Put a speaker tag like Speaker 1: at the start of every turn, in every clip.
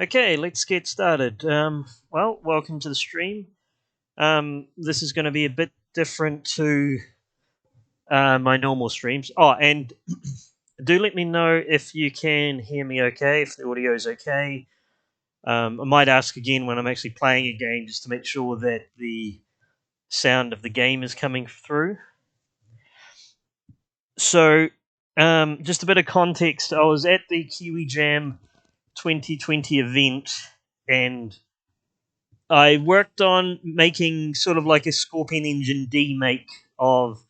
Speaker 1: Okay, let's get started. Well, welcome to the stream. This is going to be a bit different to my normal streams. Oh, and do let me know if you can hear me okay, if the audio is okay. I might ask again when I'm actually playing a game just to make sure that the sound of the game is coming through. So, just a bit of context. I was at the KiwiJam 2020 event, and I worked on making sort of like a Scorpion Engine demake of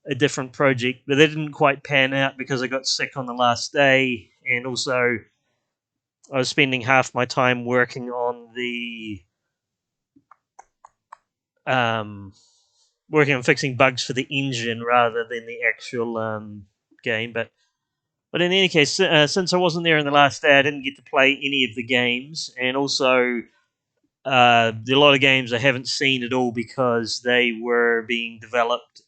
Speaker 1: a different project, but that didn't quite pan out because I got sick on the last day, and also I was spending half my time working on working on fixing bugs for the engine rather than the actual game. But in any case, since I wasn't there in the last day, I didn't get to play any of the games, and also there are a lot of games I haven't seen at all because they were being developed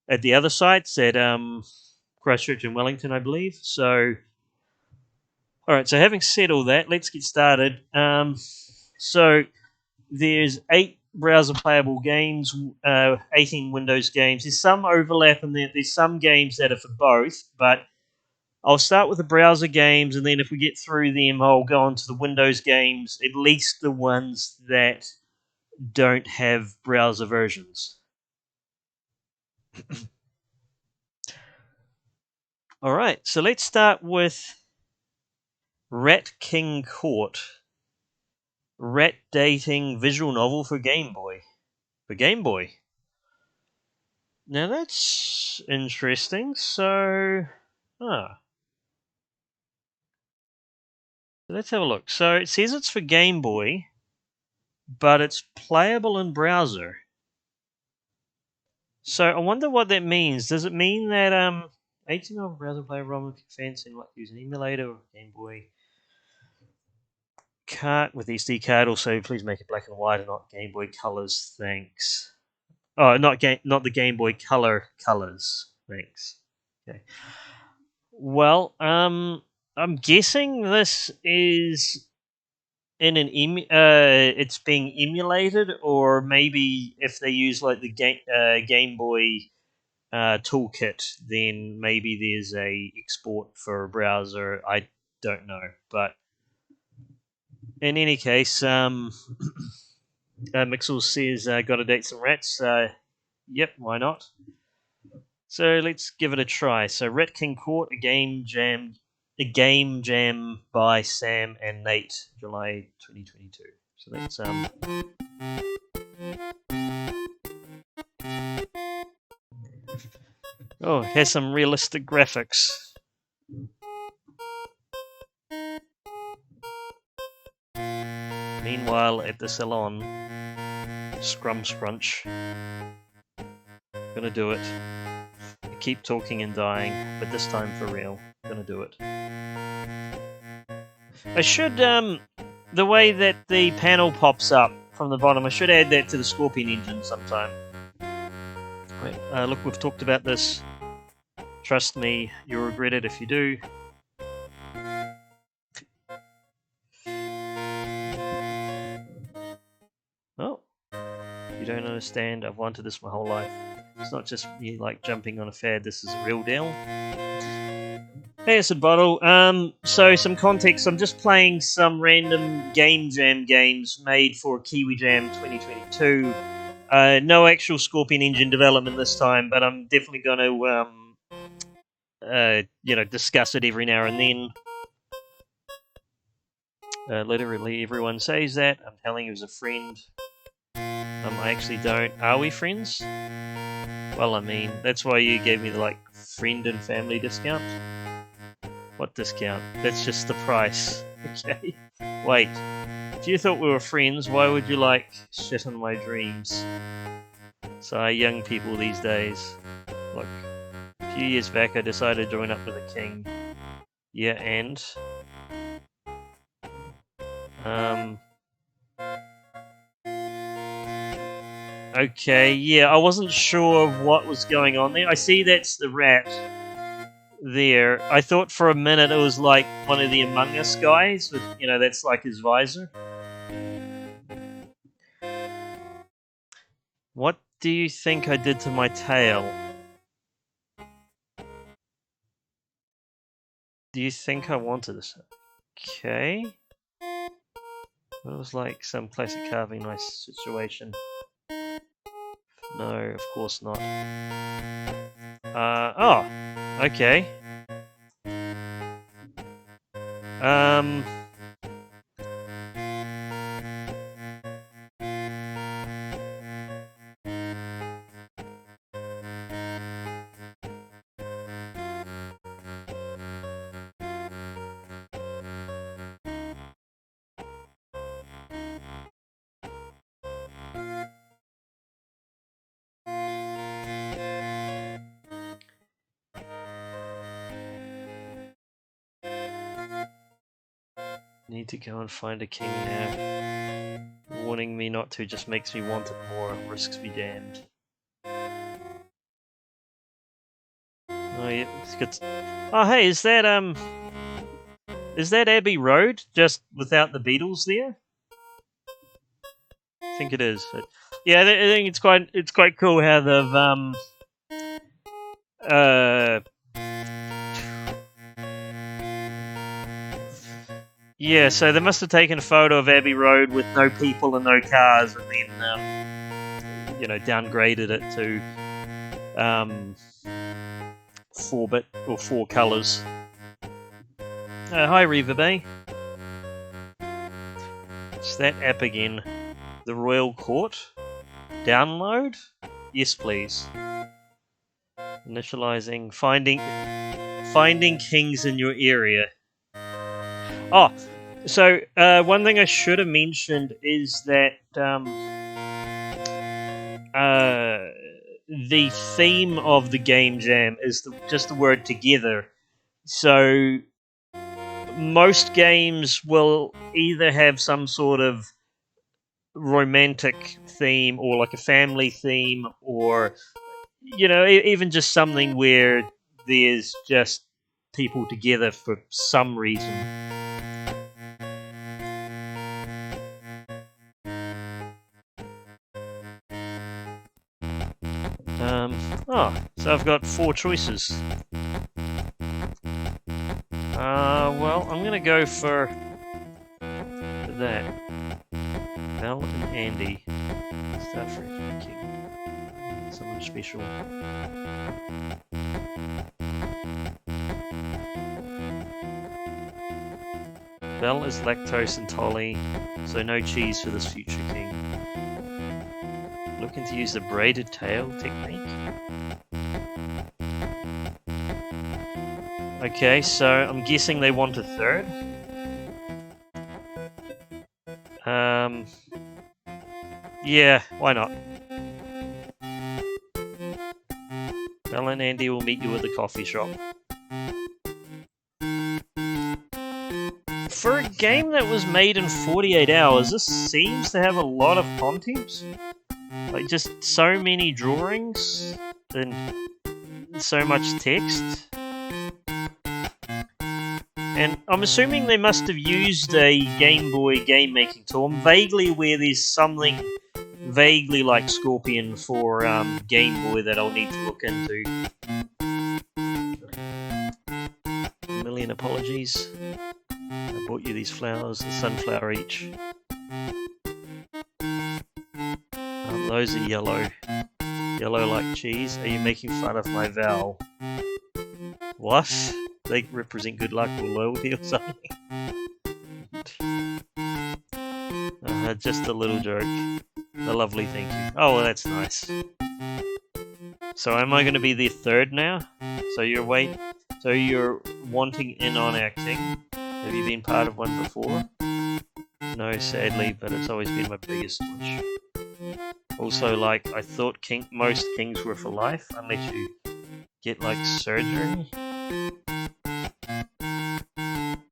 Speaker 1: at the other sites at Christchurch and Wellington, I believe. So, all right. So, having said all that, let's get started. So, there's 8 browser playable games, 18 Windows games. There's some overlap in there. There's some games that are for both, but I'll start with the browser games, and then if we get through them, I'll go on to the Windows games, at least the ones that don't have browser versions. All right, so let's start with Rat King Court. Rat dating visual novel for Game Boy. For Game Boy. Now that's interesting. So, let's have a look. So it says it's for Game Boy, but it's playable in browser. So I wonder what that means. Does it mean that 18-year-old browser player ROM fancy like use an emulator or Game Boy cart with SD card? Also, please make it black and white and not Game Boy colors. Thanks. Oh, not the Game Boy Color colors. Thanks. Okay. Well, I'm guessing this is in an it's being emulated, or maybe if they use like the Game Boy toolkit, then maybe there's a export for a browser. I don't know, but in any case, Mixel says got to date some rats. Yep, why not? So let's give it a try. So Rat King Court, a game jam by Sam and Nate, July 2022. So that's oh, it has some realistic graphics. Meanwhile, at the salon, Scrum Scrunch. Gonna do it. I keep talking and dying, but this time for real. Gonna do it. I should, the way that the panel pops up from the bottom, I should add that to the Scorpion engine sometime. Wait, look, we've talked about this. Trust me, you'll regret it if you do. Oh, you don't understand. I've wanted this my whole life. It's not just me like jumping on a fad. This is a real deal. Hey, it's a bottle. So some context. I'm just playing some random Game Jam games made for KiwiJam 2022. No actual Scorpion engine development this time, but I'm definitely going to, discuss it every now and then. Literally everyone says that. I'm telling you as a friend. I actually don't. Are we friends? Well, I mean, that's why you gave me the, friend and family discount. What discount? That's just the price. Okay. Wait. If you thought we were friends, why would you, shit on my dreams? So, young people these days. Look, a few years back I decided to join up with a king. Yeah, and... Okay, yeah, I wasn't sure what was going on there. I see that's the rat. there. I thought for a minute it was like one of the Among Us guys, with, you know, that's like his visor. What do you think I did to my tail? Do you think I wanted this? Okay. It was like some classic carving nice situation. No, of course not. Oh, okay. Need to go and find a king now. Warning me not to just makes me want it more. Risks be damned. Oh yeah, it's good. Oh hey, is that Abbey Road just without the Beatles there? I think it is. Yeah, I think it's quite cool how they've yeah, so they must have taken a photo of Abbey Road with no people and no cars, and then you know, downgraded it to 4-bit or 4 colours. Hi Reaver Bay. It's that app again. The Royal Court. Download? Yes, please. Initializing. Finding kings in your area. Oh, so one thing I should have mentioned is that the theme of the game jam is just the word together. So most games will either have some sort of romantic theme or like a family theme, or, you know, even just something where there's just people together for some reason. So I've got 4 choices. Well, I'm gonna go for that. Mel and Andy. Start for king. Someone special. Belle is lactose intolerant, so no cheese for this future king. Looking to use the braided tail technique. Okay, so I'm guessing they want a third. Yeah, why not? Belle and Andy will meet you at the coffee shop. For a game that was made in 48 hours, this seems to have a lot of content. Like, just so many drawings and so much text. And I'm assuming they must have used a Game Boy game making tool. I'm vaguely aware there's something vaguely like Scorpion for Game Boy that I'll need to look into. A million apologies. I bought you these flowers, a sunflower each. Those are yellow. Yellow like cheese. Are you making fun of my vowel? What? They represent good luck or loyalty or something? Just a little joke. A lovely thank you. Oh, well, that's nice. So am I going to be the third now? So you're wanting in on acting. Have you been part of one before? No, sadly, but it's always been my biggest wish. Also, like, I thought most kings were for life, unless you get, like, surgery.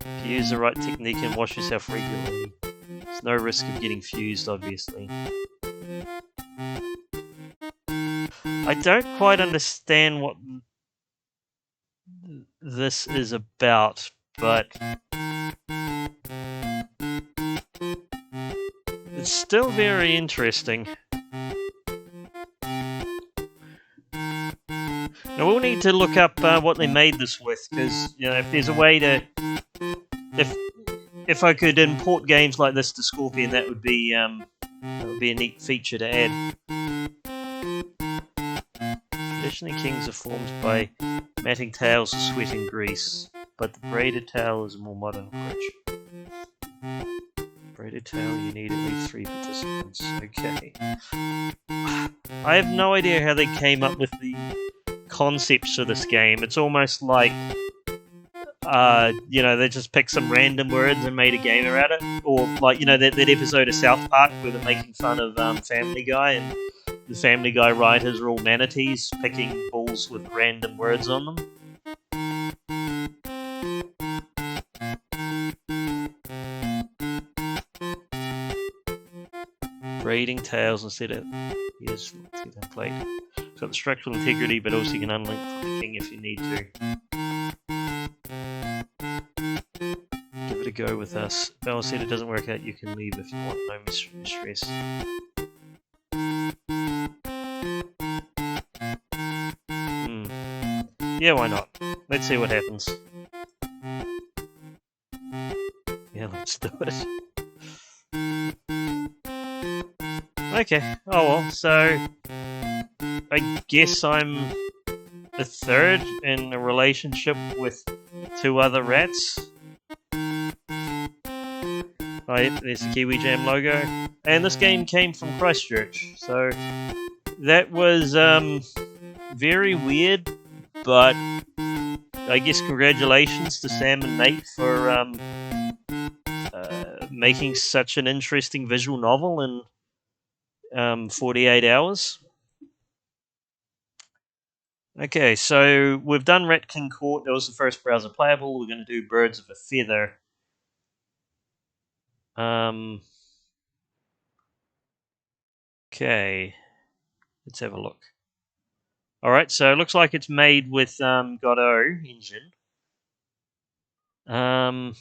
Speaker 1: If you use the right technique and wash yourself regularly, there's no risk of getting fused, obviously. I don't quite understand what this is about, but it's still very interesting. Now we'll need to look up what they made this with, because if there's a way to, if I could import games like this to Scorpion, that would be a neat feature to add. Traditionally, kings are formed by matting tails of sweat and grease, but the braided tail is a more modern approach. Braided tail, you need at least 3 participants. Okay. I have no idea how they came up with the concepts for this game. It's almost like, they just picked some random words and made a game around it. Or, like, that episode of South Park where they're making fun of Family Guy, and the Family Guy writers are all manatees picking balls with random words on them. Braiding tails instead of... Yes, let's get that plate. It's got the structural integrity, but also you can unlink from the king if you need to. Give it a go with us. If Bella said it doesn't work out, you can leave if you want. No stress. Yeah, why not? Let's see what happens. Yeah, let's do it. Okay, oh well, so I guess I'm the third in a relationship with 2 other rats. Oh, there's the KiwiJam logo. And this game came from Christchurch, so that was very weird, but I guess congratulations to Sam and Nate for making such an interesting visual novel in 48 hours. Okay, so we've done Rat King Court. That was the first browser playable. We're going to do Birds of a Feather. Okay, let's have a look. Alright, so it looks like it's made with Godot engine. And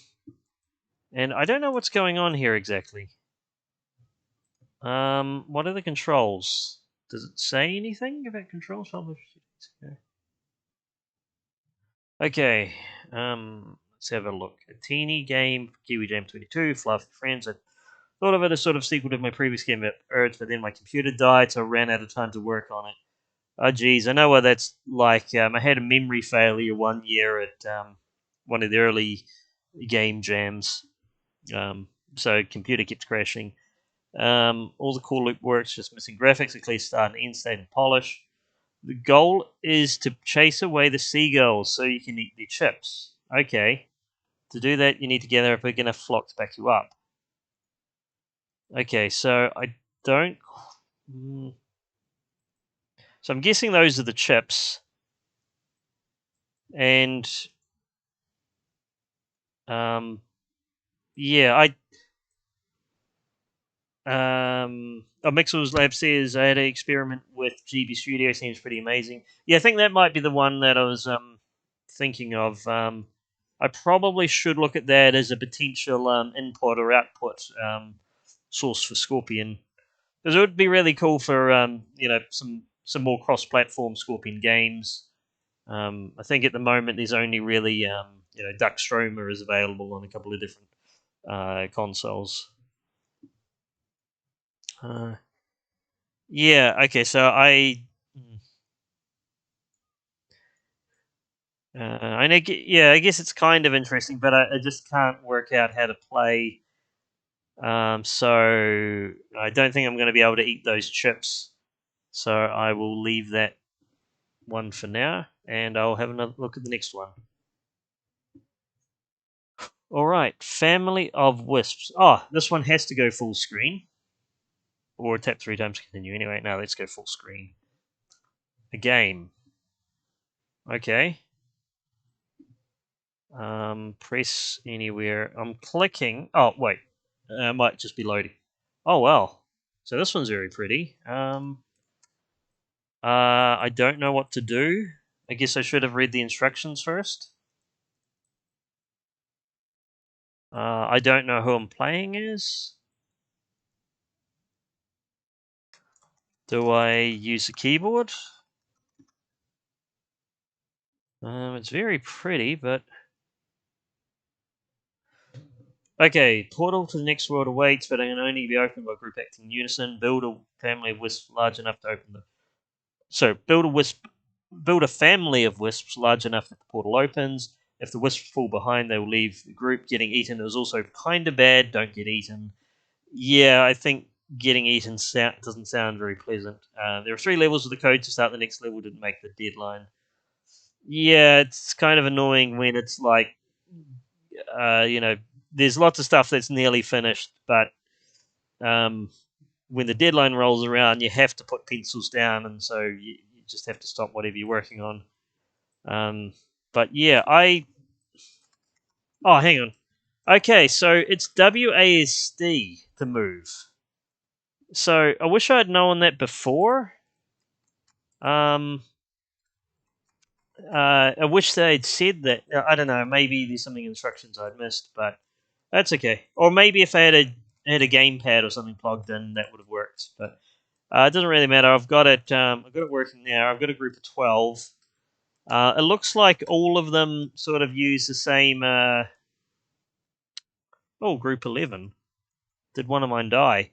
Speaker 1: I don't know what's going on here exactly. What are the controls? Does it say anything about controls? Okay, let's have a look. A teeny game, KiwiJam 22, Fluff Friends. I thought of it as sort of sequel to my previous game at Earth, but then my computer died, so I ran out of time to work on it. Oh, geez, I know what that's like. I had a memory failure one year at one of the early game jams. So computer kept crashing. All the core loop works, just missing graphics, a clear start and end state and polish. The goal is to chase away the seagulls so you can eat their chips. Okay. To do that, you need to gather a big enough flock to back you up. Okay, so I don't... So I'm guessing those are the chips. And... yeah, Mixel's Lab says I had an experiment with GB Studio, seems pretty amazing. Yeah, I think that might be the one that I was thinking of. I probably should look at that as a potential input or output source for Scorpion, because it would be really cool for some more cross-platform Scorpion games. I think at the moment there's only really Duck Stromer is available on a couple of different consoles. Yeah, okay, so I guess it's kind of interesting, but I just can't work out how to play. So I don't think I'm going to be able to eat those chips. So I will leave that one for now, and I'll have another look at the next one. Alright, Family of Wisps. Oh, this one has to go full screen. Or tap 3 times to continue. Anyway, now let's go full screen. A game. Okay. Press anywhere. I'm clicking. Oh, wait. Might just be loading. Oh, well. So this one's very pretty. I don't know what to do. I guess I should have read the instructions first. I don't know who I'm playing as. Do I use a keyboard? It's very pretty, but... Okay, portal to the next world awaits, but it can only be opened by group acting in unison. Build a family of wisps large enough to open the... So, build a family of wisps large enough that the portal opens. If the wisps fall behind, they will leave the group. Getting eaten is also kind of bad. Don't get eaten. Yeah, I think getting eaten doesn't sound very pleasant. There are 3 levels of the code to start the next level. Didn't make the deadline. Yeah, it's kind of annoying when it's like, there's lots of stuff that's nearly finished, but um, when the deadline rolls around, you have to put pencils down, and so you just have to stop whatever you're working on. But yeah, Oh, hang on. Okay, so it's WASD to move. So I wish I'd known that before. Um, I wish they'd said that. I don't know. Maybe there's something in instructions I'd missed, but that's okay. Or maybe if I had a gamepad or something plugged in, that would have worked. But it doesn't really matter. I've got it. I've got it working now. I've got a group of 12. It looks like all of them sort of use the same. Group 11. Did one of mine die?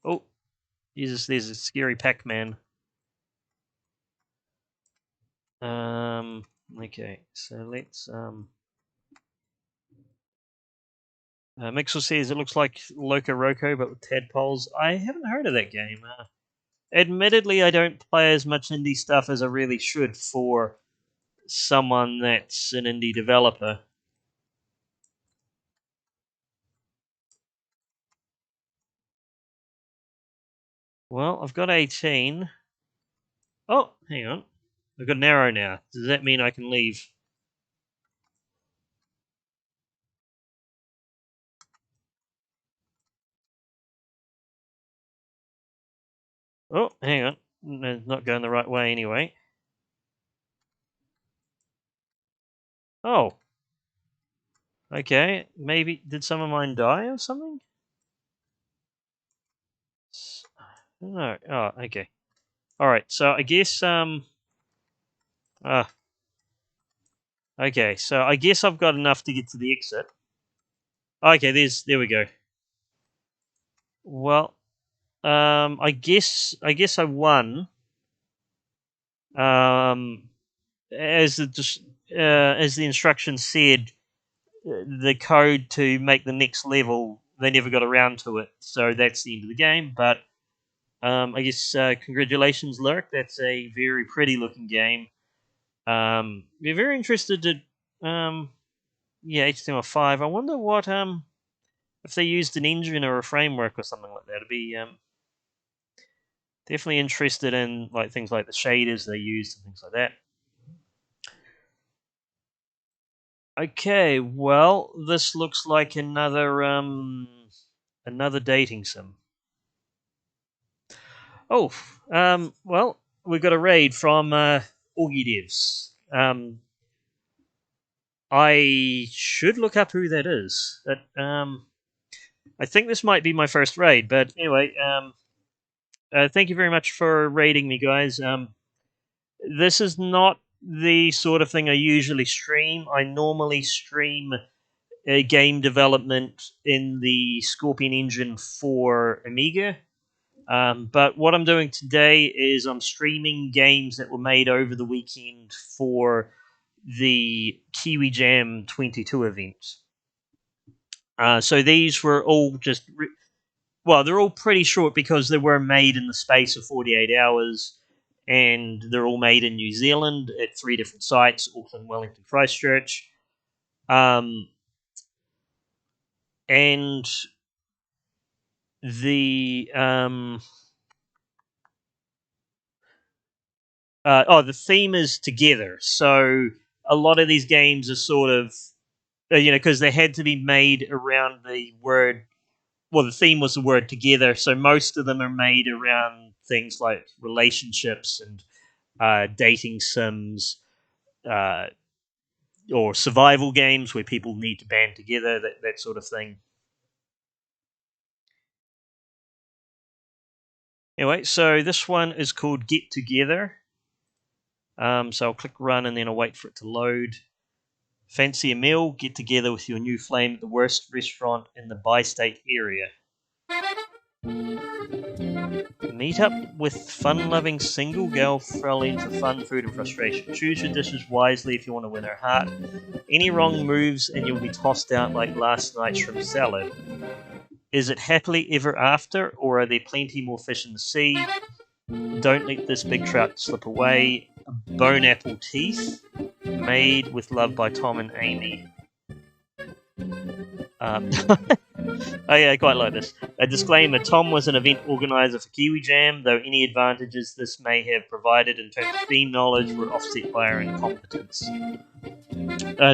Speaker 1: Oh, Jesus! There's a scary Pac-Man. Okay, so let's Mixel says it looks like Loco Roco, but with tadpoles. I haven't heard of that game. Admittedly, I don't play as much indie stuff as I really should for someone that's an indie developer. Well, I've got 18. Oh, hang on. I've got an arrow now. Does that mean I can leave? Oh, hang on. No, not going the right way anyway. Oh. Okay. Maybe did some of mine die or something? No. Oh, okay. Alright, so I guess okay, so I guess I've got enough to get to the exit. Okay, there we go. Well, I guess I won. Um, as the instructions said, the code to make the next level, they never got around to it, so that's the end of the game. But I guess congratulations, Lurk. That's a very pretty looking game. We're very interested to yeah, HTML5. I wonder what if they used an engine or a framework or something like that. It'd be definitely interested in like things like the shaders they used and things like that. Okay, well, this looks like another dating sim. Oh, well, we've got a raid from Augie Devs. I should look up who that is. But I think this might be my first raid. But anyway, thank you very much for raiding me, guys. This is not the sort of thing I usually stream. I normally stream game development in the Scorpion engine for Amiga. But what I'm doing today is I'm streaming games that were made over the weekend for the KiwiJam 22 event. So these were all just... well, they're all pretty short because they were made in the space of 48 hours, and they're all made in New Zealand at 3 different sites: Auckland, Wellington, Christchurch. And the the theme is together. So a lot of these games are sort of because they had to be made around the word. Well, the theme was the word together, so most of them are made around things like relationships and dating sims, uh, or survival games where people need to band together, that sort of thing. Anyway, so this one is called Get Together. So I'll click run and then I'll wait for it to load. Fancy a meal? Get together with your new flame at the worst restaurant in the bi-state area. Meet up with fun-loving single girlfriend for fun, food, and frustration. Choose your dishes wisely if you want to win her heart. Any wrong moves and you'll be tossed out like last night's shrimp salad. Is it happily ever after, or are there plenty more fish in the sea? Don't let this big trout slip away. Bone apple teeth. Made with love by Tom and Amy. Oh yeah, I quite like this. A disclaimer: Tom was an event organizer for KiwiJam, though any advantages this may have provided in terms of theme knowledge were offset by our incompetence.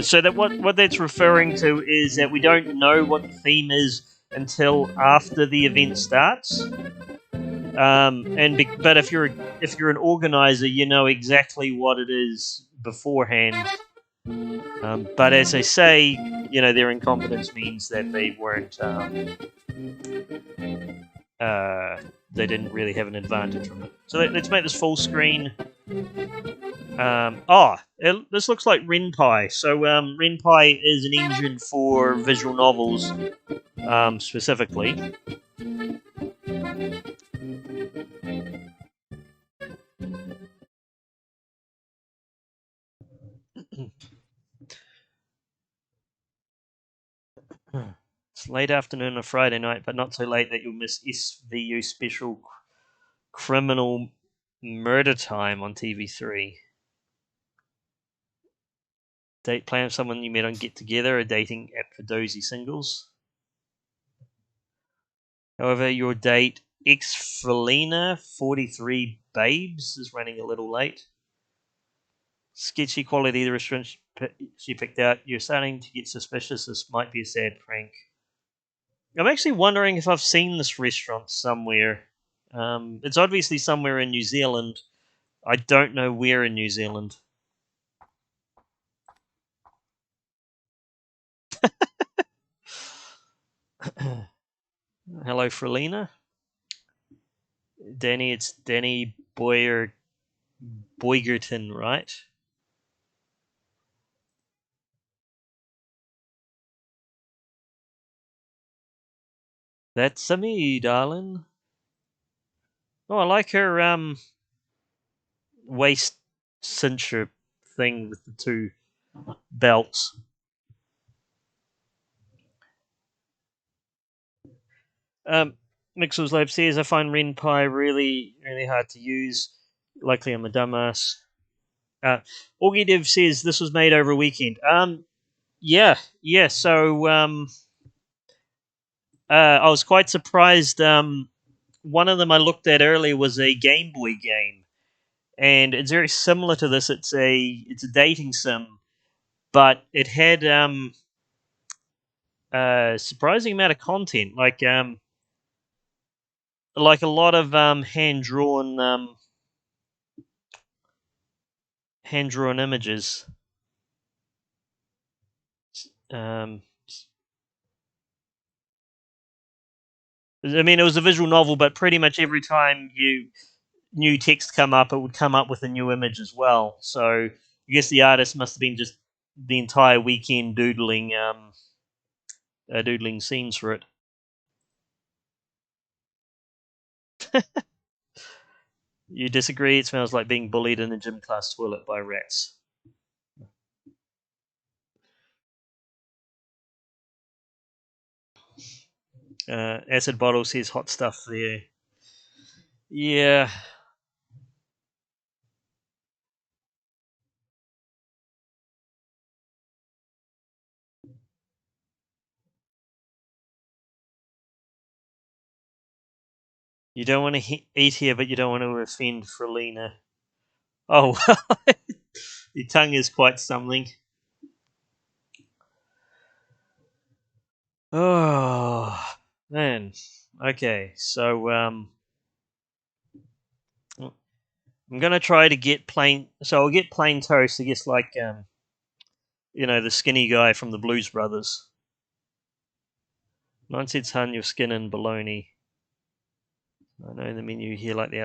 Speaker 1: So that what that's referring to is that we don't know what the theme is until after the event starts. But if you're an organizer, you know exactly what it is beforehand. But as I say, their incompetence means that they weren't. They didn't really have an advantage from it. So let's make this full screen. This looks like RenPy. So RenPy is an engine for visual novels, specifically. It's late afternoon on a Friday night, but not so late that you'll miss SVU special Criminal Murder Time on TV3. Date plan with someone you met on Get Together, a dating app for dozy singles. However, your date, ex-Felina 43 Babes, is running a little late. Sketchy quality of the restaurant she picked out. You're starting to get suspicious. This might be a sad prank. I'm actually wondering if I've seen this restaurant somewhere. It's obviously somewhere in New Zealand. I don't know where in New Zealand. Hello, Frelina. Danny, it's Danny Boygerton, right? That's me, darling. Oh, I like her waist cincher thing with the two belts. Mixel's Lab says, I find RenPy really, really hard to use. Likely I'm a dumbass. Augie says this was made over a weekend. Yeah. So, I was quite surprised. One of them I looked at earlier was a Game Boy game, and it's very similar to this. It's a dating sim, but it had a surprising amount of content, like a lot of hand drawn images. I mean, it was a visual novel, but pretty much every time new text come up, it would come up with a new image as well. So I guess the artist must have been just the entire weekend doodling scenes for it. You disagree? It smells like being bullied in a gym class toilet by rats. Acid Bottle says hot stuff there. Yeah. You don't want to eat here, but you don't want to offend Frelina. Oh, your tongue is quite something. Oh, man. Okay, so I'm gonna try to get plain. So I'll get plain toast. I guess like the skinny guy from the Blues Brothers. 9-cents hun, your skin and bologna. I know the menu here like the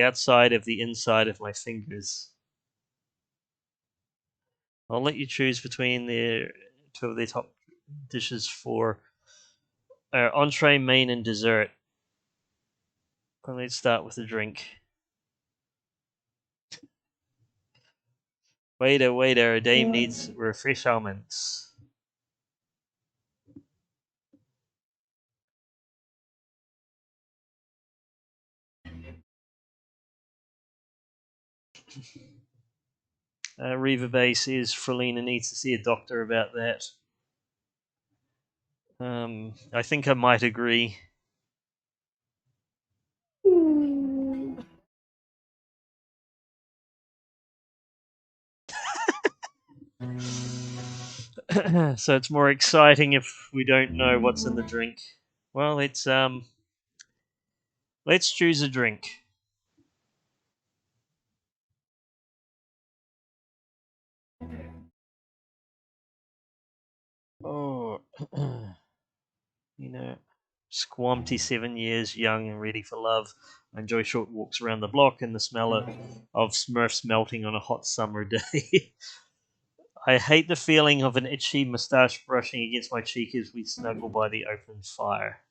Speaker 1: outside of the inside of my fingers. I'll let you choose between the two of the top dishes for entree, main, and dessert. And let's start with the drink. Waiter, a dame needs refreshments. Reva Bay says Frelina needs to see a doctor about that. I think I might agree. So it's more exciting if we don't know what's in the drink. Well, let's choose a drink. Oh, Squamty, 7 years, young and ready for love. I enjoy short walks around the block and the smell of Smurfs melting on a hot summer day. I hate the feeling of an itchy moustache brushing against my cheek as we snuggle by the open fire.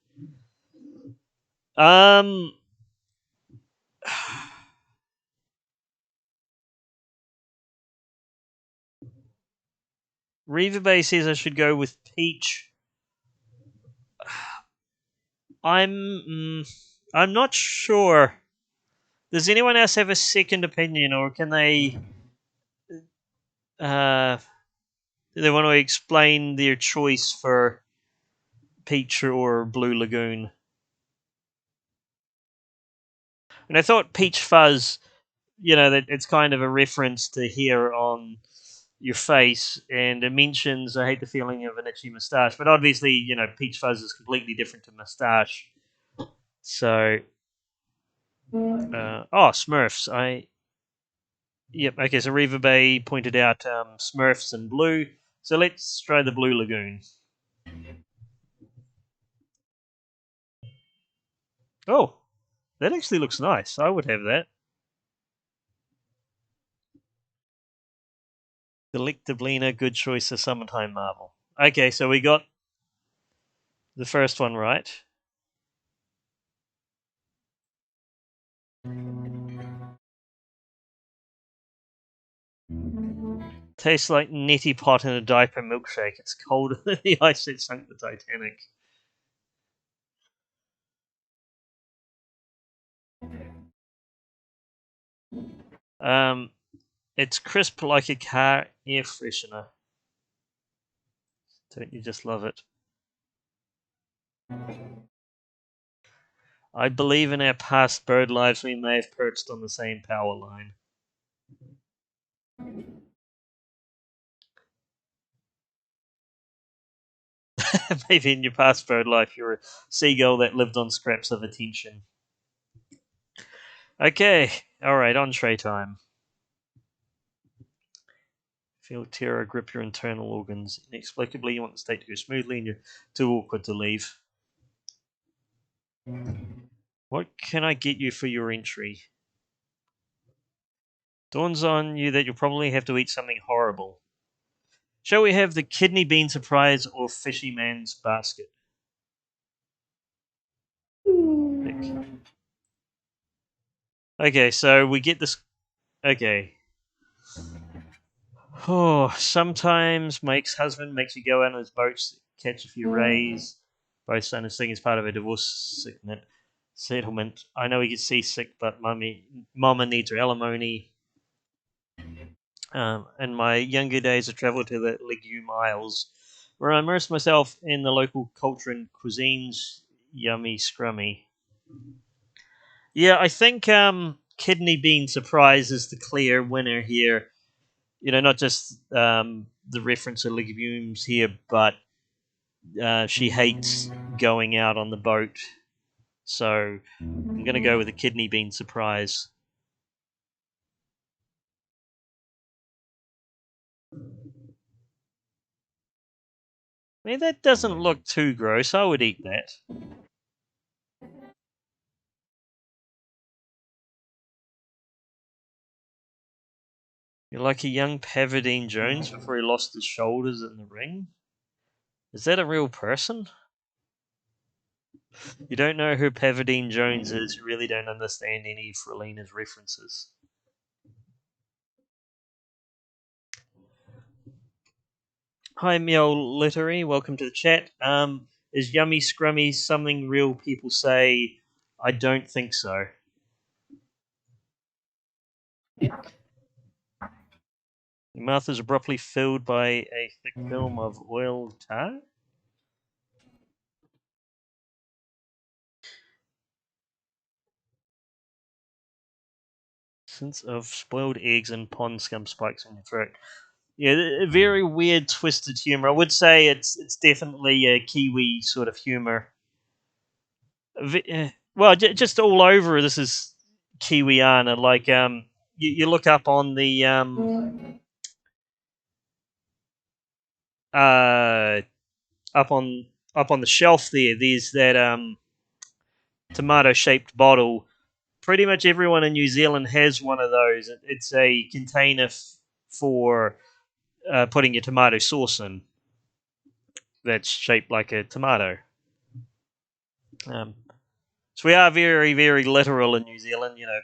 Speaker 1: Reva Bay says I should go with peach. I'm not sure. Does anyone else have a second opinion, or can they do they want to explain their choice for peach or blue lagoon? And I thought peach fuzz, that it's kind of a reference to hair on your face, and it mentions I hate the feeling of an itchy moustache, but obviously, peach fuzz is completely different to moustache. So, Smurfs. Yep. Okay. So Reva Bay pointed out Smurfs and blue. So let's try the blue lagoon. Oh, that actually looks nice. I would have that. Delectablina, good choice, a summertime marvel. Okay, so we got the first one right. Tastes like neti pot in a diaper milkshake. It's colder than the ice that sunk the Titanic. It's crisp like a car air freshener. Don't you just love it? I believe in our past bird lives we may have perched on the same power line. Maybe in your past bird life you're a seagull that lived on scraps of attention. Okay, alright, entree time. Feel terror grip your internal organs. Inexplicably, you want the state to go smoothly and you're too awkward to leave. What can I get you for your entry? Dawns on you that you'll probably have to eat something horrible. Shall we have the kidney bean surprise or fishy man's basket? Okay, so we get this. Okay. Oh, sometimes my ex-husband makes me go out on his boats, catch a few rays. Both son and thing as part of a divorce settlement. I know he gets seasick, but mama needs her alimony. In my younger days, I travelled to the legume aisles, where I immersed myself in the local culture and cuisines. Yummy, scrummy. Yeah, I think kidney bean surprise is the clear winner here. Not just the reference to legumes here, but she hates going out on the boat. So I'm going to go with a kidney bean surprise. I mean, that doesn't look too gross. I would eat that. You're like a young Pavadine Jones before he lost his shoulders in the ring. Is that a real person? You don't know who Pavadine Jones is. You really don't understand any of Frelina's references. Hi, Meow Littery. Welcome to the chat. Is yummy scrummy something real people say? I don't think so. Your mouth is abruptly filled by a thick film of oil tar. Sense of spoiled eggs and pond scum spikes in your throat. Yeah, a very weird, twisted humor. I would say it's definitely a Kiwi sort of humor. Well, just all over. This is Kiwiana. Like you look up on the uh up on the shelf there. There's that tomato shaped bottle. Pretty much everyone in New Zealand has one of those. It's a container for putting your tomato sauce in. That's shaped like a tomato. So we are very, very literal in New Zealand. You know,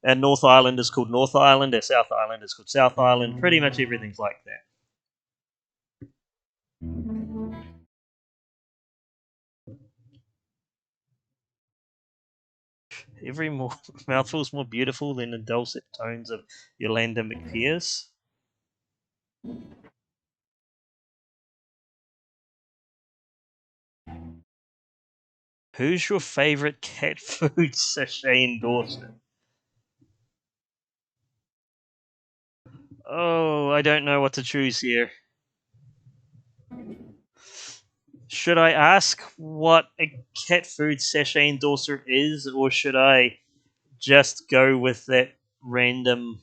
Speaker 1: our North Island is called North Island. Our South Island is called South Island. Pretty much everything's like that. Every mouthful is more beautiful than the dulcet tones of Yolanda McPearce. Who's your favourite cat food sachet endorser? Oh, I don't know what to choose here. Should I ask what a cat food sachet endorser is, or should I just go with that random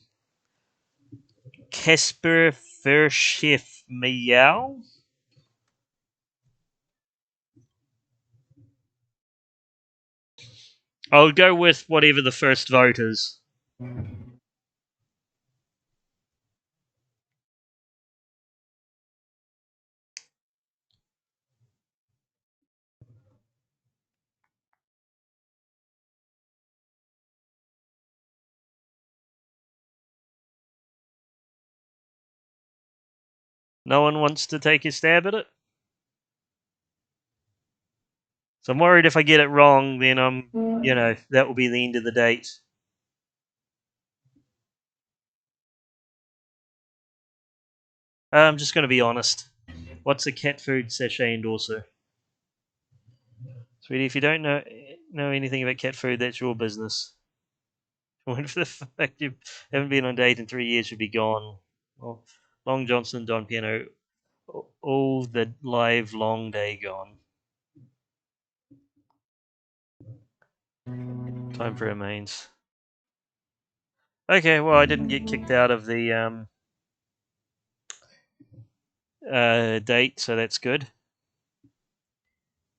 Speaker 1: Casper Verschiff Meow? I'll go with whatever the first vote is. No one wants to take a stab at it? So I'm worried if I get it wrong, then that will be the end of the date. I'm just going to be honest. What's a cat food sachet endorser? Sweetie, if you don't know anything about cat food, that's your business. What for the fact you haven't been on a date in 3 years should be gone. Well, Long Johnson, Don Piano, all the live long day gone. Time for remains. Okay, well, I didn't get kicked out of the date, so that's good.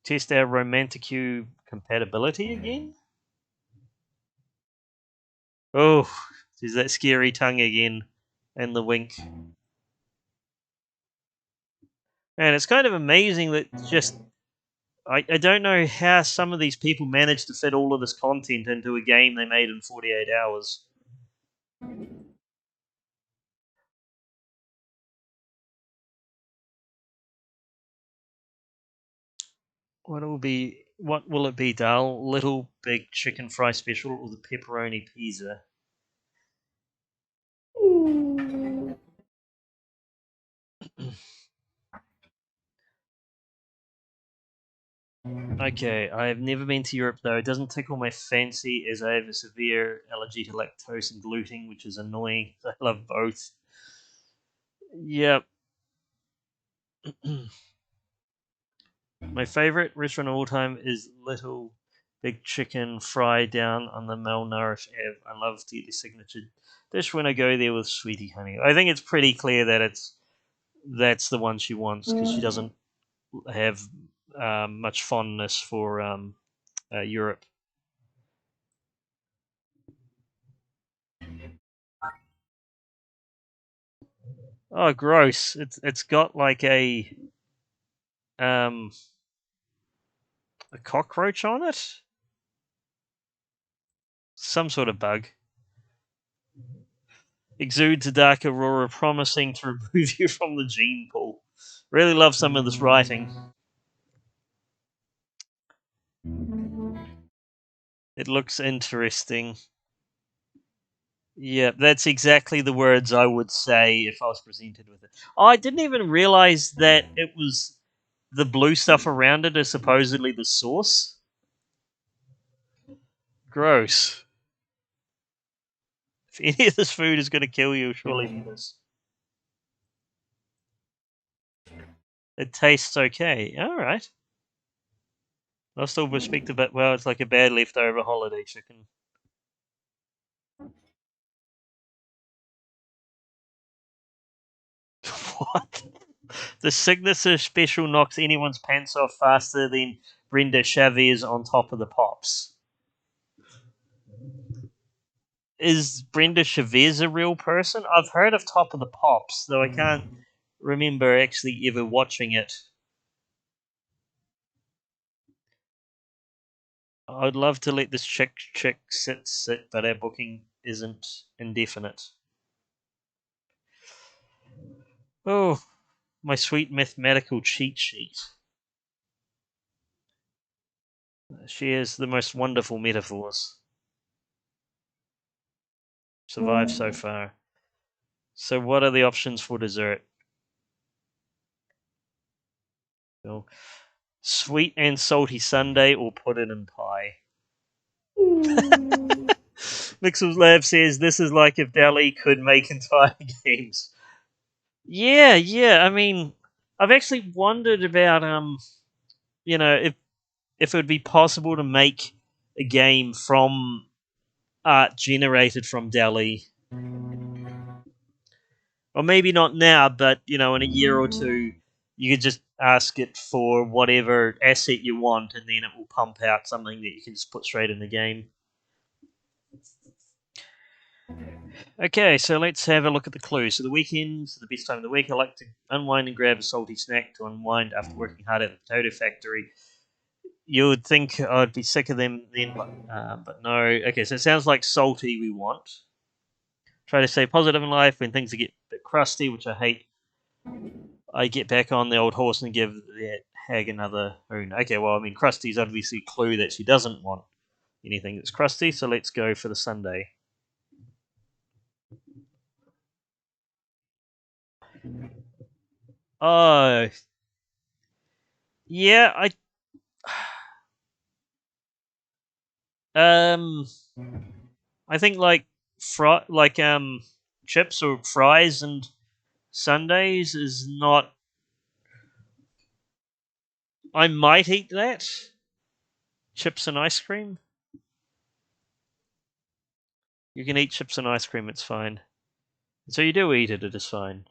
Speaker 1: Test our Romantic-Q compatibility again. Oh, there's that scary tongue again, and the wink. And it's kind of amazing that just I don't know how some of these people managed to fit all of this content into a game they made in 48 hours. What will it be, Dal? Little Big Chicken Fry Special or the Pepperoni Pizza? Okay, I have never been to Europe though. It doesn't tickle my fancy as I have a severe allergy to lactose and gluten, which is annoying. I love both. Yep. My favorite restaurant of all time is Little Big Chicken Fry down on the malnourished Ave. I love to eat the signature dish when I go there with sweetie honey. I think it's pretty clear that that's the one she wants because she doesn't have much fondness for Europe. Oh, gross! It's got like um, a cockroach on it, some sort of bug. Exudes a dark aurora, promising to remove you from the gene pool. Really love some of this writing. It looks interesting. Yeah, that's exactly the words I would say if I was presented with it. Oh, I didn't even realize that it was the blue stuff around it is supposedly the sauce. Gross. If any of this food is going to kill you, surely be this. It tastes okay. All right. I'll still respect it, but well, it's like a bad leftover holiday chicken. What? The signature special knocks anyone's pants off faster than Brenda Chavez on top of the pops. Is Brenda Chavez a real person? I've heard of Top of the Pops, though I can't remember actually ever watching it. I'd love to let this chick sit, but our booking isn't indefinite. Oh, my sweet mathematical cheat sheet. She has the most wonderful metaphors. Survived so far. So, what are the options for dessert? Well, sweet and salty sundae or pudding and pie? Mixel's Lab says this is like if Dali could make entire games. Yeah, yeah. I mean, I've actually wondered about if it would be possible to make a game from art generated from Dali, or maybe not now, but in a year or two, you could just ask it for whatever asset you want, and then it will pump out something that you can just put straight in the game. Okay, so let's have a look at the clues. So the weekends, the best time of the week. I like to unwind and grab a salty snack to unwind after working hard at the potato factory. You would think I'd be sick of them then, but no. Okay, so it sounds like salty we want. Try to stay positive in life when things get a bit crusty, which I hate. I get back on the old horse and give that hag another hoon. Okay, well, I mean, crusty is obviously a clue that she doesn't want anything that's crusty, so let's go for the Sunday. Oh, yeah, um, I think chips or fries and Sundays is not. I might eat that. Chips and ice cream. You can eat chips and ice cream. It's fine. So you do eat it. It is fine.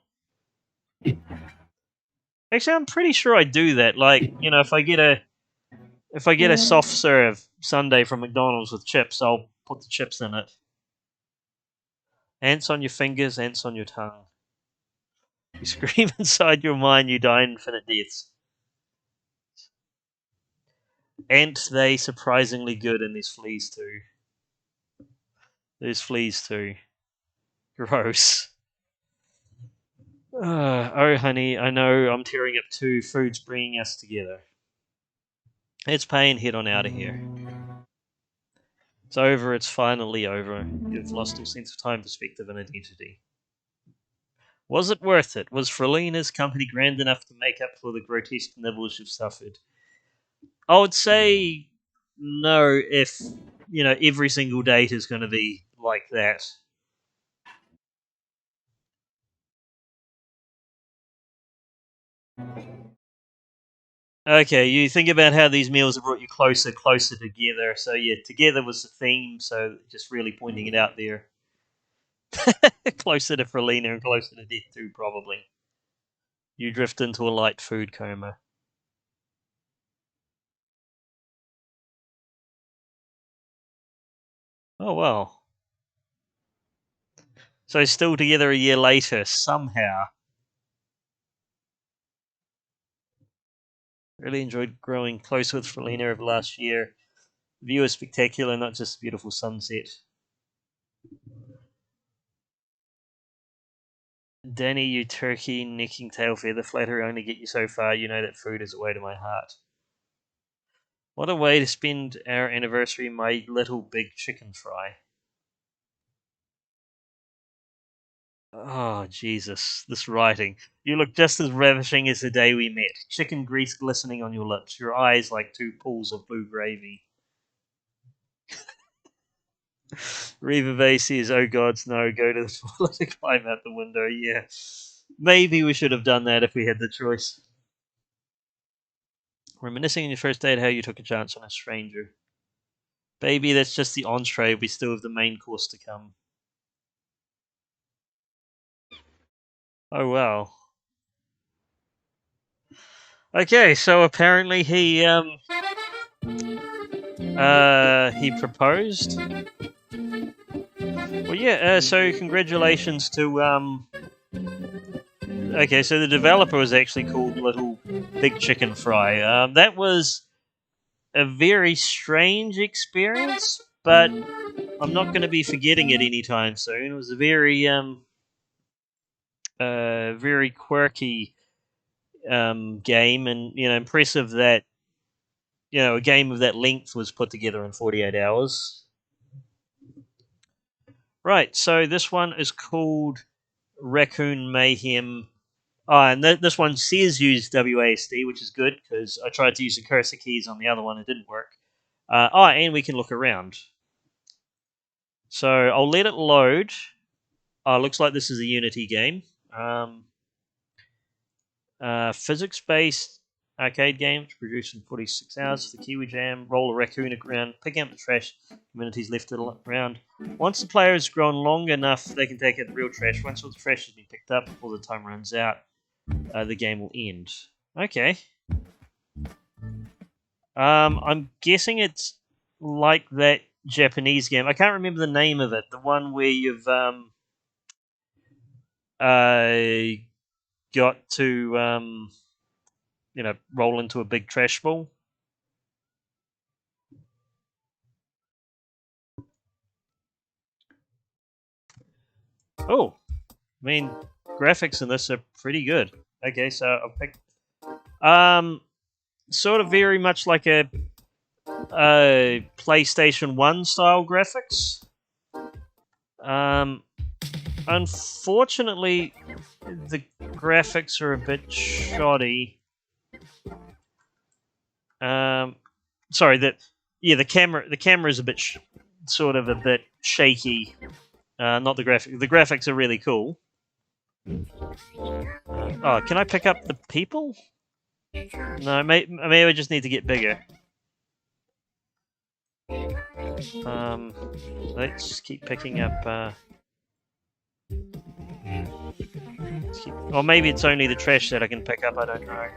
Speaker 1: Actually, I'm pretty sure I do that. Like, if I get a soft serve Sunday from McDonald's with chips, I'll put the chips in it. Ants on your fingers, ants on your tongue. You scream inside your mind, you die infinite deaths. Ant they surprisingly good, and there's fleas too. There's fleas too. Gross. Oh, honey, I know I'm tearing up too. Food's bringing us together. It's pain, head on out of here. It's over, it's finally over. You've lost all sense of time, perspective, and identity. Was it worth it? Was Frelina's company grand enough to make up for the grotesque nibbles you've suffered? I would say no if, every single date is going to be like that. Okay, you think about how these meals have brought you closer together. So yeah, together was the theme. So just really pointing it out there. Closer to Frelina and closer to death too, probably. You drift into a light food coma. Oh, well. So still together a year later, somehow. Really enjoyed growing close with Frelina over last year. View is spectacular, not just a beautiful sunset. Danny, you turkey necking tail feather flatter only get you so far. You know that food is a way to my heart. What a way to spend our anniversary, my little big chicken fry. Oh, Jesus, this writing. You look just as ravishing as the day we met. Chicken grease glistening on your lips, your eyes like two pools of blue gravy. Reva Bay says, oh gods, no, go to the toilet and climb out the window. Yeah, maybe we should have done that if we had the choice. Reminiscing on your first date, how you took a chance on a stranger. Baby, that's just the entree. We still have the main course to come. Oh, wow. Okay, so apparently he proposed. Well, yeah. So congratulations to Okay, so the developer was actually called Little Big Chicken Fry. That was a very strange experience, but I'm not going to be forgetting it anytime soon. It was a very very quirky game, and impressive that a game of that length was put together in 48 hours. Right, so this one is called Raccoon Mayhem. And this one says use WASD, which is good because I tried to use the cursor keys on the other one, it didn't work. And we can look around. So I'll let it load. Looks like this is a Unity game. Physics-based arcade game produced in 46 hours for the KiwiJam. Roll a raccoon around, picking up the trash communities left around. Once the player has grown long enough, they can take out the real trash. Once all the trash has been picked up before the time runs out, the game will end. Okay. I'm guessing it's like that Japanese game. I can't remember the name of it. The one where you've got to roll into a big trash ball. Oh, I mean, graphics in this are pretty good. Okay, so I'll pick. Sort of very much like a PlayStation 1 style graphics. Unfortunately, the graphics are a bit shoddy. Sorry, the camera is a bit sort of a bit shaky. Not the graphic. The graphics are really cool. Oh, can I pick up the people? No, maybe I just need to get bigger. Let's just keep picking up. Or maybe it's only the trash that I can pick up. I don't know.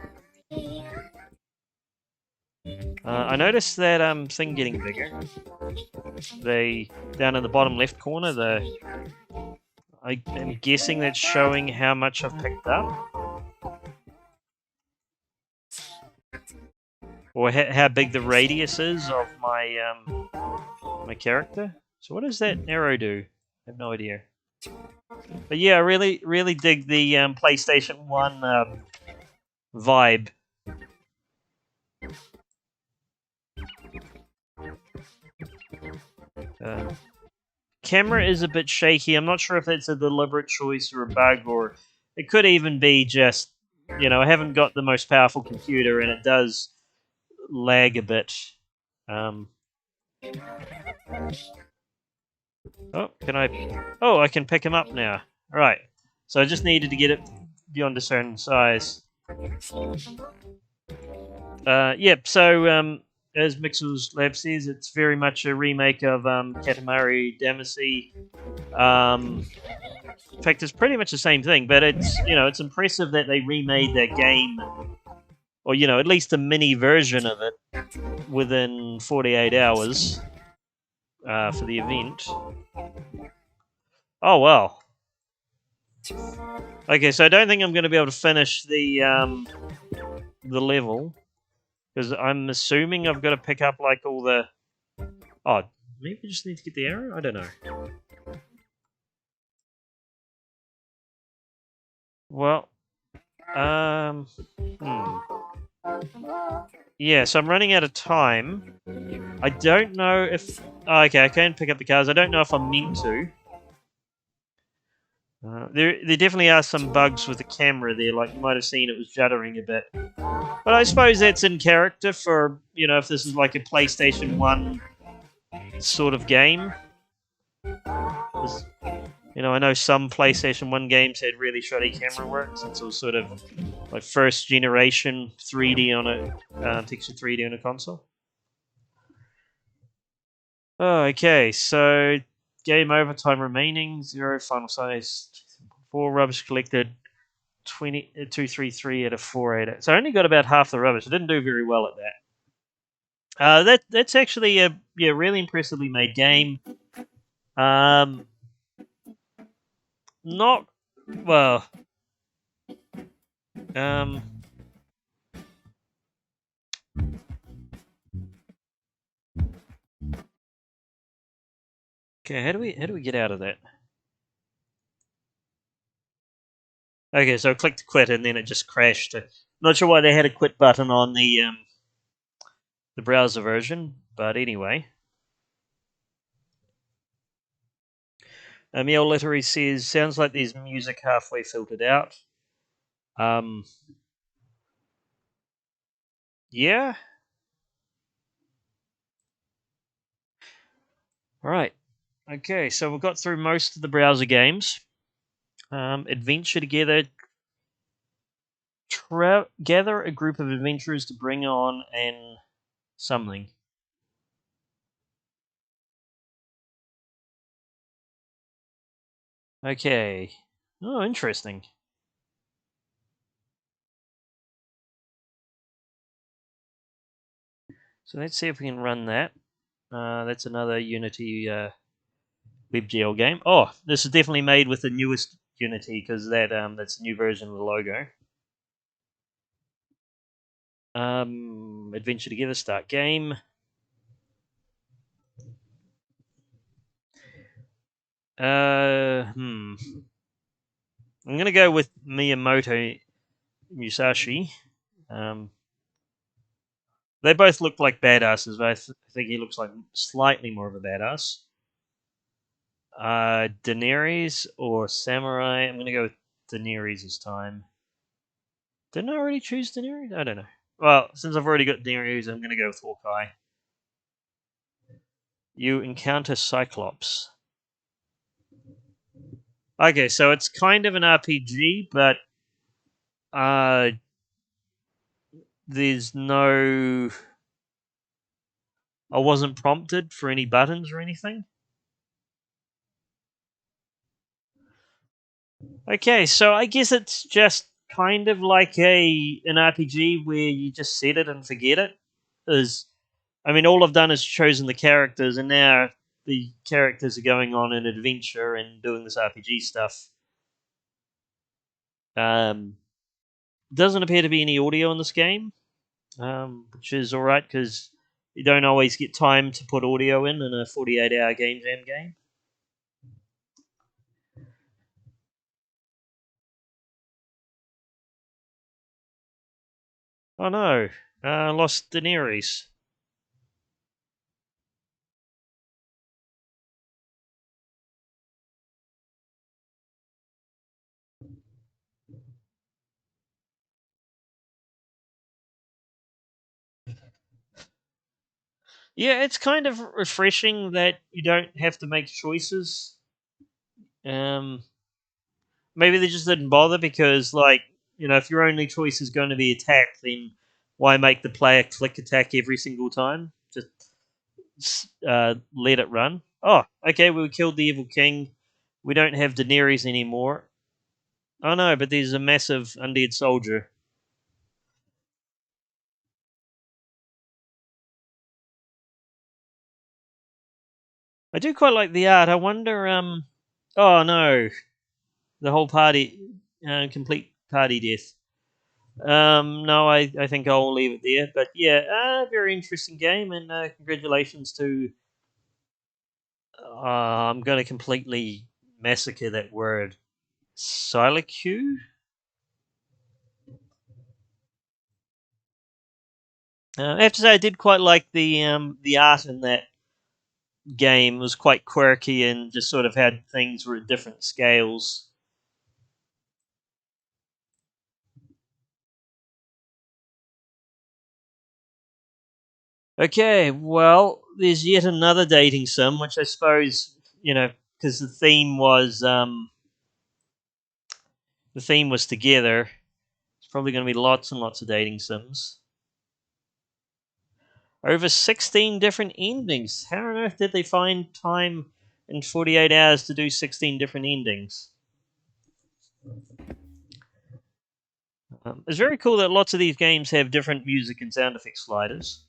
Speaker 1: I noticed that thing getting bigger. Down in the bottom left corner. I am guessing that's showing how much I've picked up, or how big the radius is of my my character. So what does that arrow do? I have no idea. But yeah, I really dig the PlayStation 1 vibe. Camera is a bit shaky. I'm not sure if that's a deliberate choice or a bug, or it could even be just, I haven't got the most powerful computer and it does lag a bit. Oh, I can pick him up now. Right. So I just needed to get it beyond a certain size. Yep, so as Mixel's Lab says, it's very much a remake of Katamari Damacy. In fact, it's pretty much the same thing, but it's impressive that they remade that game, or at least a mini version of it, within 48 hours. for the event. Oh well. Okay, so I don't think I'm going to be able to finish the level because I'm assuming I've got to pick up like all the. Oh, maybe I just need to get the arrow. I don't know. Well, yeah. So I'm running out of time. I don't know if. Oh, okay, I can pick up the cars. I don't know if I'm meant to. There definitely are some bugs with the camera there. Like you might have seen, it was juddering a bit. But I suppose that's in character for, if this is like a PlayStation 1 sort of game. I know some PlayStation 1 games had really shoddy camera work since it was sort of like first generation 3D on a texture 3D on a console. Oh, okay, so game over, time remaining, 0, final size, 4, rubbish collected, 233 out of 488. So I only got about half the rubbish. I didn't do very well at that. That's actually a really impressively made game. Not well. Okay, how do we get out of that? Okay, so I clicked to quit and then it just crashed. Not sure why they had a quit button on the browser version, but anyway. Emil Literary says, sounds like there's music halfway filtered out. Yeah. Right. Okay, so we've got through most of the browser games. Adventure together. Gather a group of adventurers to bring on and something. Okay. Oh, interesting. So let's see if we can run that. That's another Unity WebGL game. Oh, this is definitely made with the newest Unity because that's the new version of the logo. Adventure together, start game. I'm gonna go with Miyamoto Musashi. They both look like badasses, but I think he looks like slightly more of a badass. Daenerys or Samurai? I'm gonna go with Daenerys this time. Didn't I already choose Daenerys? I don't know. Well, since I've already got Daenerys, I'm gonna go with Hawkeye. You encounter Cyclops. Okay, so it's kind of an RPG, but there's no. I wasn't prompted for any buttons or anything. Okay, so I guess it's just kind of like an RPG where you just set it and forget it. All I've done is chosen the characters, and now the characters are going on an adventure and doing this RPG stuff. Doesn't appear to be any audio in this game, which is all right because you don't always get time to put audio in a 48-hour game jam game. Oh no, lost Daenerys. Yeah, it's kind of refreshing that you don't have to make choices. Um, Maybe they just didn't bother because, if your only choice is going to be attack, then why make the player click attack every single time? Just let it run. Oh, okay, we killed the evil king. We don't have Daenerys anymore. Oh no, but there's a massive undead soldier. I do quite like the art. I wonder. Oh no, the whole party, complete party death. No, I think I'll leave it there. But yeah, very interesting game, and congratulations to. I'm going to completely massacre that word. Sileq. I have to say, I did quite like the art in that game. It was quite quirky and just sort of had things were at different scales. Okay, well, there's yet another dating sim, which I suppose because the theme was together. It's probably going to be lots and lots of dating sims. Over 16 different endings. How on earth did they find time in 48 hours to do 16 different endings? It's very cool that lots of these games have different music and sound effect sliders.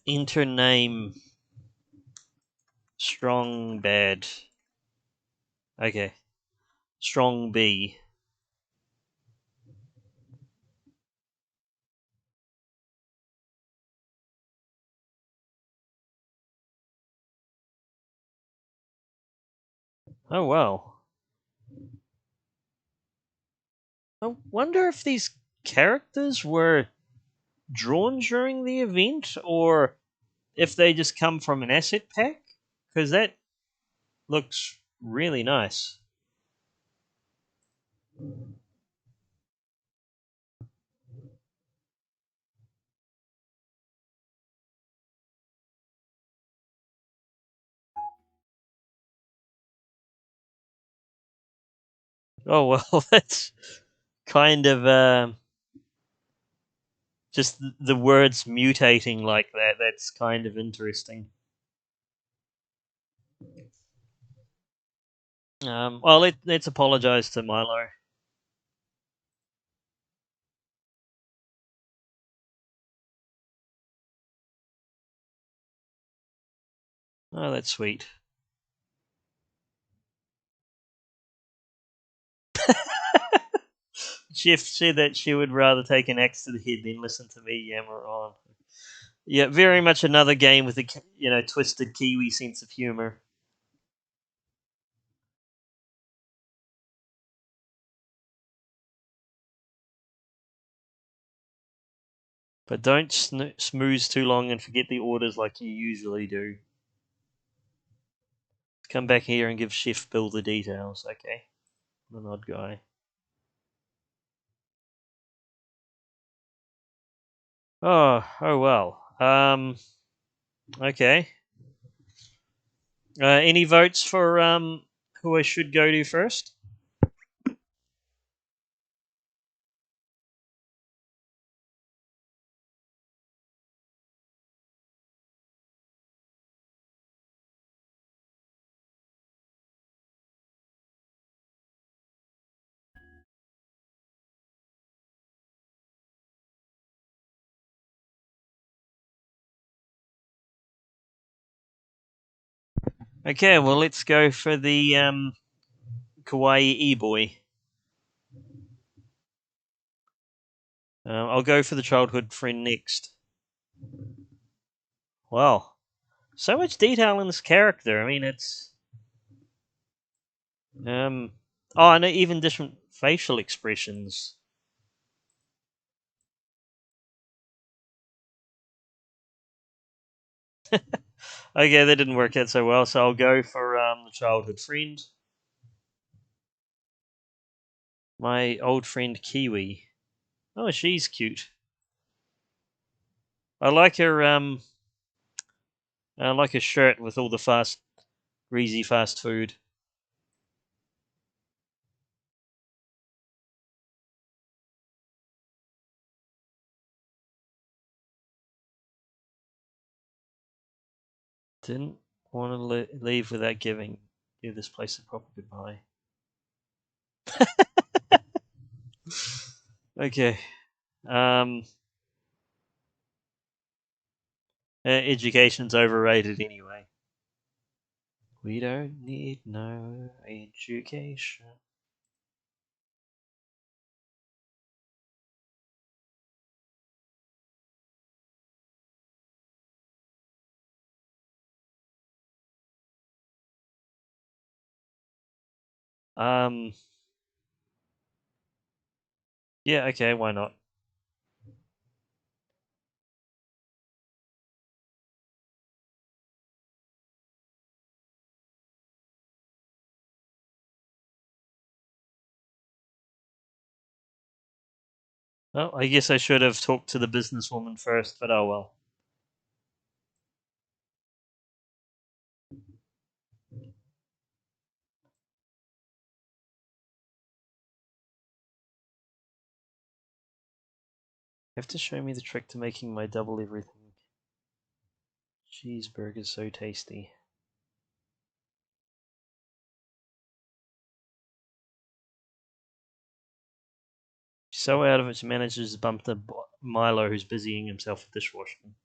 Speaker 1: Enter name strong bad. Okay, strong B. Oh wow. I wonder if these characters were drawn during the event or if they just come from an asset pack because that looks really nice. Oh well, that's kind of just the words mutating like that. That's kind of interesting. Well, let's apologize to Milo. Oh, that's sweet. Chef said that she would rather take an axe to the head than listen to me yammer on. Yeah, very much another game with a twisted Kiwi sense of humor. But don't smooze too long and forget the orders like you usually do. Come back here and give Chef Bill the details. Okay, I'm an odd guy. Oh well. Okay. Any votes for who I should go to first? Okay, well let's go for the kawaii e-boy. I'll go for the childhood friend next. Wow, so much detail in this character. I mean, it's oh, and even different facial expressions. Okay, that didn't work out so well, so I'll go for the childhood friend, my old friend Kiwi. Oh, she's cute. I like her. I like her shirt with all the greasy fast food. Didn't want to leave without give this place a proper goodbye. Okay. Um. Education's overrated anyway. We don't need no education. Um. Yeah. Okay. Why not? Well, I guess I should have talked to the businesswoman first, but oh well. You have to show me the trick to making my double everything cheeseburger so tasty. She's so out of it, she manages to bump the Milo who's busying himself with dishwashing.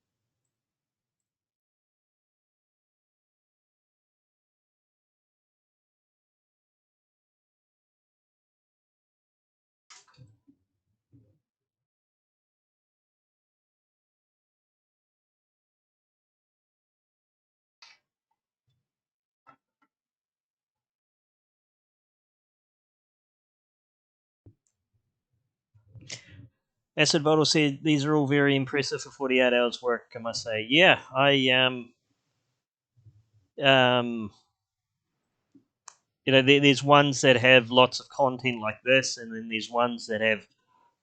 Speaker 1: Acid Bottle said these are all very impressive for 48 hours work, I must say. Yeah, um there's ones that have lots of content like this, and then there's ones that have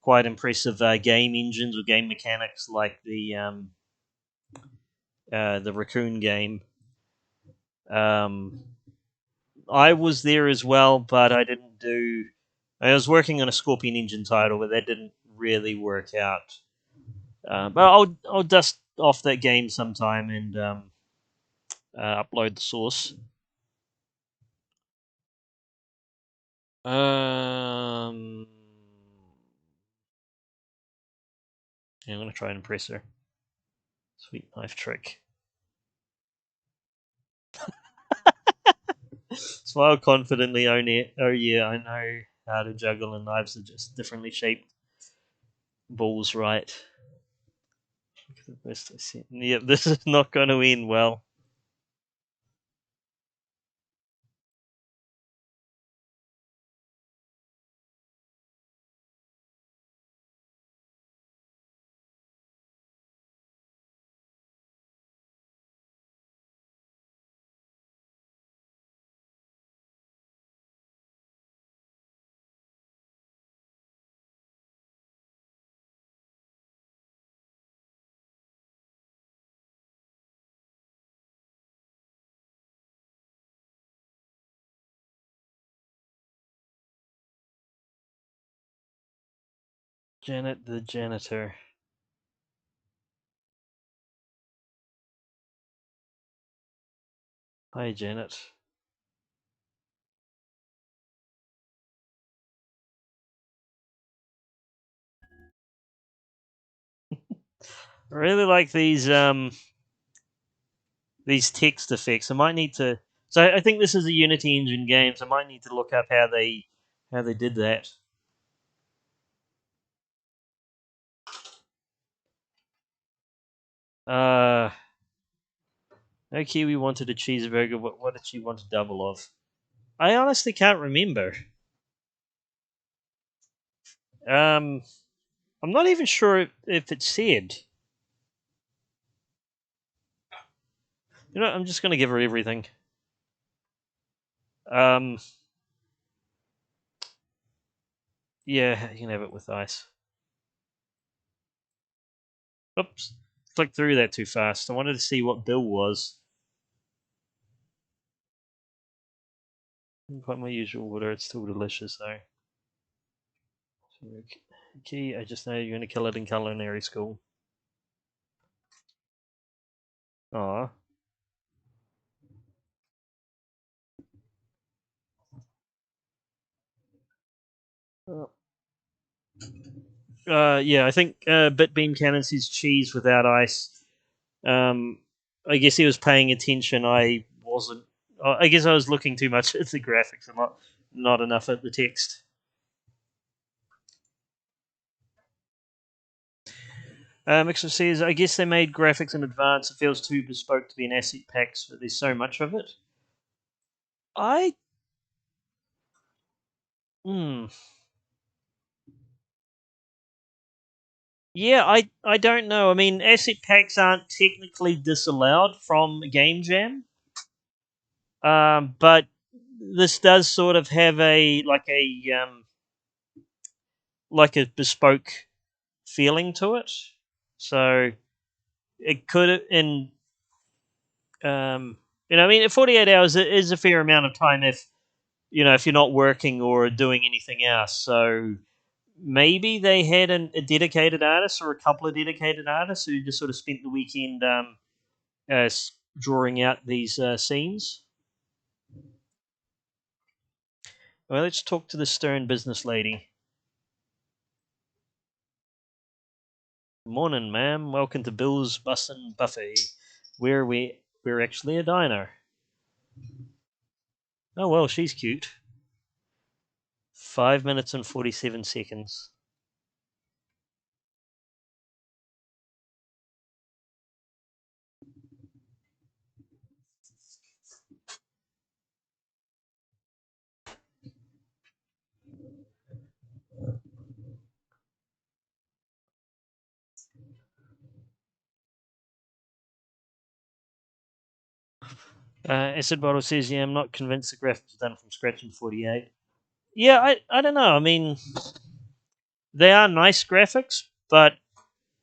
Speaker 1: quite impressive game engines or game mechanics, like the Raccoon game. Um, I was there as well, but I didn't do. I was working on a Scorpion Engine title, but that didn't really work out. But I'll dust off that game sometime and upload the source. Um, yeah, I'm gonna try and impress her. Sweet knife trick. Smile confidently, own it. Oh yeah, I know how to juggle, and knives are just differently shaped. Balls right. Look at the best I see. Yep, this is not going to end well. Janet the janitor. Hi, Janet. I really like these text effects. I might need to. So I think this is a Unity Engine game. So I might need to look up how they did that. Uh, no Kiwi wanted a cheeseburger. What did she want a double of? I honestly can't remember. Um, I'm not even sure if it said. You know, I'm just gonna give her everything. Um, yeah, you can have it with ice. Oops, clicked through that too fast. I wanted to see what bill was. Quite my usual order. It's still delicious though. Key, I just know you're gonna kill it in culinary school. Aw. Yeah, I think Bitbeam Cannon says cheese without ice. I guess he was paying attention. I wasn't. I guess I was looking too much at the graphics and not enough at the text. Mixer says, I guess they made graphics in advance. It feels too bespoke to be an asset pack, but there's so much of it. I. Hmm. Yeah, I don't know. I mean, asset packs aren't technically disallowed from Game Jam, but this does sort of have like a bespoke feeling to it. So it could in I mean, 48 hours is a fair amount of time if if you're not working or doing anything else. So maybe they had a dedicated artist or a couple of dedicated artists who just sort of spent the weekend uh, drawing out these scenes. Well, let's talk to the stern business lady. Morning, ma'am. Welcome to Bill's Bussin' Buffet, where we're actually a diner. Oh well, she's cute. 5 minutes and 47 seconds. Acid Bottle says, "Yeah, I'm not convinced the graphics are done from scratch in 48." Yeah, I don't know. I mean, they are nice graphics, but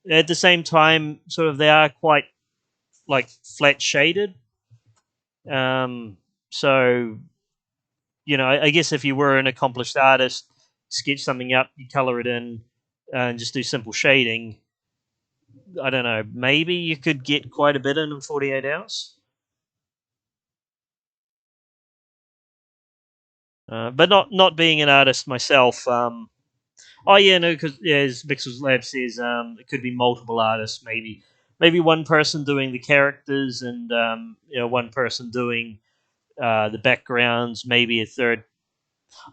Speaker 1: at the same time, sort of they are quite like flat shaded. So I guess if you were an accomplished artist, sketch something up, you color it in, and just do simple shading. I don't know. Maybe you could get quite a bit in 48 hours. But not being an artist myself. Oh yeah, no, because as Mixel's Lab says, it could be multiple artists. Maybe one person doing the characters, and one person doing the backgrounds. Maybe a third.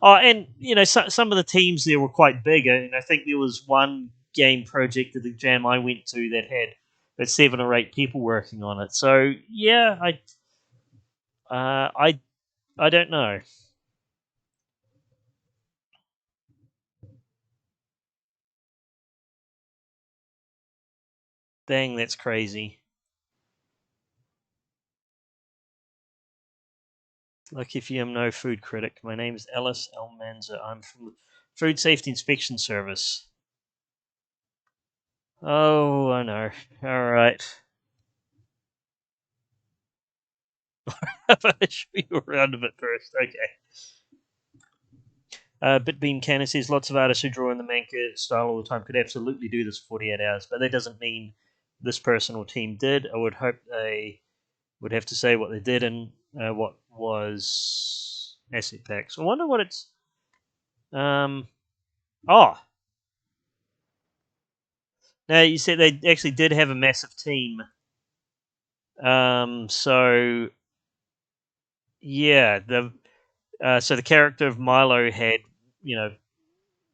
Speaker 1: Oh, and some of the teams there were quite big, and I think there was one game project at the jam I went to that had 7 or 8 people working on it. So yeah, uh, I I don't know. Dang, that's crazy. Like if you am no food critic, my name is Ellis Almanza. I'm from the Food Safety Inspection Service. Oh, I know. All right. I should be around a bit first. Okay. Bitbean Cannon says lots of artists who draw in the manga style all the time could absolutely do this for 48 hours, but that doesn't mean this person or team did. I would hope they would have to say what they did and what was asset packs. I wonder what it's. Um, oh, now you said they actually did have a massive team. So yeah, the character of Milo had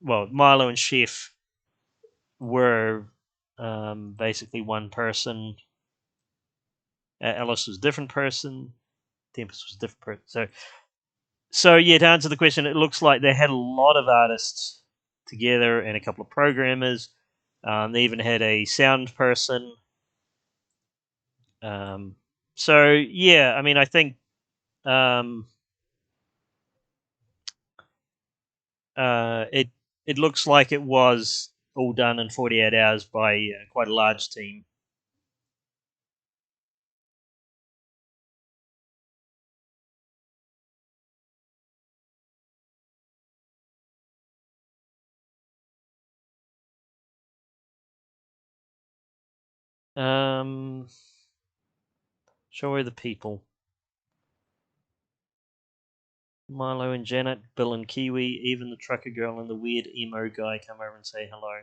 Speaker 1: Milo and Chef were basically one person. Alice was a different person. Tempest was a different person. So yeah, to answer the question, it looks like they had a lot of artists together and a couple of programmers. They even had a sound person. Um, so yeah, I mean, I think um, it looks like it was all done in 48 hours by quite a large team. Um, show her the people. Milo and Janet, Bill and Kiwi, even the trucker girl and the weird emo guy come over and say hello.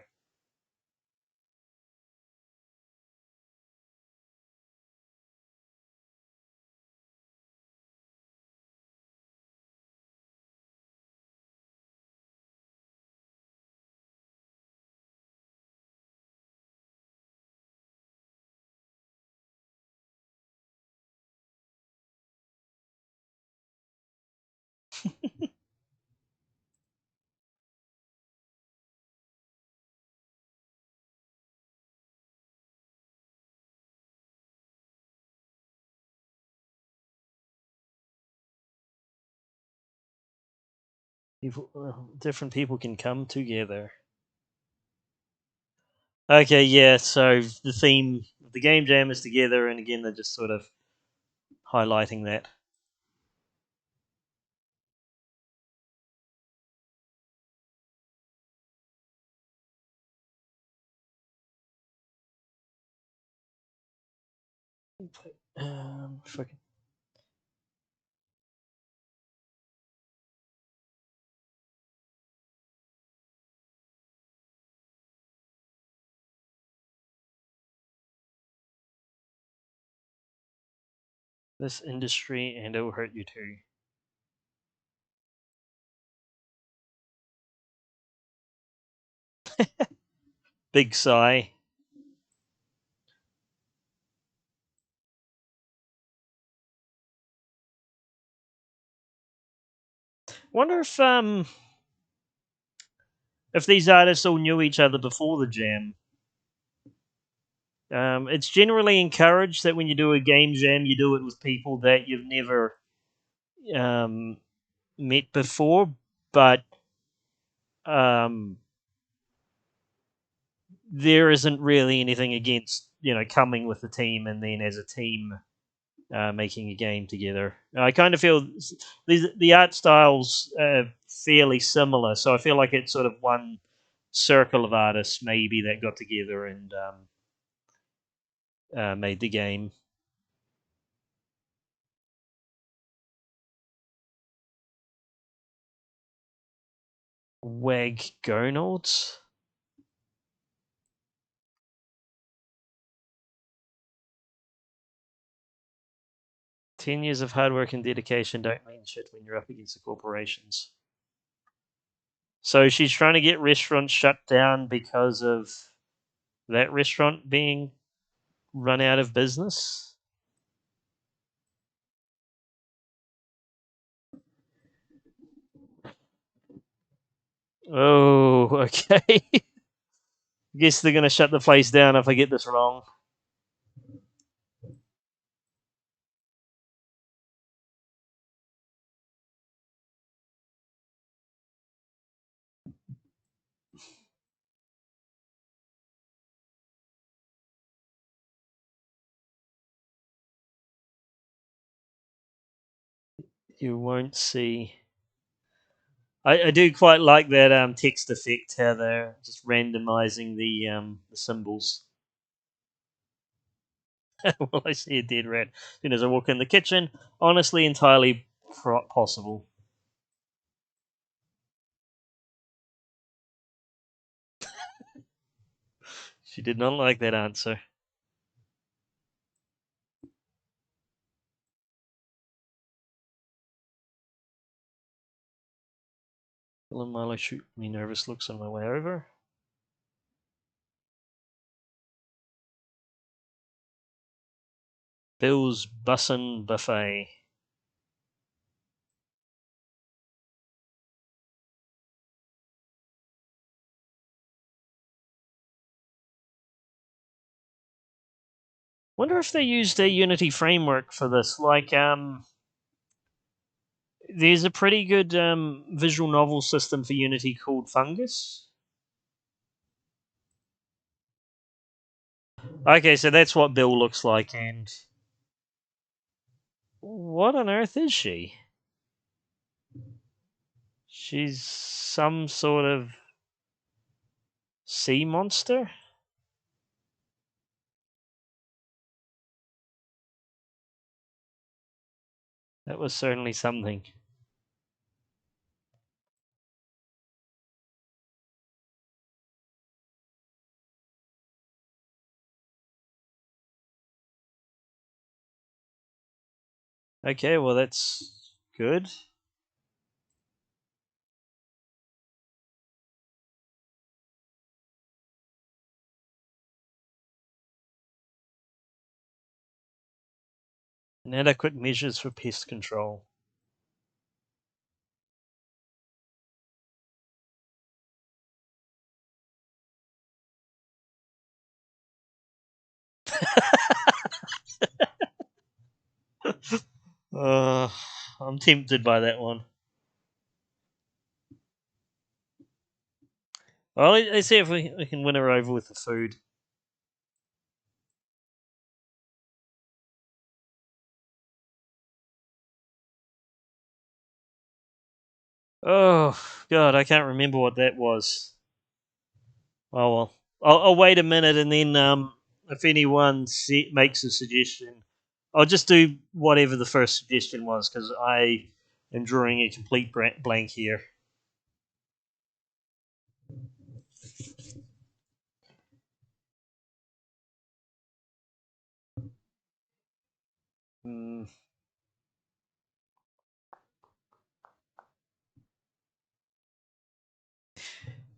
Speaker 1: Different people can come together. Okay, yeah. So the theme of the game jam is together, and again, they're just sort of highlighting that. Fucking this industry, and it will hurt you too. Big sigh. Wonder if these artists all knew each other before the jam. It's generally encouraged that when you do a game jam, you do it with people that you've never um, met before, but um, there isn't really anything against coming with the team and then as a team making a game together. I kind of feel the art styles are fairly similar, so I feel like it's sort of one circle of artists maybe that got together and made the game. Wag Gonalds. 10 years of hard work and dedication don't mean shit when you're up against the corporations. So she's trying to get restaurants shut down because of that restaurant being run out of business. Oh, okay. Guess they're going to shut the place down if I get this wrong. You won't see. I do quite like that text effect, how they're just randomizing the symbols. Well, I see a dead rat. As soon as I walk in the kitchen, honestly, entirely possible. She did not like that answer. Bill and Milo shoot me nervous looks on my way over. Bill's Bussin' Buffet. Wonder if they used a Unity framework for this. Like, there's a pretty good visual novel system for Unity called Fungus. Okay, so that's what Bill looks like, and what on earth is she? She's some sort of sea monster? That was certainly something. Okay, well, that's good. Inadequate measures for pest control. Uh, I'm tempted by that one. Well, let's see if we can win her over with the food. Oh, God, I can't remember what that was. Oh, well. I'll wait a minute and then if anyone makes a suggestion, I'll just do whatever the first suggestion was because I am drawing a complete blank here. Mm.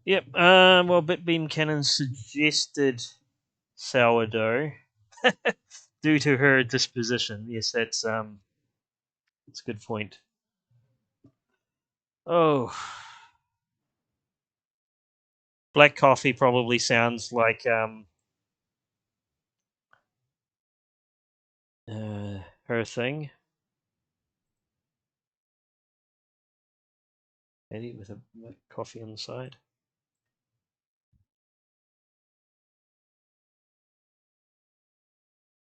Speaker 1: Yep. Well, Bitbeam Cannon suggested sourdough due to her disposition. Yes, that's a good point. Oh, black coffee probably sounds like her thing. Maybe with a coffee on the side.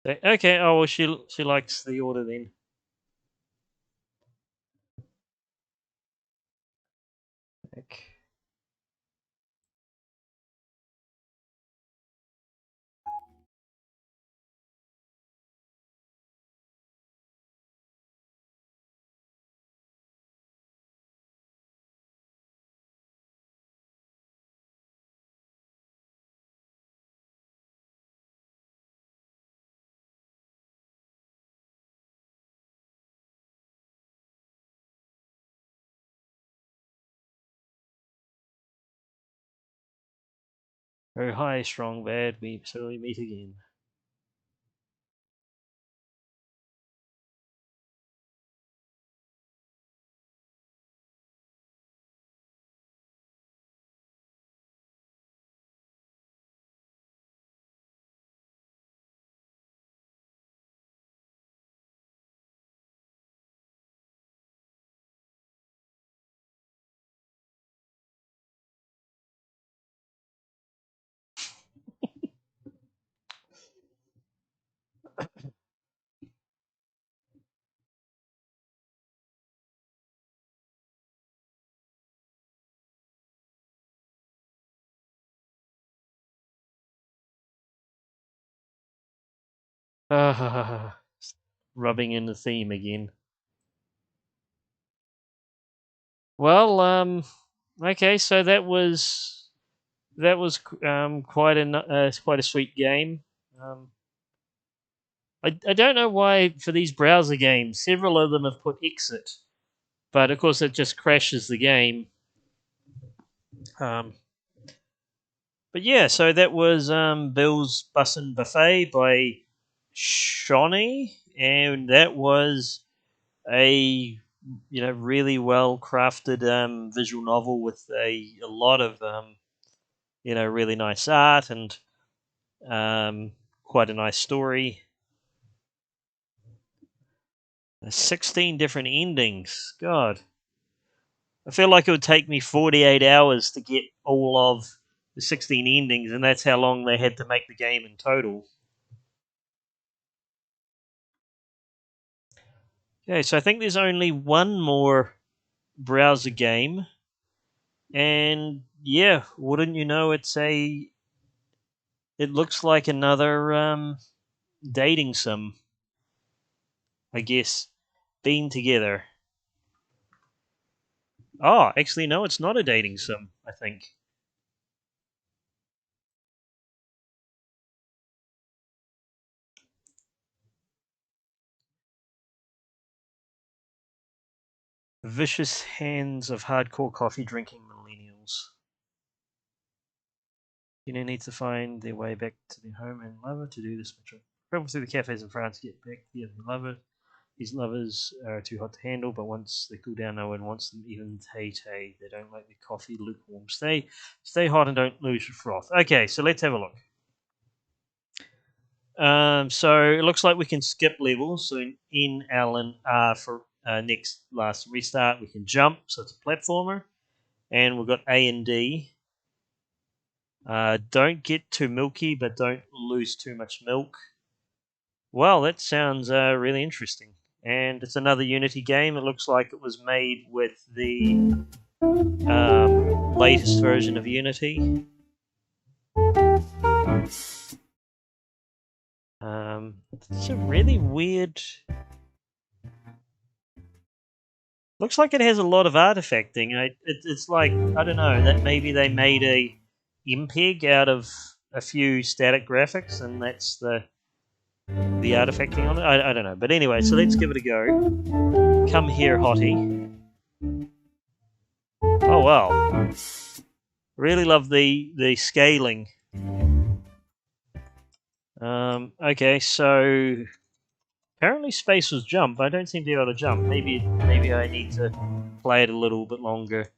Speaker 1: Okay. Oh well, she likes the order then. Okay. Oh hi, strong bad. We certainly meet again. Rubbing in the theme again. Well, okay, so that was quite a sweet game. Um, I don't know why for these browser games, several of them have put exit, but of course it just crashes the game. Um, but yeah, so that was Bill's Bussin' Buffet by Shawnee, and that was a really well crafted visual novel with a lot of really nice art and quite a nice story. 16 different endings. God, I feel like it would take me 48 hours to get all of the 16 endings, and that's how long they had to make the game in total. Okay, so I think there's only one more browser game, and yeah, wouldn't you know, it looks like another dating sim, I guess, being together. Oh, actually, no, it's not a dating sim, I think. Vicious hands of hardcore coffee drinking millennials. You know, need to find their way back to their home and lover to do this mission. Travel through the cafes in France to get back to their lover. These lovers are too hot to handle, but once they cool down, no one wants them. Even Tay Tay, they don't like the coffee lukewarm. Stay hot and don't lose your froth. Okay, so let's have a look. So it looks like we can skip levels. So in L and R for last restart, we can jump. So it's a platformer, and we've got A and D. Don't get too milky, but don't lose too much milk. Well, that sounds really interesting. And it's another Unity game. It looks like it was made with the latest version of Unity. It's a really weird... Looks like it has a lot of artifacting. It's like, I don't know, that maybe they made a MPEG out of a few static graphics, and that's the artifacting on it. I don't know. But anyway, so let's give it a go. Come here, hottie. Oh, wow. Really love the scaling. Okay, so apparently space was jump. I don't seem to be able to jump. Maybe I need to play it a little bit longer.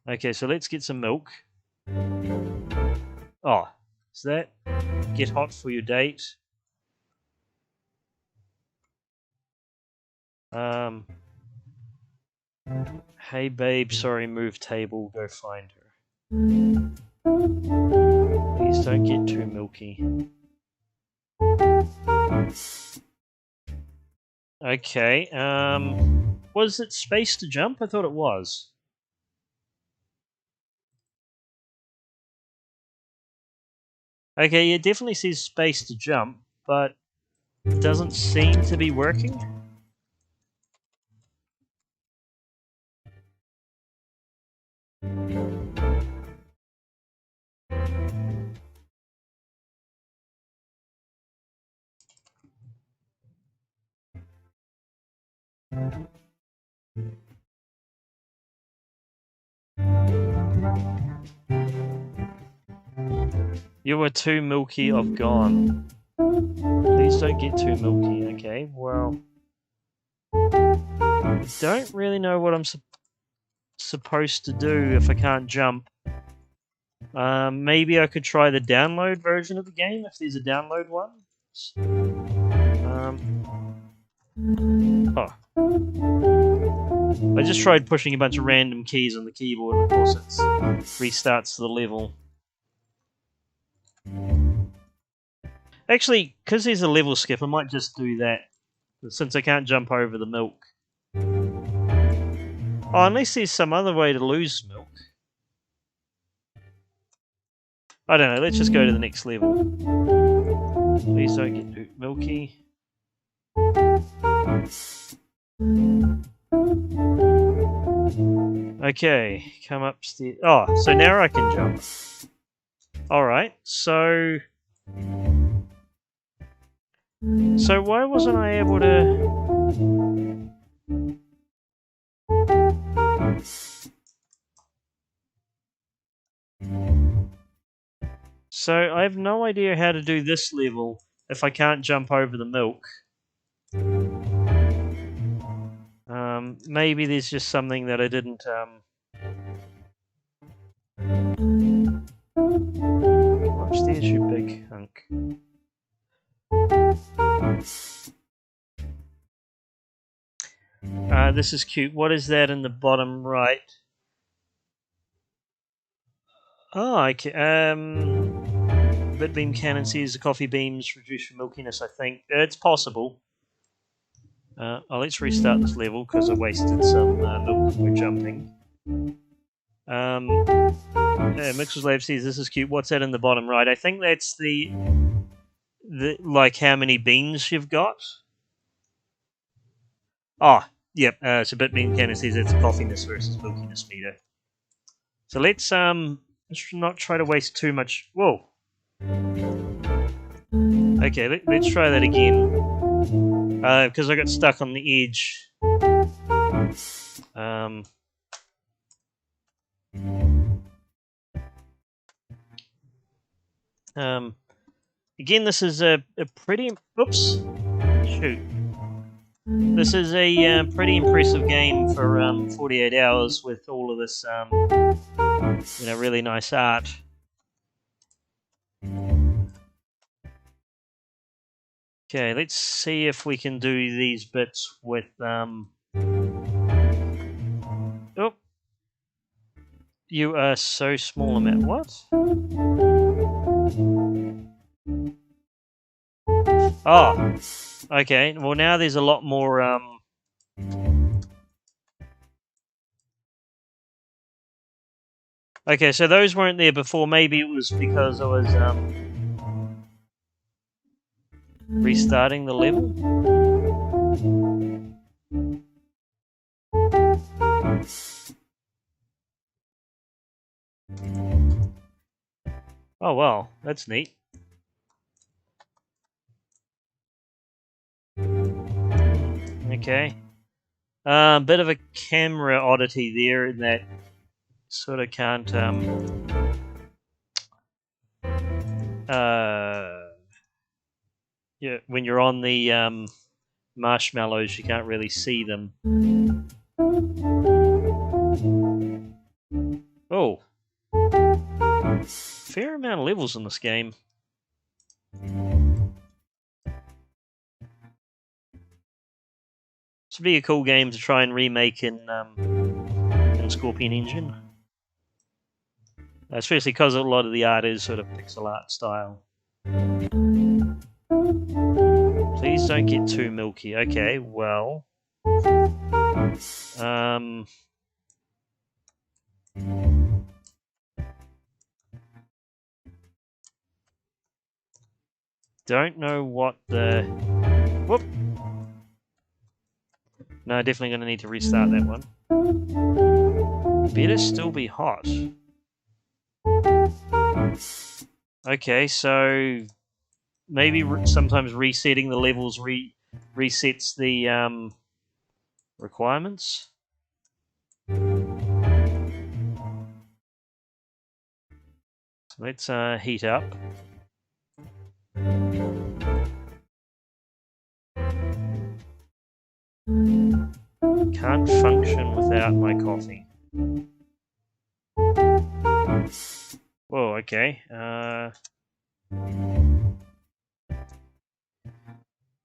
Speaker 1: Okay, so let's get some milk. Oh, is that get hot for your date? Hey babe, sorry, move table, go find her. Please don't get too milky. Okay, was it space to jump? I thought it was. Okay, it definitely says space to jump, but it doesn't seem to be working. You were too milky, I've gone. Please don't get too milky, okay? Well, I don't really know what I'm supposed to do if I can't jump. Maybe I could try the download version of the game, if there's a download one. Oh. I just tried pushing a bunch of random keys on the keyboard, and of course it restarts the level. Actually, because there's a level skip, I might just do that, since I can't jump over the milk. Oh, unless there's some other way to lose milk. I don't know, let's just go to the next level. Please don't get too milky. Okay, come upstairs. Oh, so now I can jump. Alright, so why wasn't I able to... So I have no idea how to do this level if I can't jump over the milk. Maybe there's just something that I didn't... Come upstairs, you big hunk. This is cute. What is that in the bottom right? Oh, okay. Bitbeam cannon sees the coffee beams reduce your milkiness, I think. It's possible. Oh, let's restart this level because I wasted some milk when we're jumping. Mixers Lab says this is cute. What's that in the bottom right? I think that's the like how many beans you've got. Oh, yep. So Bitbeam cannon says it's a coffiness versus milkiness meter. So let's not try to waste too much. Whoa. Okay, let's try that again. Because I got stuck on the edge. Again, this is a pretty... Oops. Shoot. This is a pretty impressive game for 48 hours with all of this, really nice art. Okay, let's see if we can do these bits with Oh, you are so small, Matt. What? Oh, okay. Well, now there's a lot more. Okay, so those weren't there before. Maybe it was because I was restarting the level. Oh well, that's neat. Okay. Bit of a camera oddity there in that sort of can't yeah, when you're on the marshmallows you can't really see them. Oh. Fair amount of levels in this game. This would be a cool game to try and remake in Scorpion Engine. Especially because a lot of the art is sort of pixel art style. Please don't get too milky. Okay, well. Don't know what the... Whoop! No, definitely going to need to restart that one. Better still be hot. Okay, so maybe sometimes resetting the levels resets the requirements. So let's heat up. Can't function without my coffee. Whoa, okay.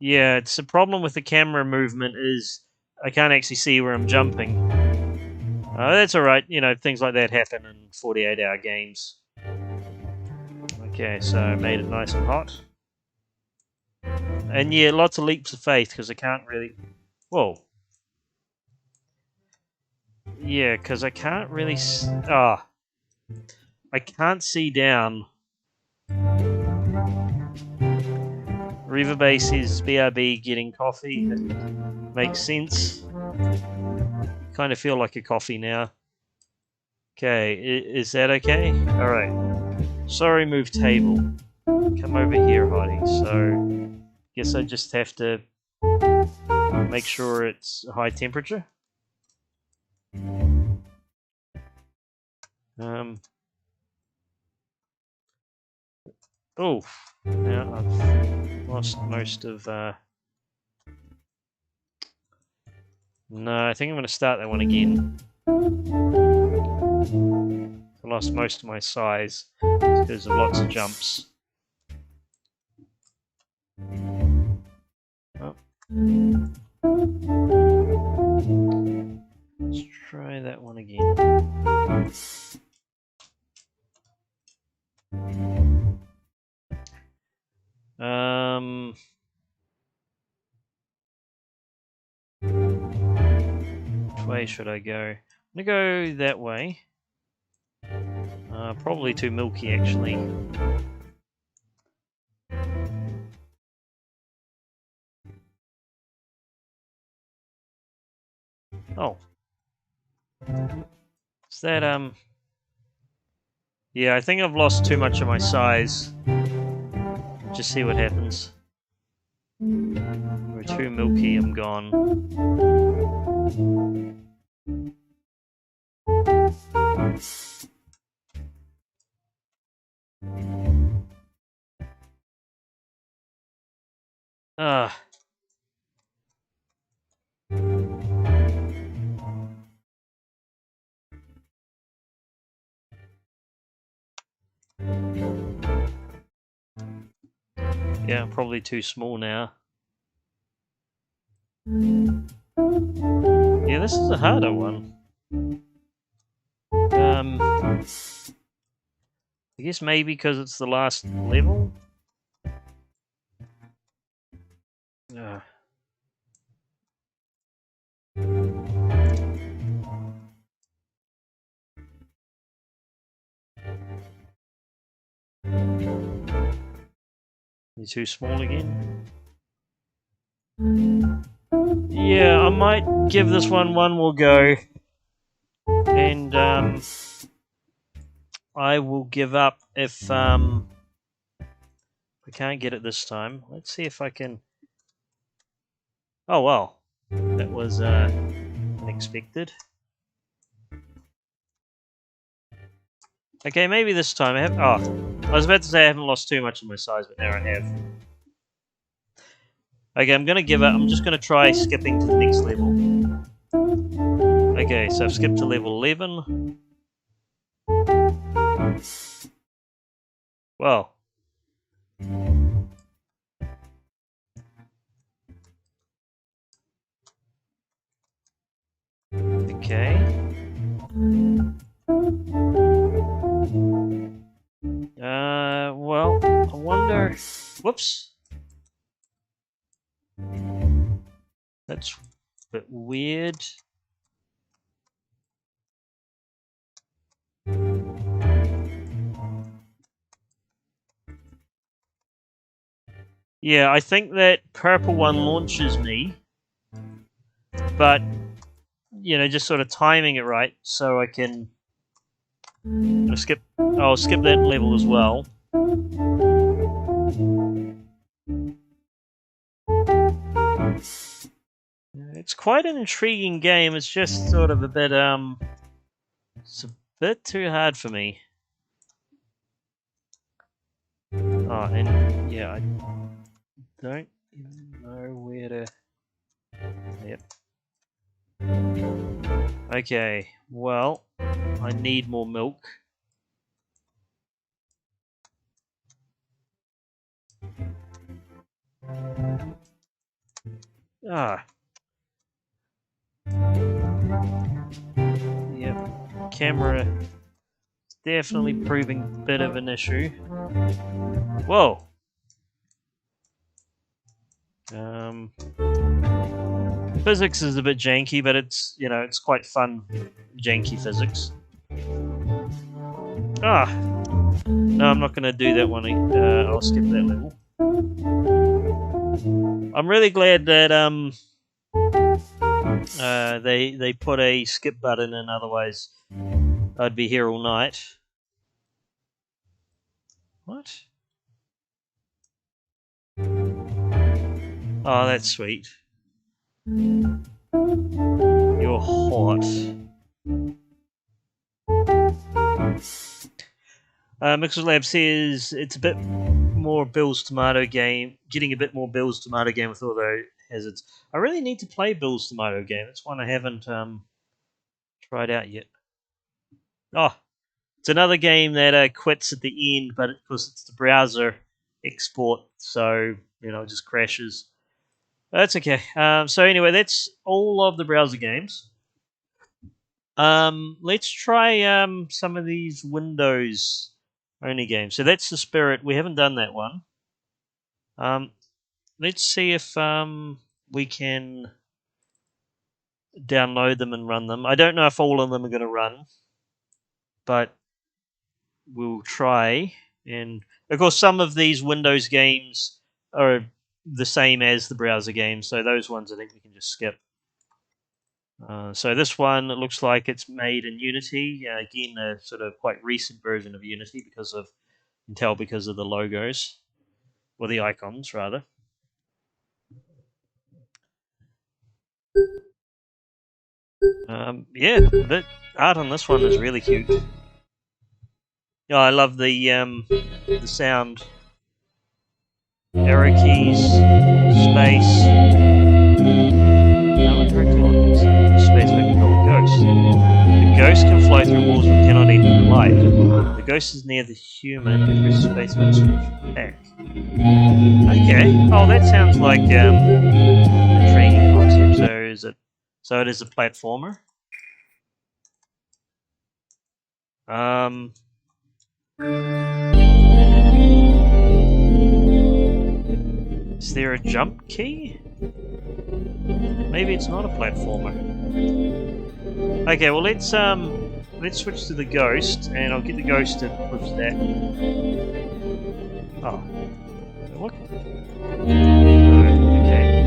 Speaker 1: Yeah, it's a problem with the camera movement is I can't actually see where I'm jumping. That's alright, you know, things like that happen in 48-hour games. Okay, so I made it nice and hot. And yeah, lots of leaps of faith because I can't really... Whoa. Yeah, because I can't really... I can't see down. River Base is BRB getting coffee. That makes sense. Kind of feel like a coffee now. Okay, is that okay? Alright. Sorry, move table. Come over here, Hottie. So, guess I just have to make sure it's a high temperature. Oh, now I've lost most of... No, I think I'm going to start that one again. I lost most of my size because of lots of jumps. Oh. Let's try that one again. Which way should I go? I'm gonna go that way. Probably too milky, actually. Oh. Is that, Yeah, I think I've lost too much of my size. Just see what happens. We're too milky, I'm gone. Ah. Yeah, probably too small now. Yeah, this is a harder one. I guess maybe because it's the last level? Ugh. You're too small again? Yeah, I might give this one more go. And, I will give up if, I can't get it this time. Let's see if I can... Oh, well. That was, unexpected. Okay, maybe this time I have... Oh, I was about to say I haven't lost too much of my size, but now I have. Okay, I'm gonna give up. I'm just gonna try skipping to the next level. Okay, so I've skipped to level 11. Well. Okay. Well, I wonder... Whoops. That's a bit weird. Yeah, I think that purple one launches me. But, you know, just sort of timing it right so I can... I'll skip that level as well. It's quite an intriguing game. It's just sort of a bit, it's a bit too hard for me. Oh, and yeah, I don't even know where to... Yep. Okay, well, I need more milk. Ah. Yep, camera definitely proving a bit of an issue. Whoa. Physics is a bit janky, but it's, you know, it's quite fun, janky physics. Ah! No, I'm not going to do that one. I'll skip that level. I'm really glad that they put a skip button in, otherwise I'd be here all night. What? Oh, that's sweet. You're hot. Mixer Lab says it's a bit more Bill's Tomato game, getting a bit more Bill's Tomato game with all those hazards. I really need to play Bill's Tomato game. It's one I haven't tried out yet. Oh, it's another game that quits at the end, but of course it's the browser export, so, you know, it just crashes. That's okay. So anyway, that's all of the browser games. Let's try some of these Windows only games. So that's the Spirit. We haven't done that one. Let's see if we can download them and run them. I don't know if all of them are going to run, but we'll try. And of course, some of these Windows games are the same as the browser games, so those ones I think we can just skip. So this one, it looks like it's made in Unity. Again, a sort of quite recent version of Unity because of, you can tell because of the logos, or the icons rather. Yeah, the art on this one is really cute. Yeah, I love the sound. Arrow keys, space. Space may control ghosts. The ghost can fly through walls but cannot enter the light. The ghost is near the human who presses space and switch back. Okay. Oh, that sounds like intriguing concept. So it is a platformer. Is there a jump key? Maybe it's not a platformer. Okay, well let's switch to the ghost, and I'll get the ghost to push that. Oh, look. Okay.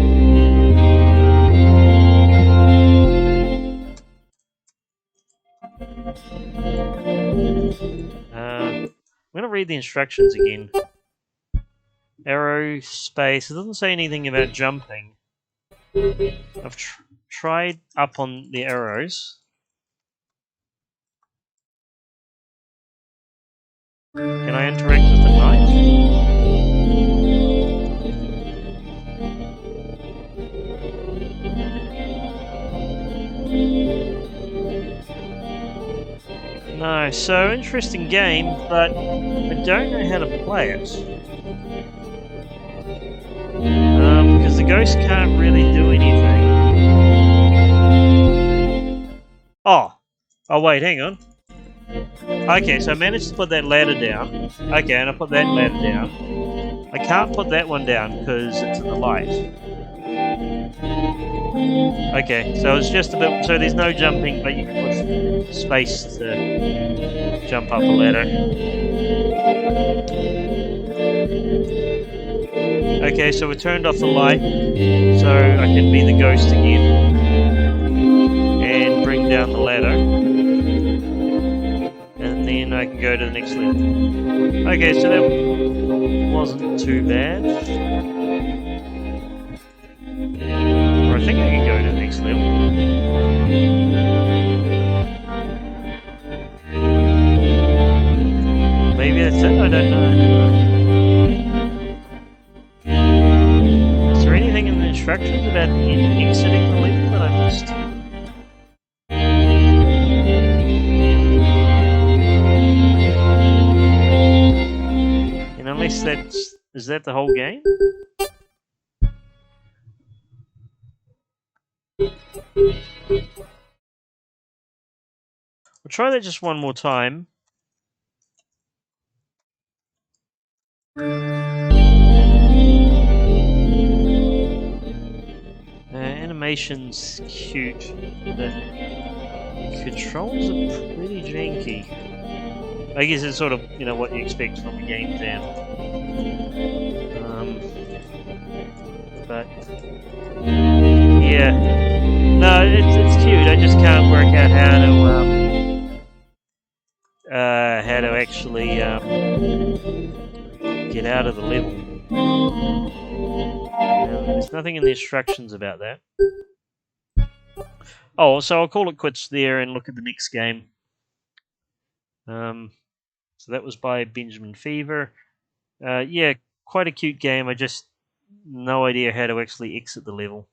Speaker 1: I'm gonna read the instructions again. Arrow, space. It doesn't say anything about jumping. I've tried up on the arrows. Can I interact with the knight? No, so interesting game, but I don't know how to play it. Because the ghost can't really do anything. Oh, wait, hang on. Okay, so I managed to put that ladder down. Okay, and I put that ladder down. I can't put that one down because it's in the light. Okay, so it's just a bit... So there's no jumping, but you can push space to jump up a ladder. Okay, so we turned off the light, so I can be the ghost again. And bring down the ladder. And then I can go to the next level. Okay, so that wasn't too bad. Or I think I can go to the next level. Maybe that's it? I don't know. Is there anything in the instructions about exiting the level that I missed? And unless that's... Is that the whole game? I'll try that just one more time. Animation's cute. The controls are pretty janky. I guess it's sort of, you know, what you expect from a game jam. But yeah, no, it's cute. I just can't work out how to actually get out of the level. There's nothing in the instructions about that. Oh, so I'll call it quits there and look at the next game. So that was by Benjamin Fever. Yeah, quite a cute game. I just no idea how to actually exit the level.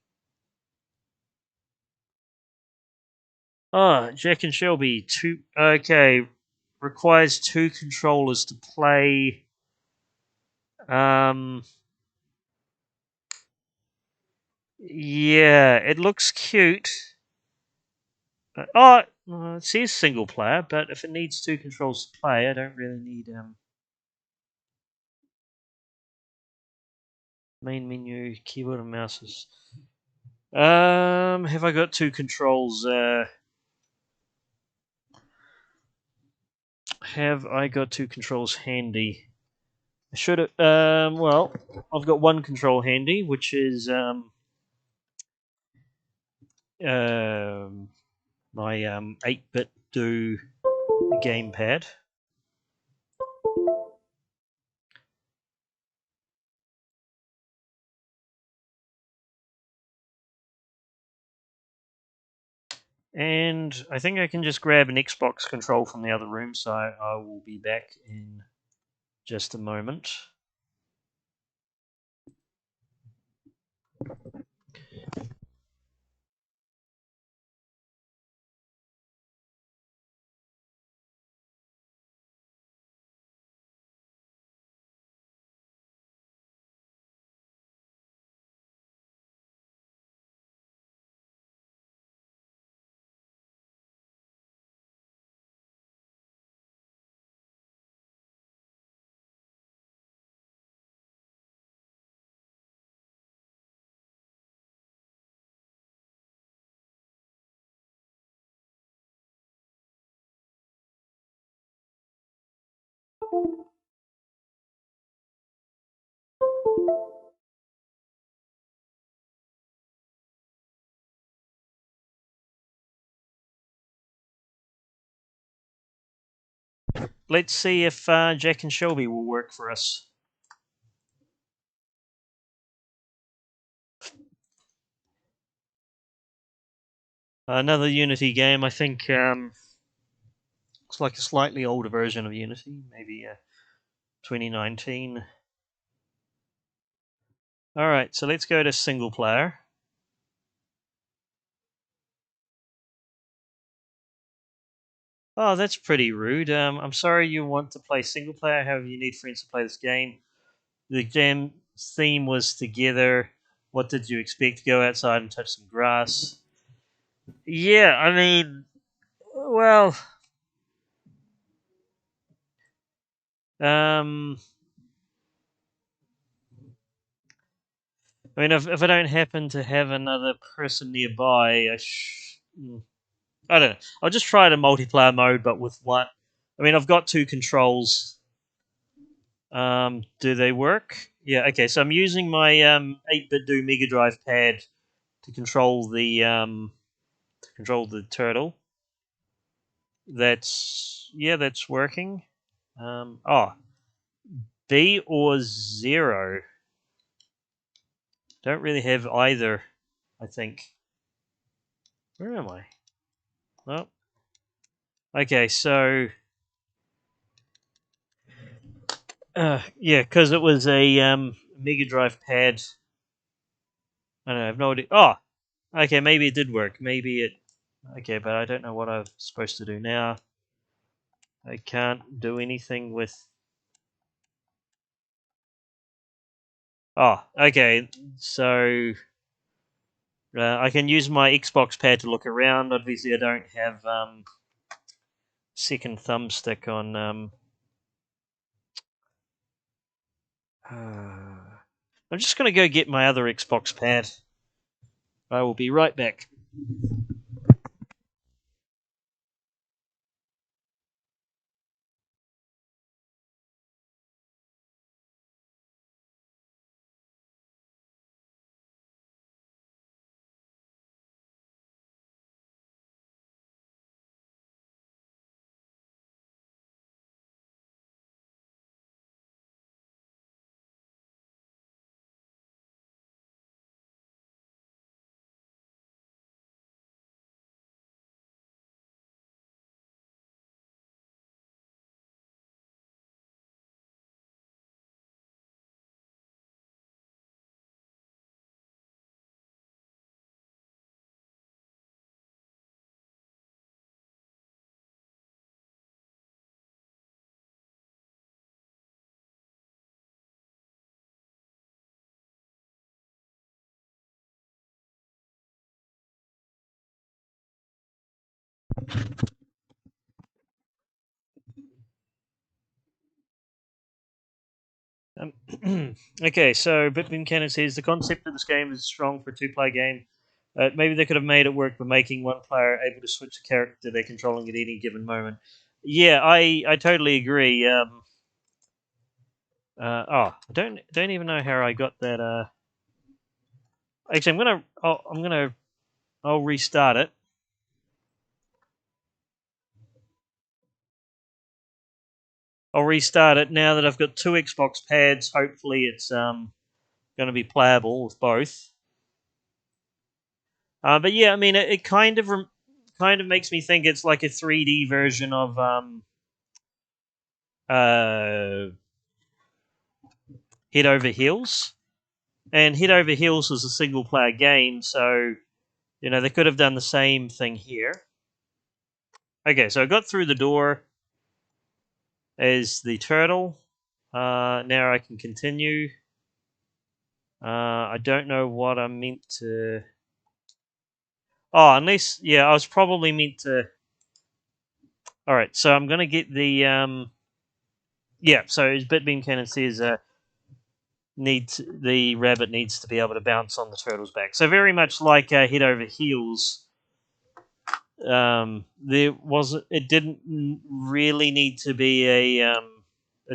Speaker 1: Ah, Jack and Shelby. Okay, requires 2 controllers to play. Yeah, it looks cute. It says single player, but if it needs 2 controls to play, I don't really need main menu, keyboard and mouses. Have I got 2 controls? Have I got 2 controls handy? I should have. Well, I've got 1 control handy, which is my 8-bit do gamepad. And I think I can just grab an Xbox control from the other room, so I will be back in just a moment. let's see if Jack and Shelby will work for us. Another Unity game, I think. It's like a slightly older version of Unity, maybe 2019. Alright, so let's go to single player. Oh, that's pretty rude. I'm sorry you want to play single player, however you need friends to play this game. The game theme was together. What did you expect? Go outside and touch some grass. Yeah, I mean, well, um, I mean, if I don't happen to have another person nearby, I don't know. I'll just try it in multiplayer mode, but with one. I mean, I've got two controls. Do they work? Yeah. Okay. So I'm using my 8-bit do Mega Drive pad to control the turtle. That's working. Oh, B or zero. Don't really have either. I think. Where am I? Oh. Okay. So. Yeah, because it was a Mega Drive pad. I don't know. I've no idea. Oh, okay. Maybe it did work. Maybe it. Okay, but I don't know what I'm supposed to do now. I can't do anything with. Oh, okay. So I can use my Xbox pad to look around. Obviously, I don't have second thumbstick on. I'm just going to go get my other Xbox pad. I will be right back. Okay, so Bitbeam Cannon says the concept of this game is strong for a two-player game. Maybe they could have made it work by making one player able to switch the character they're controlling at any given moment. Yeah, I totally agree. I don't even know how I got that. Actually, I'll restart it. I'll restart it now that I've got two Xbox pads. Hopefully, it's going to be playable with both. But yeah, I mean, it kind of makes me think it's like a 3D version of uh, Head Over Heels, and Head Over Heels was a single player game, so they could have done the same thing here. Okay, so I got through the door as the turtle. Now I can continue. I don't know what I'm meant to. Oh, unless I was probably meant to. All right, so I'm gonna get the yeah. So as Bitbeam Cannon says, the rabbit needs to be able to bounce on the turtle's back. So very much like Head Over Heels. It didn't really need to be a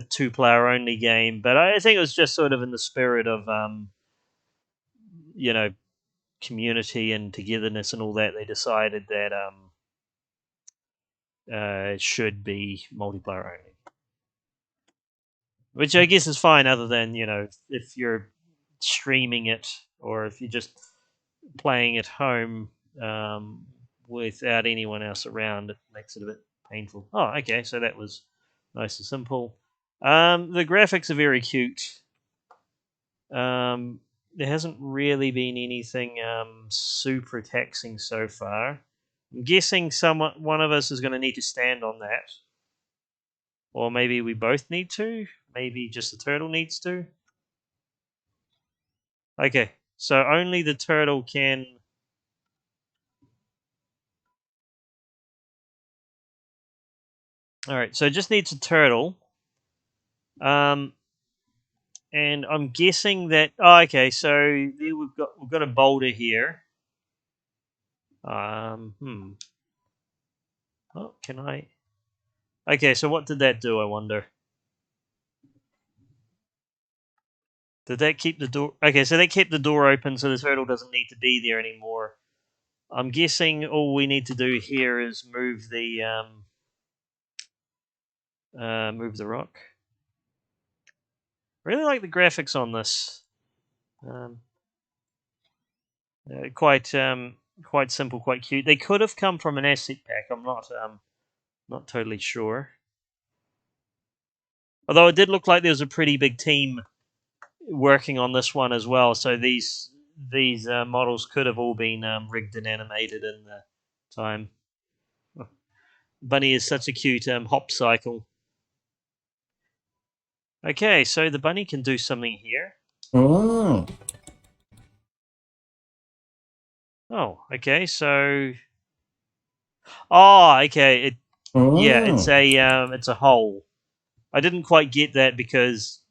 Speaker 1: two-player only game, but I think it was just sort of in the spirit of you know community and togetherness and all that. They decided that it should be multiplayer only. which I guess is fine, other than if you're streaming it or if you're just playing at home without anyone else around, it makes it a bit painful. Oh, okay, so that was nice and simple. The graphics are very cute. There hasn't really been anything super taxing so far. I'm guessing one of us is going to need to stand on that. Or maybe we both need to. Maybe just the turtle needs to. Okay, so only the turtle can... Alright, so it just needs a turtle. And I'm guessing that... Oh, okay, so there we've got a boulder here. Oh, can I... Okay, so what did that do, I wonder? Did that keep the door... Okay, so that kept the door open so the turtle doesn't need to be there anymore. I'm guessing all we need to do here is move the rock. I really like the graphics on this. Quite simple, quite cute. They could have come from an asset pack. I'm not totally sure. Although it did look like there was a pretty big team working on this one as well. So these models could have all been rigged and animated in the time. Bunny is such a cute hop cycle. Okay, so the bunny can do something here.
Speaker 2: Oh.
Speaker 1: Oh, okay, so... Oh, okay, yeah, it's a hole. I didn't quite get that because,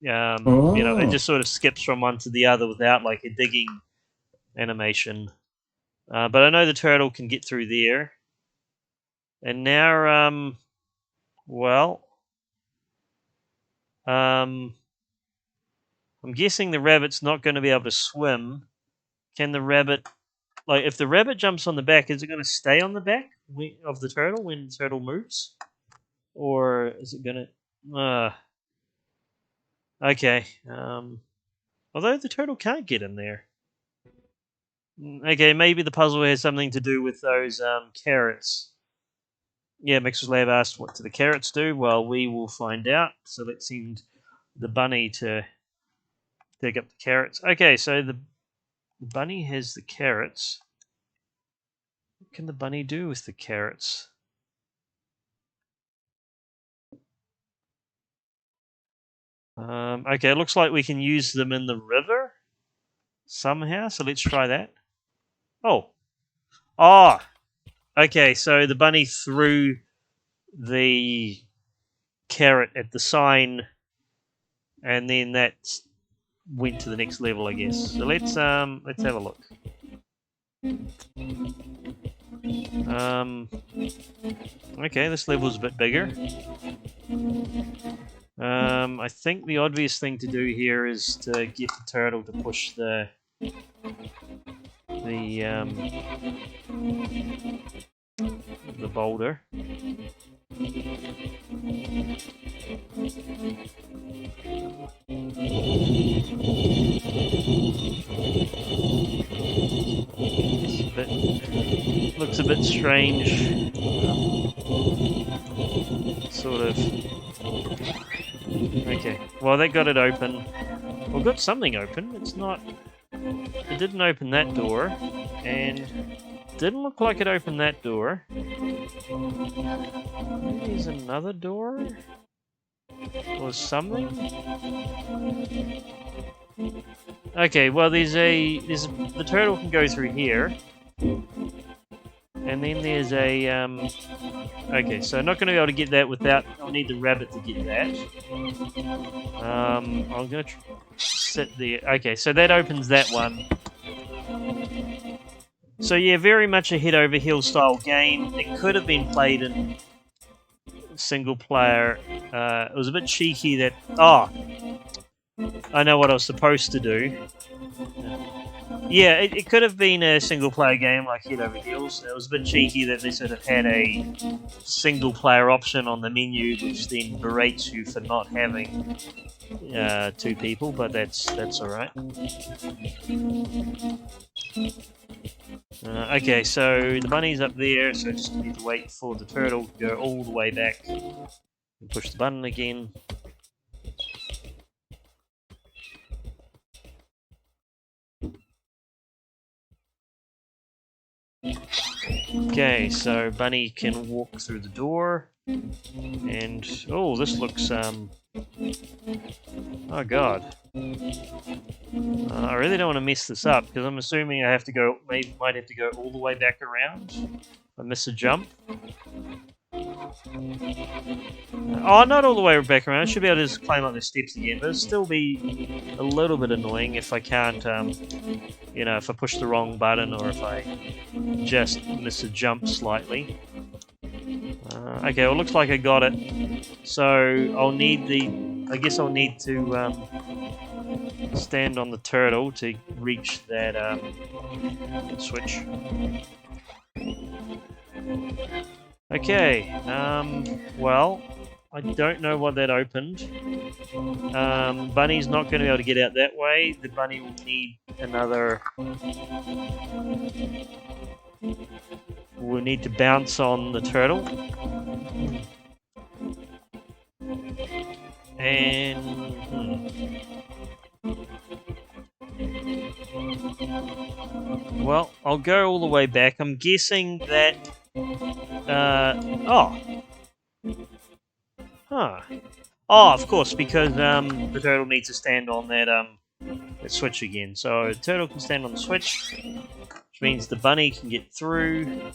Speaker 1: it just sort of skips from one to the other without, like, a digging animation. But I know the turtle can get through there. And now, I'm guessing the rabbit's not going to be able to swim. Can the rabbit... Like, if the rabbit jumps on the back, is it going to stay on the back of the turtle when the turtle moves? Or is it going to... okay. Although the turtle can't get in there. Okay, maybe the puzzle has something to do with those carrots. Yeah, Mixer's Lab asked, what do the carrots do? Well, we will find out. So let's send the bunny to dig up the carrots. Okay, so the bunny has the carrots. What can the bunny do with the carrots? Okay, it looks like we can use them in the river somehow, so let's try that. Oh! Okay, so the bunny threw the carrot at the sign, and then that went to the next level, I guess. So let's have a look. Okay, this level's a bit bigger. I think the obvious thing to do here is to get the turtle to push the boulder. Looks a bit strange. Sort of. Okay, well that got it open. Well, got something open. It's not... It didn't open that door, and didn't look like it opened that door. Maybe there's another door? Or something? Okay, well the turtle can go through here. And then there's a... okay, so I'm not going to be able to get that without... I'll need the rabbit to get that. I'm going to sit there. Okay, so that opens that one. So yeah, very much a head-over-heels style game. It could have been played in single player. It was a bit cheeky that... Oh! I know what I was supposed to do. Yeah, it could have been a single-player game like Head Over Heels. It was a bit cheeky that they sort of had a single-player option on the menu, which then berates you for not having 2 people, but that's alright. Okay, so the bunny's up there, so I just need to wait for the turtle to go all the way back and push the button again. Okay, so Bunny can walk through the door, and oh, this looks oh god, I really don't want to mess this up because I'm assuming I have to go, might have to go all the way back around. I miss a jump. Oh, not all the way back around. I should be able to just climb up the steps again, but it'll still be a little bit annoying if I can't, you know, if I push the wrong button or if I just miss a jump slightly. Okay, well, looks like I got it. So I'll need I guess I'll need to stand on the turtle to reach that switch. Okay, well, I don't know what that opened. Bunny's not going to be able to get out that way. The bunny will need another... We'll need to bounce on the turtle. And... Well, I'll go all the way back. I'm guessing that... Oh, of course, because the turtle needs to stand on that switch again. So the turtle can stand on the switch, which means the bunny can get through,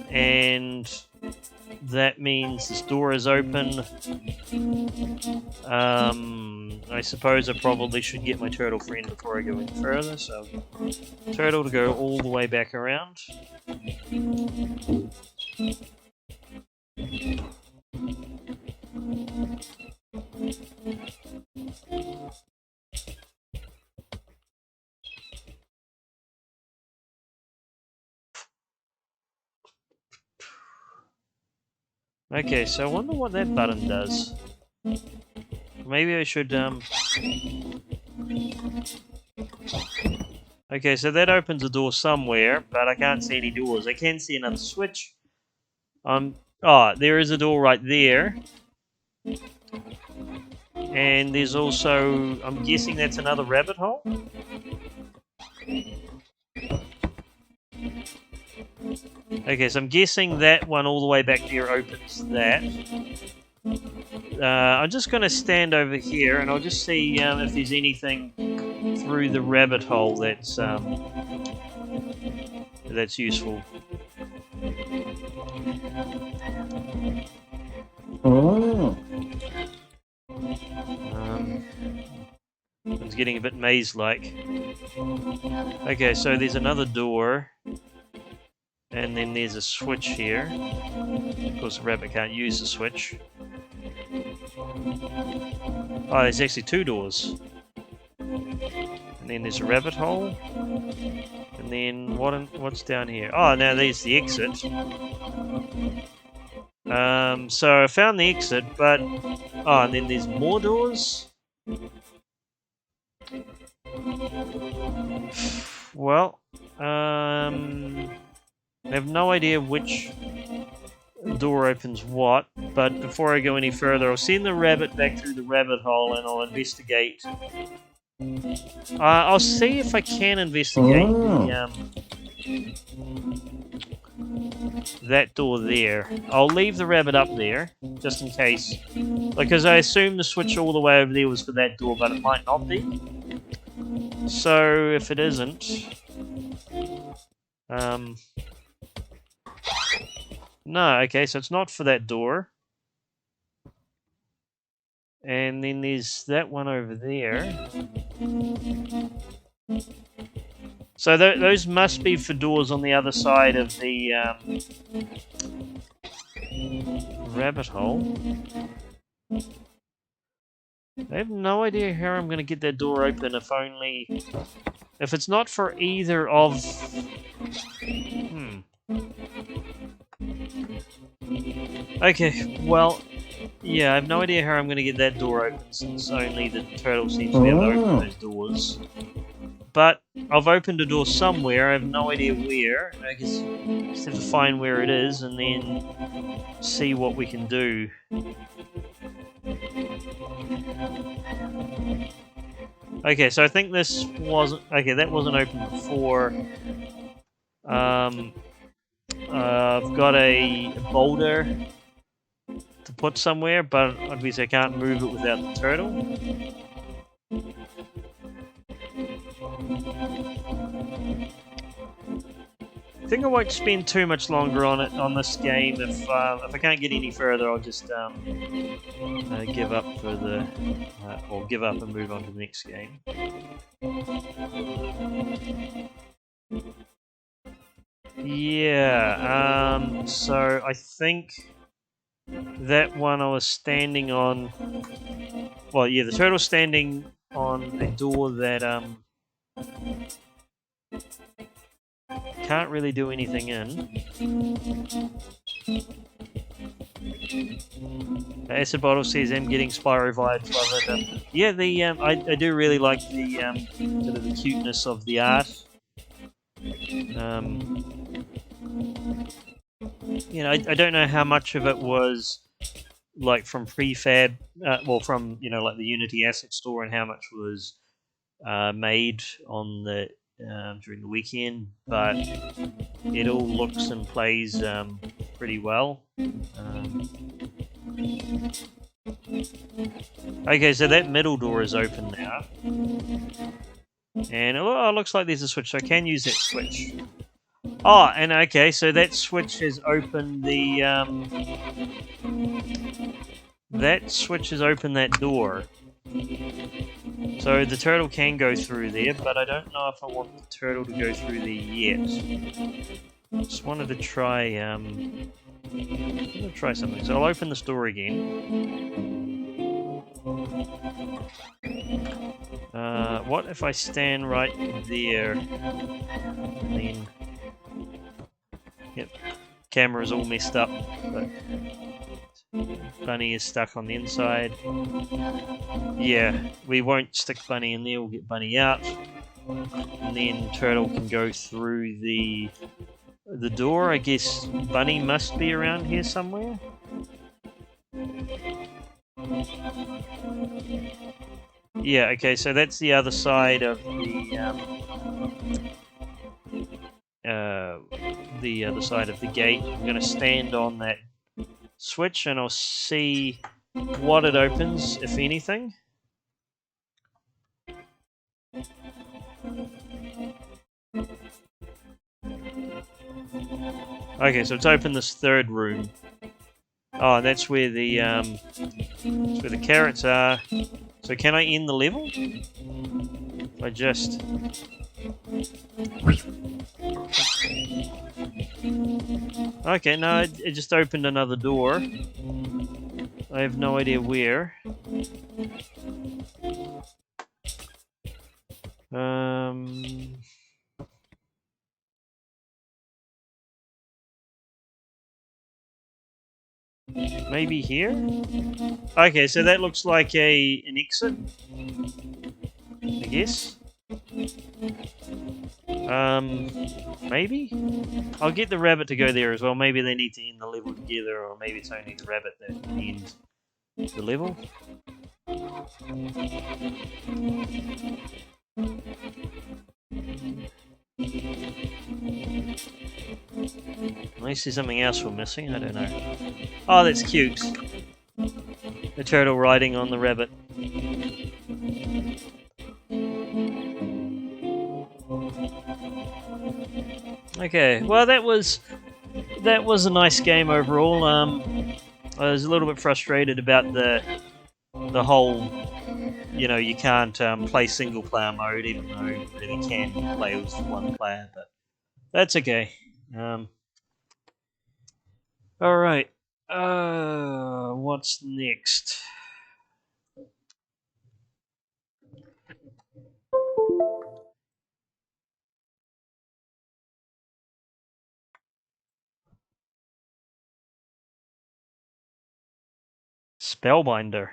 Speaker 1: and that means this door is open. I suppose I probably should get my turtle friend before I go any further, so turtle to go all the way back around. Okay, so I wonder what that button does. Maybe I should, Okay, so that opens a door somewhere, but I can't see any doors. I can see another switch. Oh, there is a door right there. And there's also... I'm guessing that's another rabbit hole? Okay, so I'm guessing that one all the way back there opens that. I'm just going to stand over here and I'll just see if there's anything through the rabbit hole that's useful.
Speaker 2: Oh.
Speaker 1: It's getting a bit maze-like. Okay, so there's another door. And then there's a switch here. Of course, the rabbit can't use the switch. Oh, there's actually 2 doors. And then there's a rabbit hole. And then what's down here? Oh, now there's the exit. So I found the exit, but... Oh, and then there's more doors? Well, I have no idea which door opens what, but before I go any further, I'll send the rabbit back through the rabbit hole and I'll investigate. I'll see if I can investigate that door there. I'll leave the rabbit up there, just in case. Because I assume the switch all the way over there was for that door, but it might not be. So, if it isn't... No, okay, so it's not for that door. And then there's that one over there. So those must be for doors on the other side of the rabbit hole. I have no idea how I'm going to get that door open if only If it's not for either of... Okay, well, yeah, I have no idea how I'm going to get that door open since only the turtle seems to be able to open those doors. But I've opened a door somewhere, I have no idea where. I guess just have to find where it is and then see what we can do. Okay, so I think this wasn't... Okay, that wasn't open before. I've got a boulder to put somewhere, but obviously I can't move it without the turtle. I think I won't spend too much longer on this game. If I can't get any further, I'll just give up for the or give up and move on to the next game. Yeah. So I think that one I was standing on. Well, yeah, the turtle's standing on a door that can't really do anything in. The acid bottle says I'm getting Spyro vibes. Love it. Yeah, the I do really like the sort of the cuteness of the art. You know, I don't know how much of it was like from prefab, well, from like the Unity asset store, and how much was made on the during the weekend, but it all looks and plays pretty well. Okay, so that middle door is open now, and it looks like there's a switch, so I can use that switch. Oh, and okay, so that switch has opened the that door. So the turtle can go through there, but I don't know if I want the turtle to go through there yet. Just wanted to try try something. So I'll open this door again. What if I stand right there and then... Yep, camera's all messed up, but Bunny is stuck on the inside. Yeah, we won't stick Bunny in there, we'll get Bunny out. And then Turtle can go through the door. I guess Bunny must be around here somewhere. Yeah, okay, so that's the other side of the other side of the gate. I'm going to stand on that switch and I'll see what it opens, if anything. Okay, so it's opened this third room. Oh, and that's where the carrots are. So can I end the level? If I just... Okay, no, it just opened another door. I have no idea where. Maybe here? Okay, so that looks like an exit, I guess. Maybe? I'll get the rabbit to go there as well. Maybe they need to end the level together, or maybe it's only the rabbit that ends the level. Unless there's something else we're missing, I don't know. Oh, that's cute. The turtle riding on the rabbit. Okay, well that was a nice game overall. I was a little bit frustrated about the whole, you can't play single player mode, even though you really can play with one player, but that's okay. Alright, what's next? Spellbinder.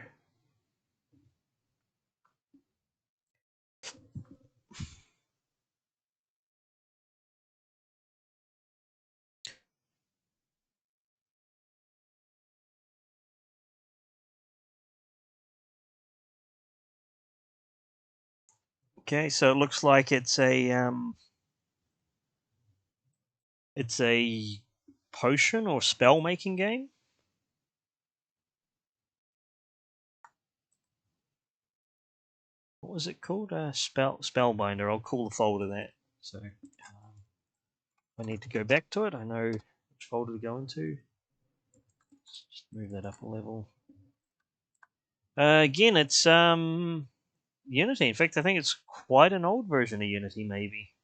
Speaker 1: Okay, so it looks like it's a potion or spell making game. What was it called? Spellbinder. I'll call the folder that. So I need to go back to it. I know which folder to go into. Let's just move that up a level. Again, it's Unity. In fact, I think it's quite an old version of Unity, maybe.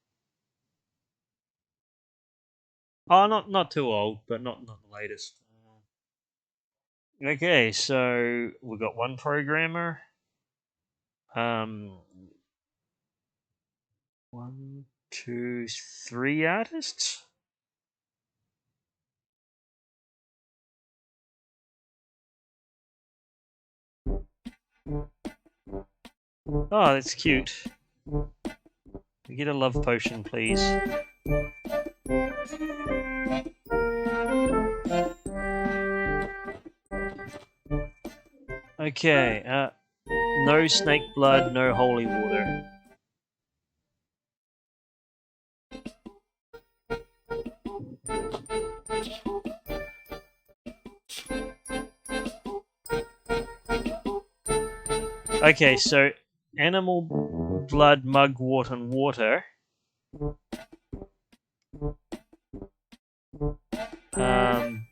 Speaker 1: Oh, not too old, but not the latest. Okay, so we've got one programmer. 1, 2, 3 artists. Oh, that's cute. We get a love potion, please. Okay, no snake blood, no holy water. Okay, so animal blood, mugwort, and water.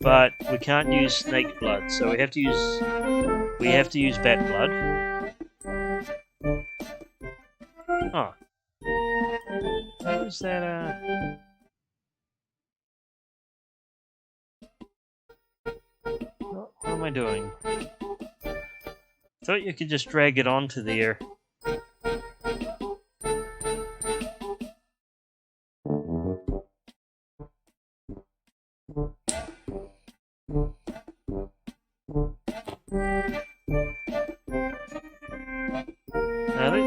Speaker 1: But we can't use snake blood, so we have to use bat blood. Oh, what is that? What am I doing? Thought you could just drag it onto there.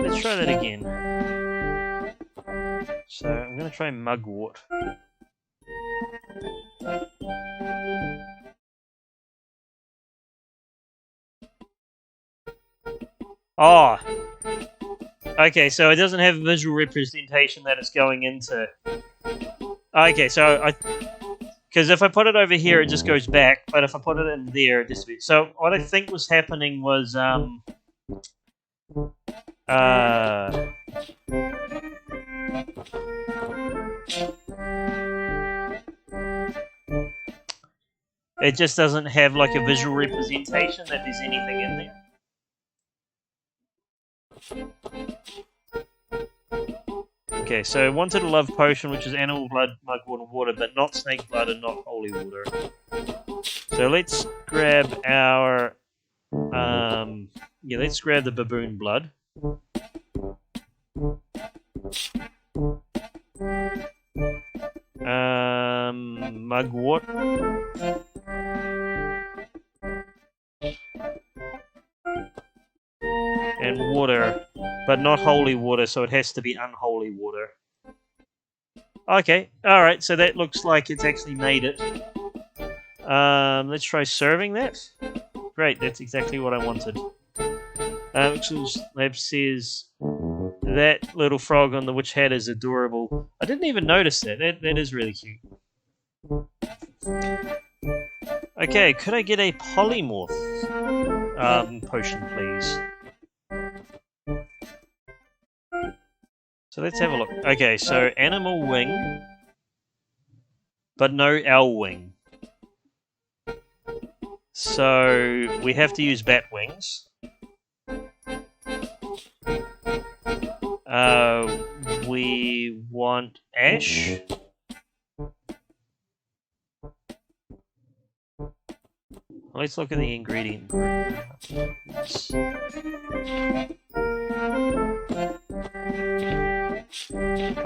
Speaker 1: Let's try that again. So I'm going to try mugwort. Oh! Okay, so it doesn't have a visual representation that it's going into. Okay, so because if I put it over here, it just goes back, but if I put it in there, it just... So what I think was happening was, it just doesn't have like a visual representation that there's anything in there. Okay, so I wanted a love potion, which is animal blood, mugwort, and water, but not snake blood and not holy water. So let's grab our... let's grab the baboon blood. Mugwort. And water, but not holy water, so it has to be unholy water. Okay, alright, so that looks like it's actually made it. Let's try serving that. Great, that's exactly what I wanted. Lab says that little frog on the witch hat is adorable. I didn't even notice that. That is really cute. Okay, could I get a polymorph potion, please? So let's have a look. Okay, so animal wing, but no owl wing. So we have to use bat wings. We want ash. Let's look at the ingredient.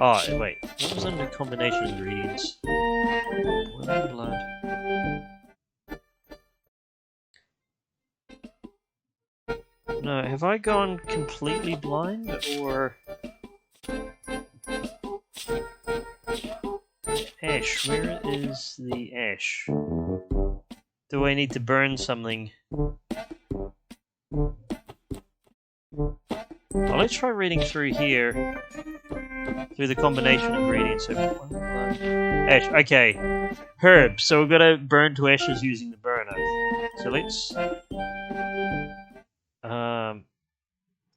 Speaker 1: Oh, wait. What was under combination ingredients? Blood. No, have I gone completely blind, or... Ash, where is the ash? Do I need to burn something? Well, let's try reading through here. Through the combination of ingredients. So, ash, okay. Herb, so we've got to burn to ashes using the burner. So let's...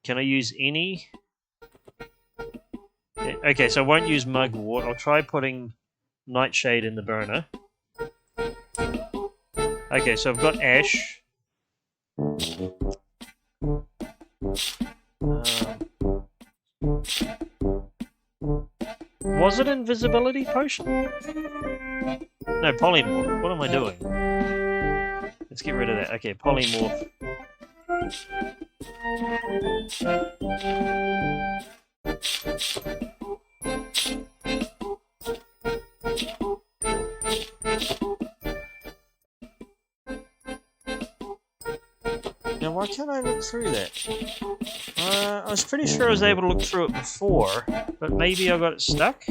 Speaker 1: can I use any? Okay, so I won't use mugwort. I'll try putting nightshade in the burner. Okay, so I've got ash. Was it invisibility potion? No, polymorph. What am I doing? Let's get rid of that. Okay, polymorph. Now, why can't I look through that? I was pretty sure I was able to look through it before, but maybe I got it stuck?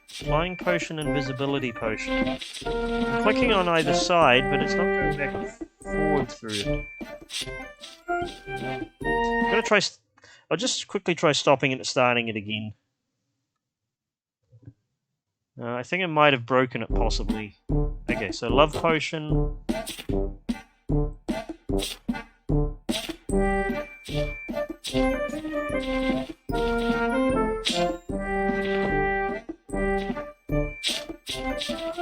Speaker 1: Flying potion, invisibility potion. I'm clicking on either side, but it's not going back and forward through it. I'm gonna try... I'll just quickly try stopping it and starting it again. I think I might have broken it, possibly. Okay, so love potion.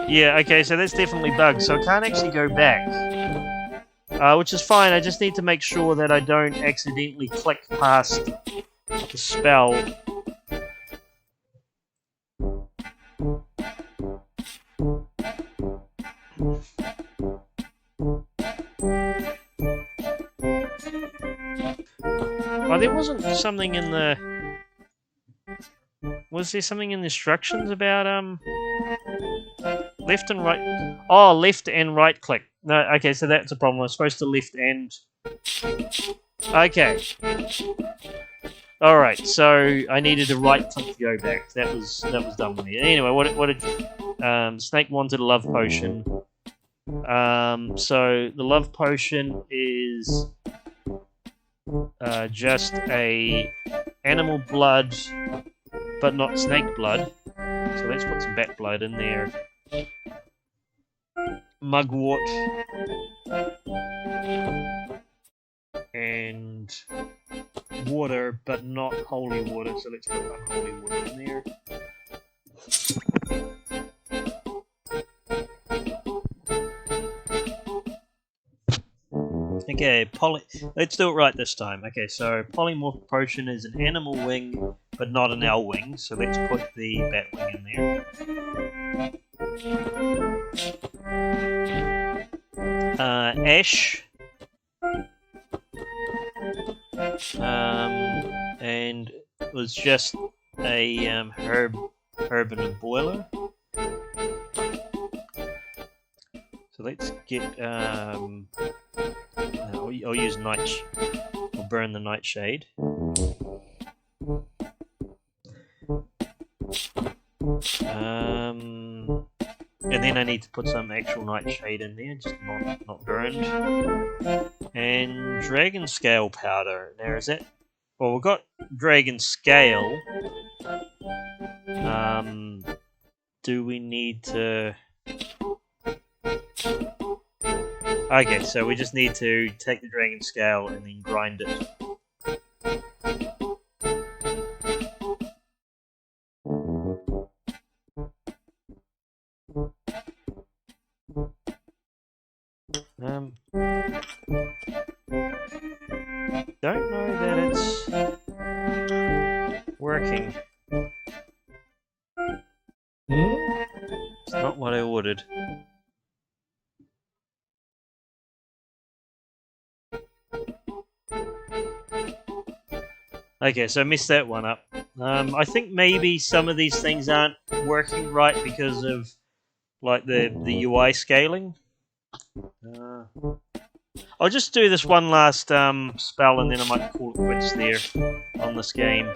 Speaker 1: Yeah, okay, so that's definitely bugged, so I can't actually go back. Which is fine, I just need to make sure that I don't accidentally click past the spell. Oh, there wasn't something in the... Was there something in the instructions about, left and right... Oh, left and right click. No, okay, so that's a problem. I'm supposed to left and... Okay. Alright, so I needed a right click to go back. That was done with me. Anyway, what did... Snake wanted a love potion. So the love potion is... just a animal blood, but not snake blood. So let's put some bat blood in there. Mugwort. And water, but not holy water. So let's put unholy water in there. Okay, let's do it right this time. Okay, so Polymorph Potion is an animal wing, but not an owl wing, so let's put the bat wing in there. Ash. And it was just a herb in a boiler. So let's get I'll use I'll burn the nightshade. And then I need to put some actual nightshade in there, just not burned. And dragon scale powder. Now is that... Well, we've got dragon scale. Do we need to... Okay, so we just need to take the dragon scale and then grind it. Don't know that it's working. It's not what I ordered. Okay, so I messed that one up. I think maybe some of these things aren't working right because of like the UI scaling. I'll just do this one last spell and then I might call it quits there on this game.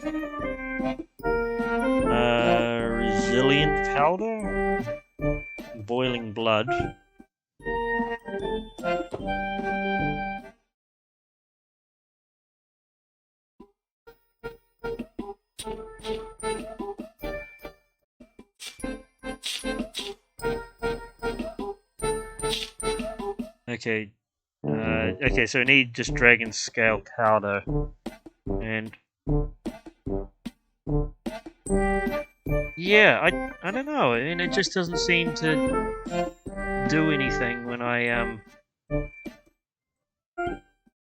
Speaker 1: Resilient powder? Boiling blood. Okay. Okay, so I need just dragon scale powder. And yeah, I don't know. I mean, it just doesn't seem to do anything when I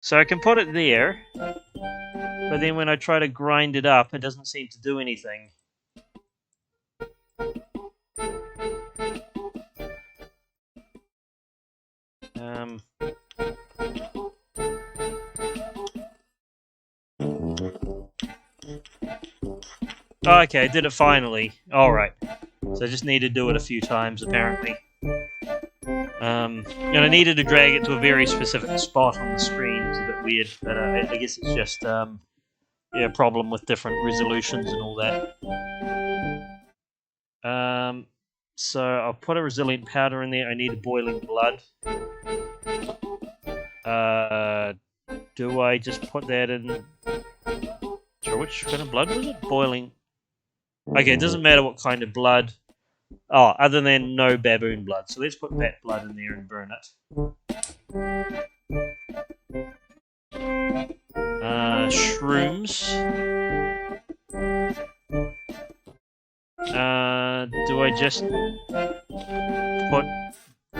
Speaker 1: So I can put it there, but then when I try to grind it up, it doesn't seem to do anything. Oh, okay, I did it finally. Alright. So I just need to do it a few times, apparently. And I needed to drag it to a very specific spot on the screen. It's a bit weird, but I guess it's just yeah, a problem with different resolutions and all that. So I'll put a resilient powder in there. I need a boiling blood. Do I just put that in? Sure, which kind of blood was it? Boiling. Okay, it doesn't matter what kind of blood. Oh, other than no baboon blood. So let's put bat blood in there and burn it. Shrooms. Do I just put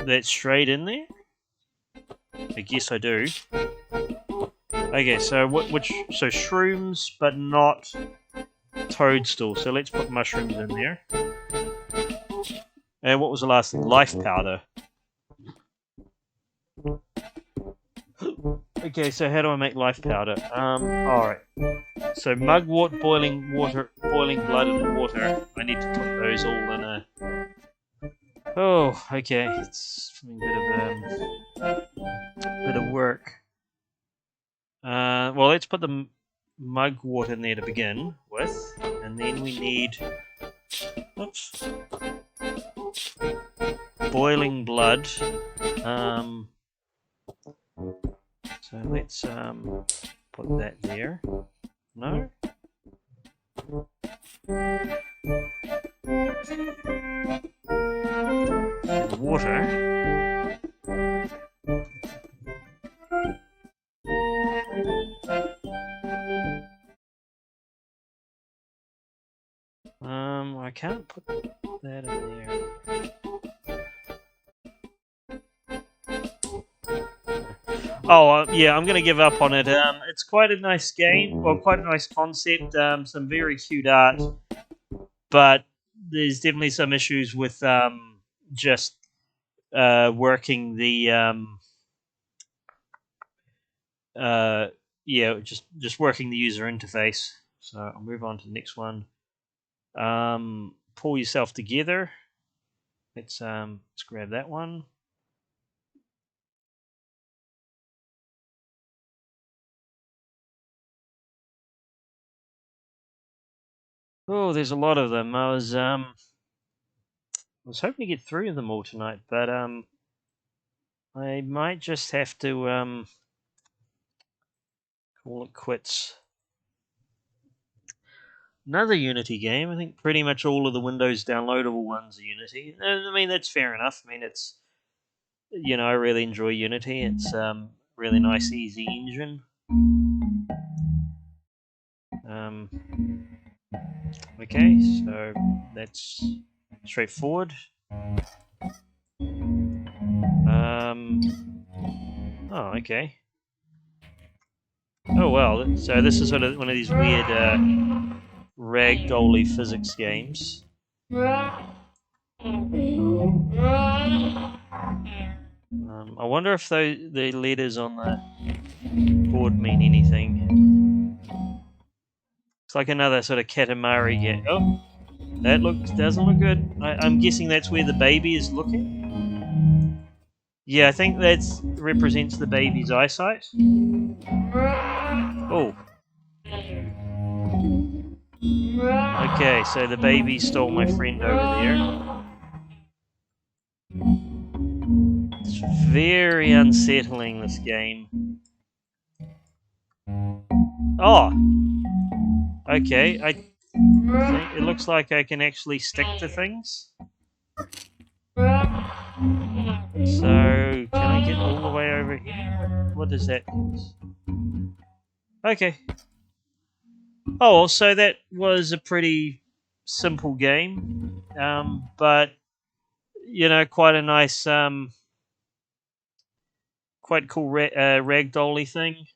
Speaker 1: that straight in there? I guess I do. Okay, so so shrooms, but not toadstool. So let's put mushrooms in there. And what was the last thing? Life powder. Okay, so how do I make life powder? Alright. So mugwort, boiling blood and water. I need to put those all in a... Oh, okay. It's a bit of work. Well, let's put the mugwort in there to begin with. And then we need... Oops. Boiling blood. So let's put that there. No? And water. I can't put that in there. Oh, yeah, I'm going to give up on it. It's quite a nice game, well, quite a nice concept, some very cute art, but there's definitely some issues with just working the yeah, just working the user interface. So I'll move on to the next one. Pull yourself together. Let's grab that one. Oh, there's a lot of them. I was hoping to get through them all tonight, but I might just have to call it quits. Another Unity game. I think pretty much all of the Windows downloadable ones are Unity. I mean, that's fair enough. I mean, it's, you know, I really enjoy Unity. It's really nice, easy engine. Okay, so that's straightforward. Oh, okay. Oh well, so this is sort of one of these weird ragdolly physics games. I wonder if the letters on the board mean anything. It's like another sort of Katamari game. Oh, that doesn't look good. I'm guessing that's where the baby is looking. Yeah, I think that represents the baby's eyesight. Oh. Okay, so the baby stole my friend over there. It's very unsettling, this game. Oh! Okay, I think it looks like I can actually stick to things. So, can I get all the way over here? What does that mean? Okay. Oh, so that was a pretty simple game. But, you know, quite a nice, quite cool ragdolly thing.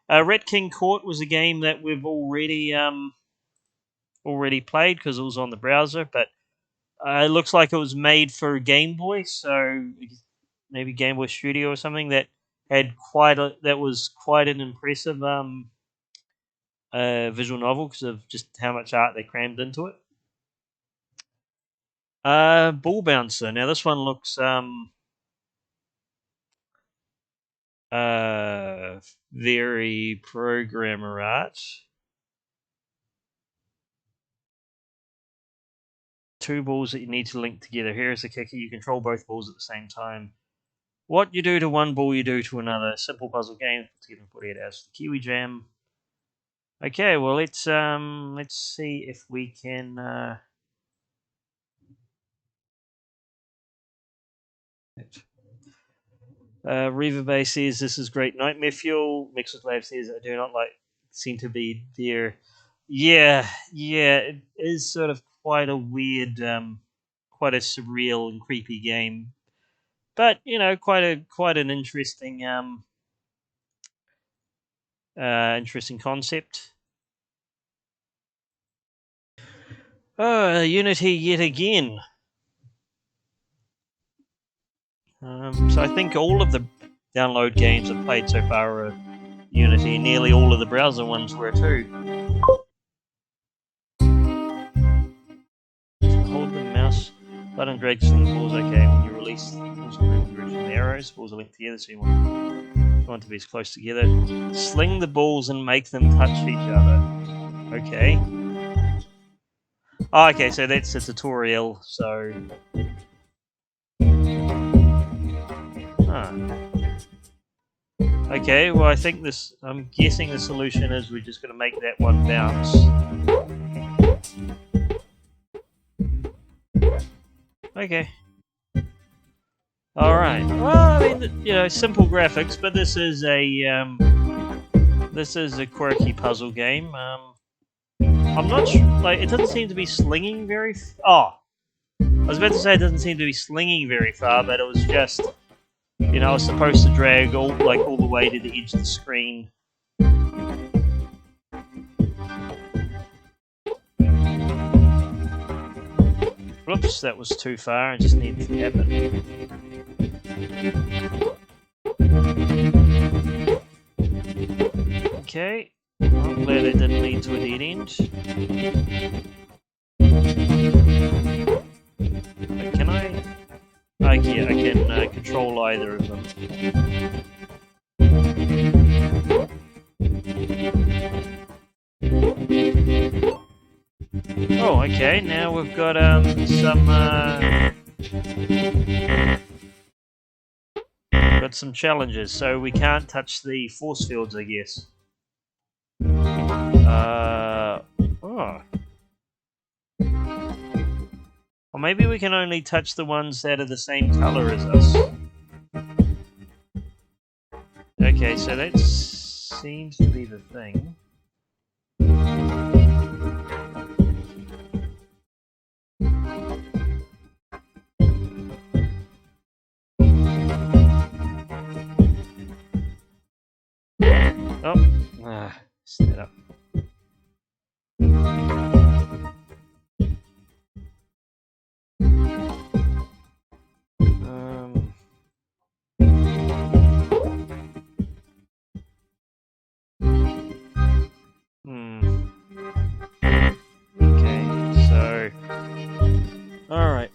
Speaker 1: Rat King Court was a game that we've already played because it was on the browser, but it looks like it was made for Game Boy, so maybe Game Boy Studio or something that was quite an impressive visual novel because of just how much art they crammed into it. Ball Bouncer. Now this one looks very programmer art. Two balls that you need to link together. Here's the kicker. You control both balls at the same time. What you do to one ball, you do to another. Simple puzzle game. Put it as the KiwiJam. Okay, well let's see if we can. Reaver Bay says this is great nightmare fuel. Mixed Lab says I do not seem to be there. Yeah, it is sort of quite a weird, quite a surreal and creepy game, but you know, quite an interesting interesting concept. Oh, Unity yet again. So I think all of the download games I've played so far are Unity. Nearly all of the browser ones were too. Hold the mouse button, drag sling the balls. Okay, when you release the balls in the direction of the arrows, balls are linked together, so you want to be as close together. Sling the balls and make them touch each other. Okay. Oh, okay, so that's a tutorial, so... Huh. Okay, well I think I'm guessing the solution is we're just going to make that one bounce. Okay. Alright. Well, I mean, you know, simple graphics, but this is a quirky puzzle game. I'm not sure, like, it doesn't seem to be slinging very I was about to say it doesn't seem to be slinging very far, but it was just, you know, I was supposed to drag all the way to the edge of the screen. Whoops, that was too far. I just need to happen. Okay. I'm glad it didn't lead to a dead end. Can I? Yeah, I can control either of them. Oh, okay. Now we've got some challenges. So we can't touch the force fields, I guess. Oh. Or maybe we can only touch the ones that are the same color as us. Okay, so that seems to be the thing. Oh, set up. Okay, so all right.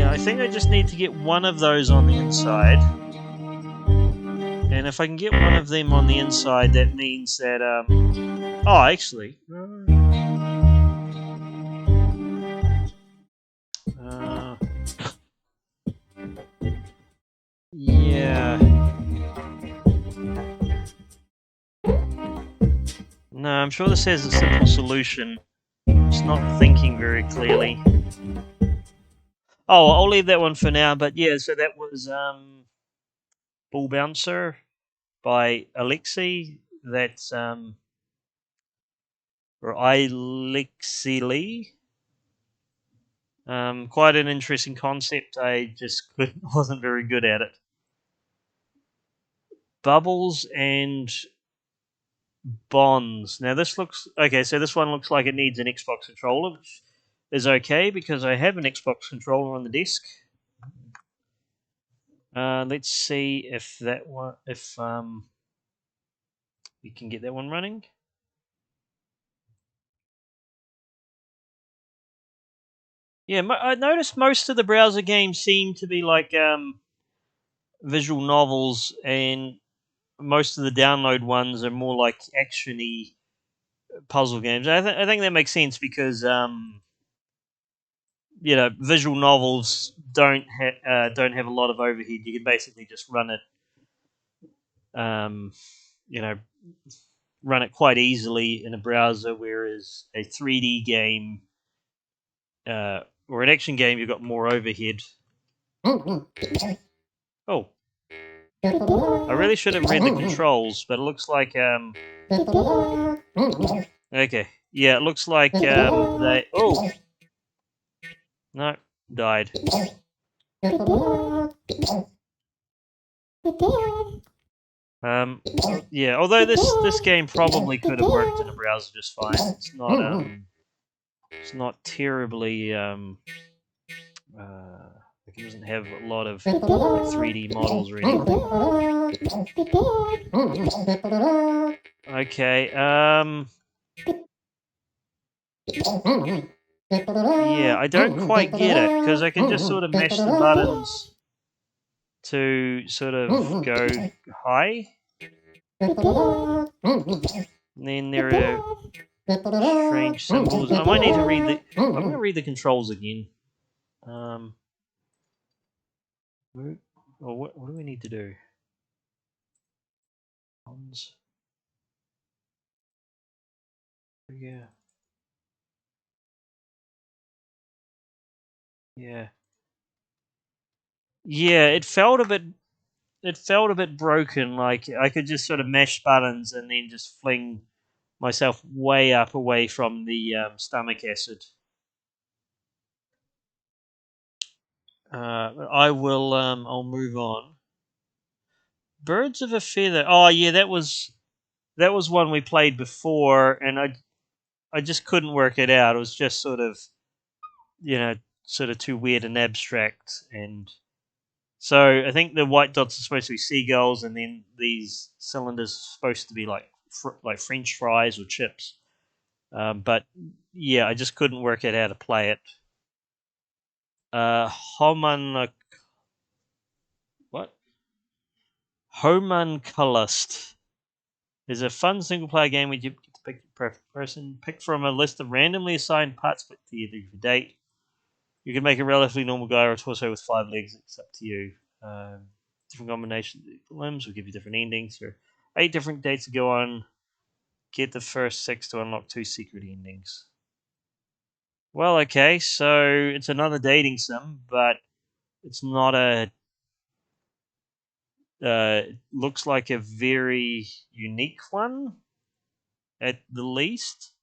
Speaker 1: I think I just need to get one of those on the inside. And if I can get one of them on the inside, that means that... oh, actually... yeah... No, I'm sure this has a simple solution. Just not thinking very clearly. Oh, I'll leave that one for now, but yeah, so that was Bull Bouncer by Alexi. That's or Alexi Lee. Quite an interesting concept. I just wasn't very good at it. Bubbles and Bonds. Now this looks okay. So this one looks like it needs an Xbox controller, which is okay because I have an Xbox controller on the desk. Let's see if that one, if we can get that one running. Yeah, I noticed most of the browser games seem to be like visual novels, and most of the download ones are more like action-y puzzle games. I think that makes sense because visual novels don't have a lot of overhead. You can basically just run it, run it quite easily in a browser, whereas a 3D game or an action game, you've got more overhead. Oh. I really should have read the controls, but it looks like okay. Yeah, it looks like they... Oh! No, died. Yeah, although this game probably could have worked in a browser just fine. It's not terribly like it doesn't have a lot of like 3D models or anything. Okay, yeah, I don't quite get it because I can just sort of mash the buttons to sort of go high. And then there are strange symbols. I might need to read the... I'm going to read the controls again. What do we need to do? Yeah. Yeah. Yeah, it felt a bit broken. Like I could just sort of mash buttons and then just fling myself way up away from the stomach acid. I will. I'll move on. Birds of a Feather. Oh yeah, that was one we played before, and I just couldn't work it out. It was just sort of, sort of too weird and abstract, and so I think the white dots are supposed to be seagulls, and then these cylinders are supposed to be like French fries or chips. But yeah, I just couldn't work out how to play it. Homunculus is a fun single-player game where you get to pick your person, pick from a list of randomly assigned parts put to either your date. You can make a relatively normal guy or a torso with 5 legs. It's up to you. Different combinations of limbs will give you different endings. There are 8 different dates to go on. Get the first 6 to unlock 2 secret endings. Well, okay, so it's another dating sim, but it's not a... looks like a very unique one, at the least.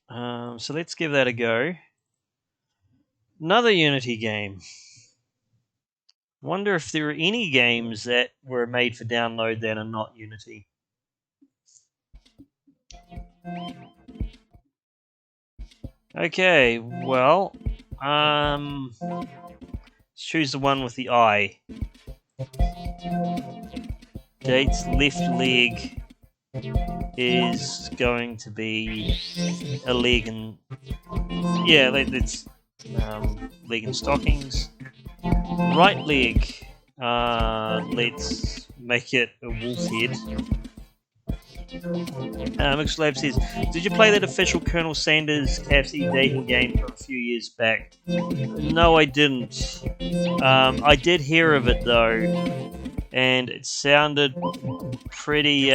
Speaker 1: So let's give that a go. Another Unity game. Wonder if there are any games that were made for download that are not Unity. Okay, well, let's choose the one with the eye. Date's left leg is going to be a leg, and yeah, let's leg and stockings. Right leg, let's make it a wolf head. Mixed Lab says, did you play that official Colonel Sanders KFC dating game from a few years back? No, I didn't. I did hear of it though, and it sounded pretty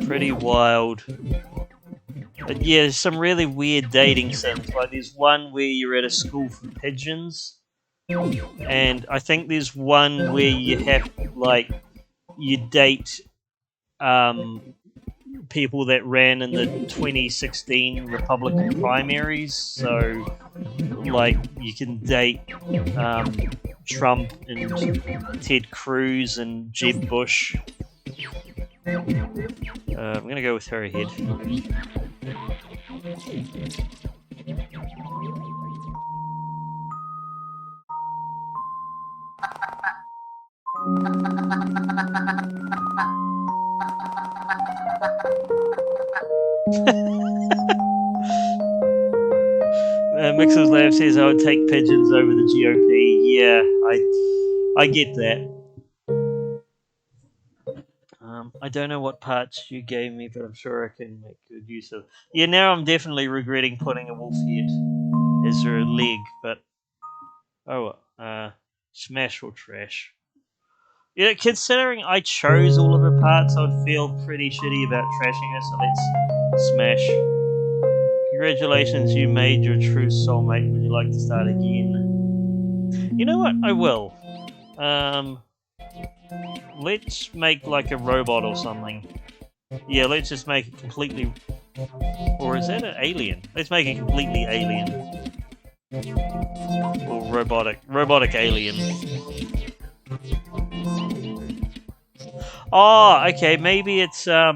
Speaker 1: pretty wild. But yeah, there's some really weird dating sims. Like there's one where you're at a school for pigeons, and I think there's one where you have like you date people that ran in the 2016 Republican primaries. So like you can date Trump and Ted Cruz and Jeb Bush. I'm gonna go with her ahead. Mixers Lab says I would take pigeons over the GOP. Yeah, I get that. I don't know what parts you gave me, but I'm sure I can make good use of. Yeah, now I'm definitely regretting putting a wolf head as her leg, but oh, smash or trash. Yeah, considering I chose all of her parts, I'd feel pretty shitty about trashing her. So let's smash. Congratulations, you made your true soulmate. Would you like to start again? You know what? I will. Let's make like a robot or something. Yeah, let's just make it completely... Or is that an alien? Let's make it completely alien. Or robotic. Robotic alien. Oh, okay, maybe it's, yeah,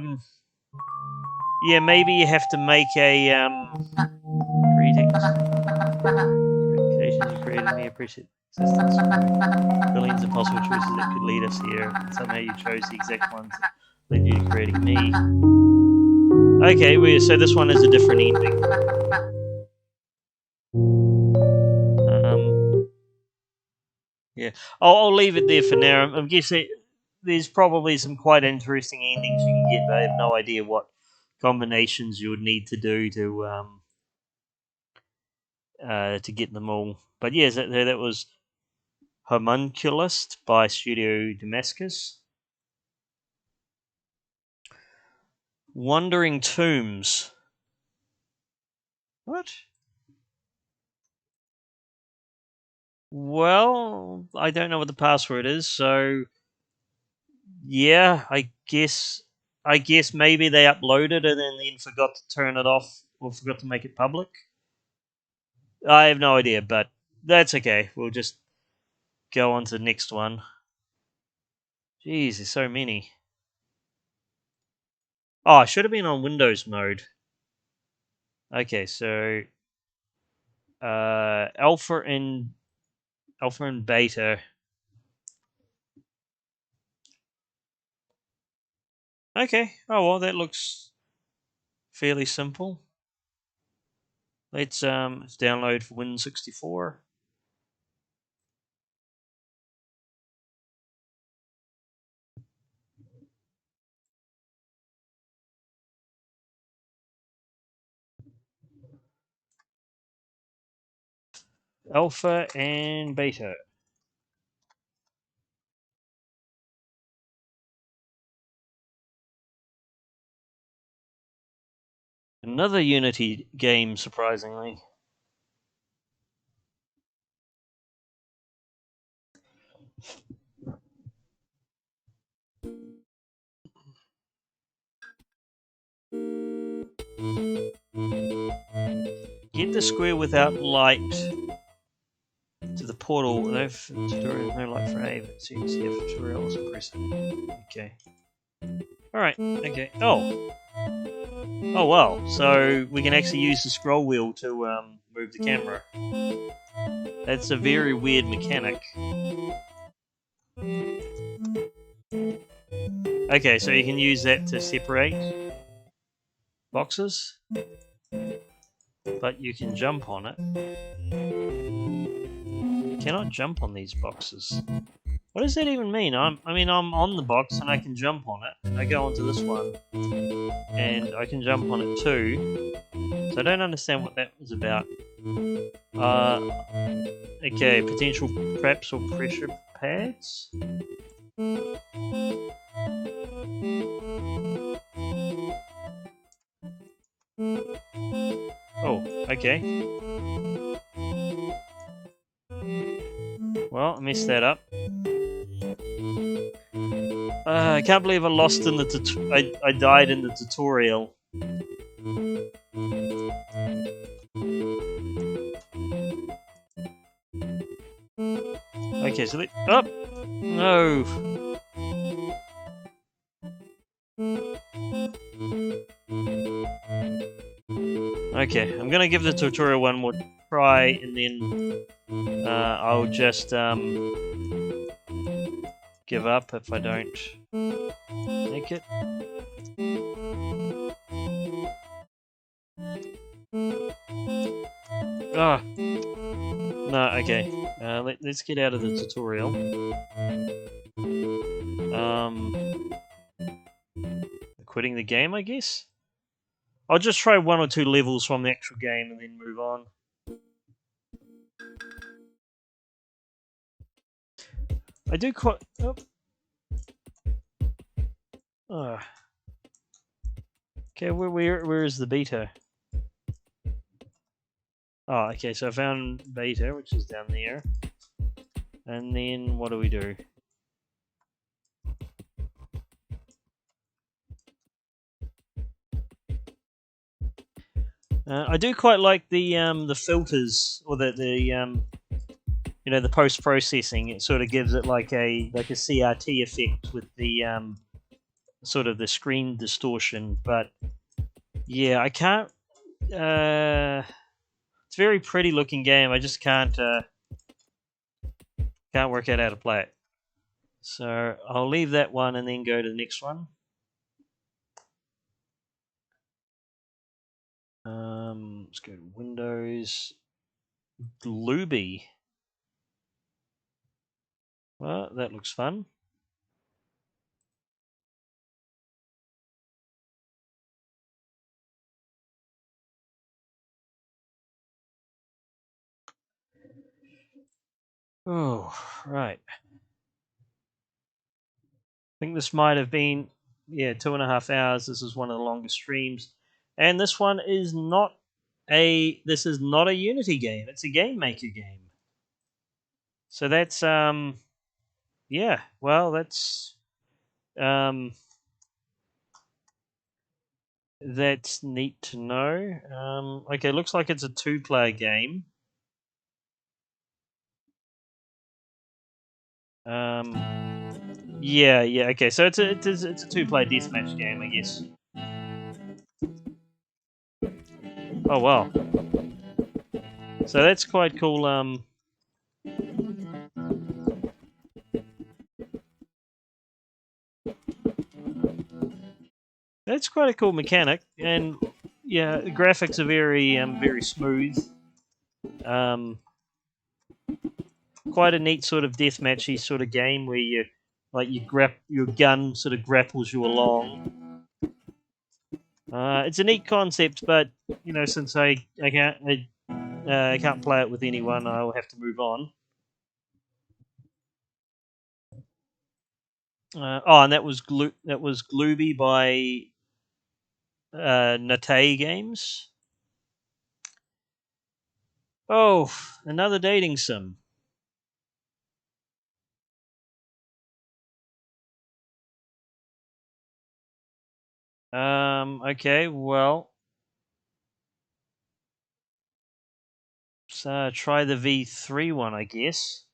Speaker 1: maybe you have to make a, Greetings. Congratulations, you created me, appreciate existence. Billions of possible choices that could lead us here, and somehow you chose the exact ones that led you to creating me. Okay, so this one is a different ending. Yeah, I'll leave it there for now. I'm guessing there's probably some quite interesting endings you can get, but I have no idea what combinations you would need to do to get them all. But yeah, that was Homunculus by Studio Damascus. Wandering Tombs. What? Well, I don't know what the password is, so yeah, I guess maybe they uploaded it and then forgot to turn it off or forgot to make it public. I have no idea, but that's okay. We'll just go on to the next one. Jeez, there's so many. Oh, I should have been on Windows mode. Okay, so alpha and beta. Okay. Oh well, that looks fairly simple. Let's download for Win64. Alpha and beta. Another Unity game, surprisingly. Get the square without light to the portal. No tutorial, no light for A, but CXF tutorial is impressive. Okay. Alright, okay. Oh! Oh wow, so we can actually use the scroll wheel to move the camera. That's a very weird mechanic. Okay, so you can use that to separate boxes. But you can jump on it. You cannot jump on these boxes. What does that even mean? I'm on the box and I can jump on it. And I go onto this one. And I can jump on it too. So I don't understand what that was about. Okay, potential traps or pressure pads? Oh, okay. Well, I messed that up. I can't believe I lost in the I died in the tutorial. Okay, so oh! No! Okay, I'm gonna give the tutorial one more try, and then I'll just give up if I don't make it. Ah! No, okay. Let's get out of the tutorial. Quitting the game, I guess? I'll just try 1 or 2 levels from the actual game and then move on. I do quite... Oh. Oh. Okay, where is the beta? Oh, okay, so I found beta, which is down there. And then what do we do? I do quite like the filters, or the post processing. It sort of gives it like a CRT effect with the sort of the screen distortion. But yeah, I can't. It's a very pretty looking game. I just can't work out how to play it. So I'll leave that one and then go to the next one. Let's go to Windows. Glooby. Well, that looks fun. Oh, right. I think this might have been, 2.5 hours. This is one of the longest streams. And this one is not this is not a Unity game. It's a Game Maker game. So that's, yeah, well, that's neat to know. Okay, looks like it's a 2-player game. Yeah, okay. So it's a 2-player deathmatch game, I guess. Oh wow. So that's quite cool. That's quite a cool mechanic, and yeah, the graphics are very smooth. Quite a neat sort of deathmatchy sort of game where your gun sort of grapples you along. It's a neat concept, but since I can't play it with anyone, I'll have to move on. And that was Glooby by Nate Games. Oh, another dating sim. Okay, well, so try the V3 one, I guess.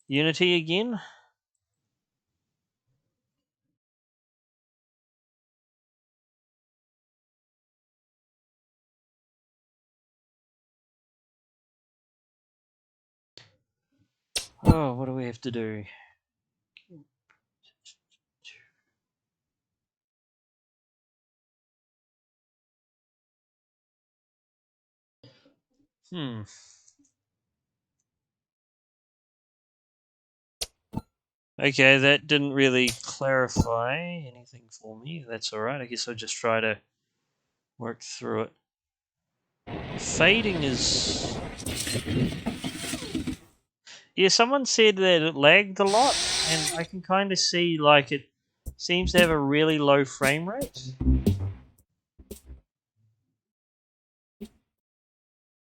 Speaker 1: Unity again. Oh, what do we have to do? Okay, that didn't really clarify anything for me. That's alright. I guess I'll just try to work through it. Fading is... Yeah, someone said that it lagged a lot, and I can kind of see, like, it seems to have a really low frame rate.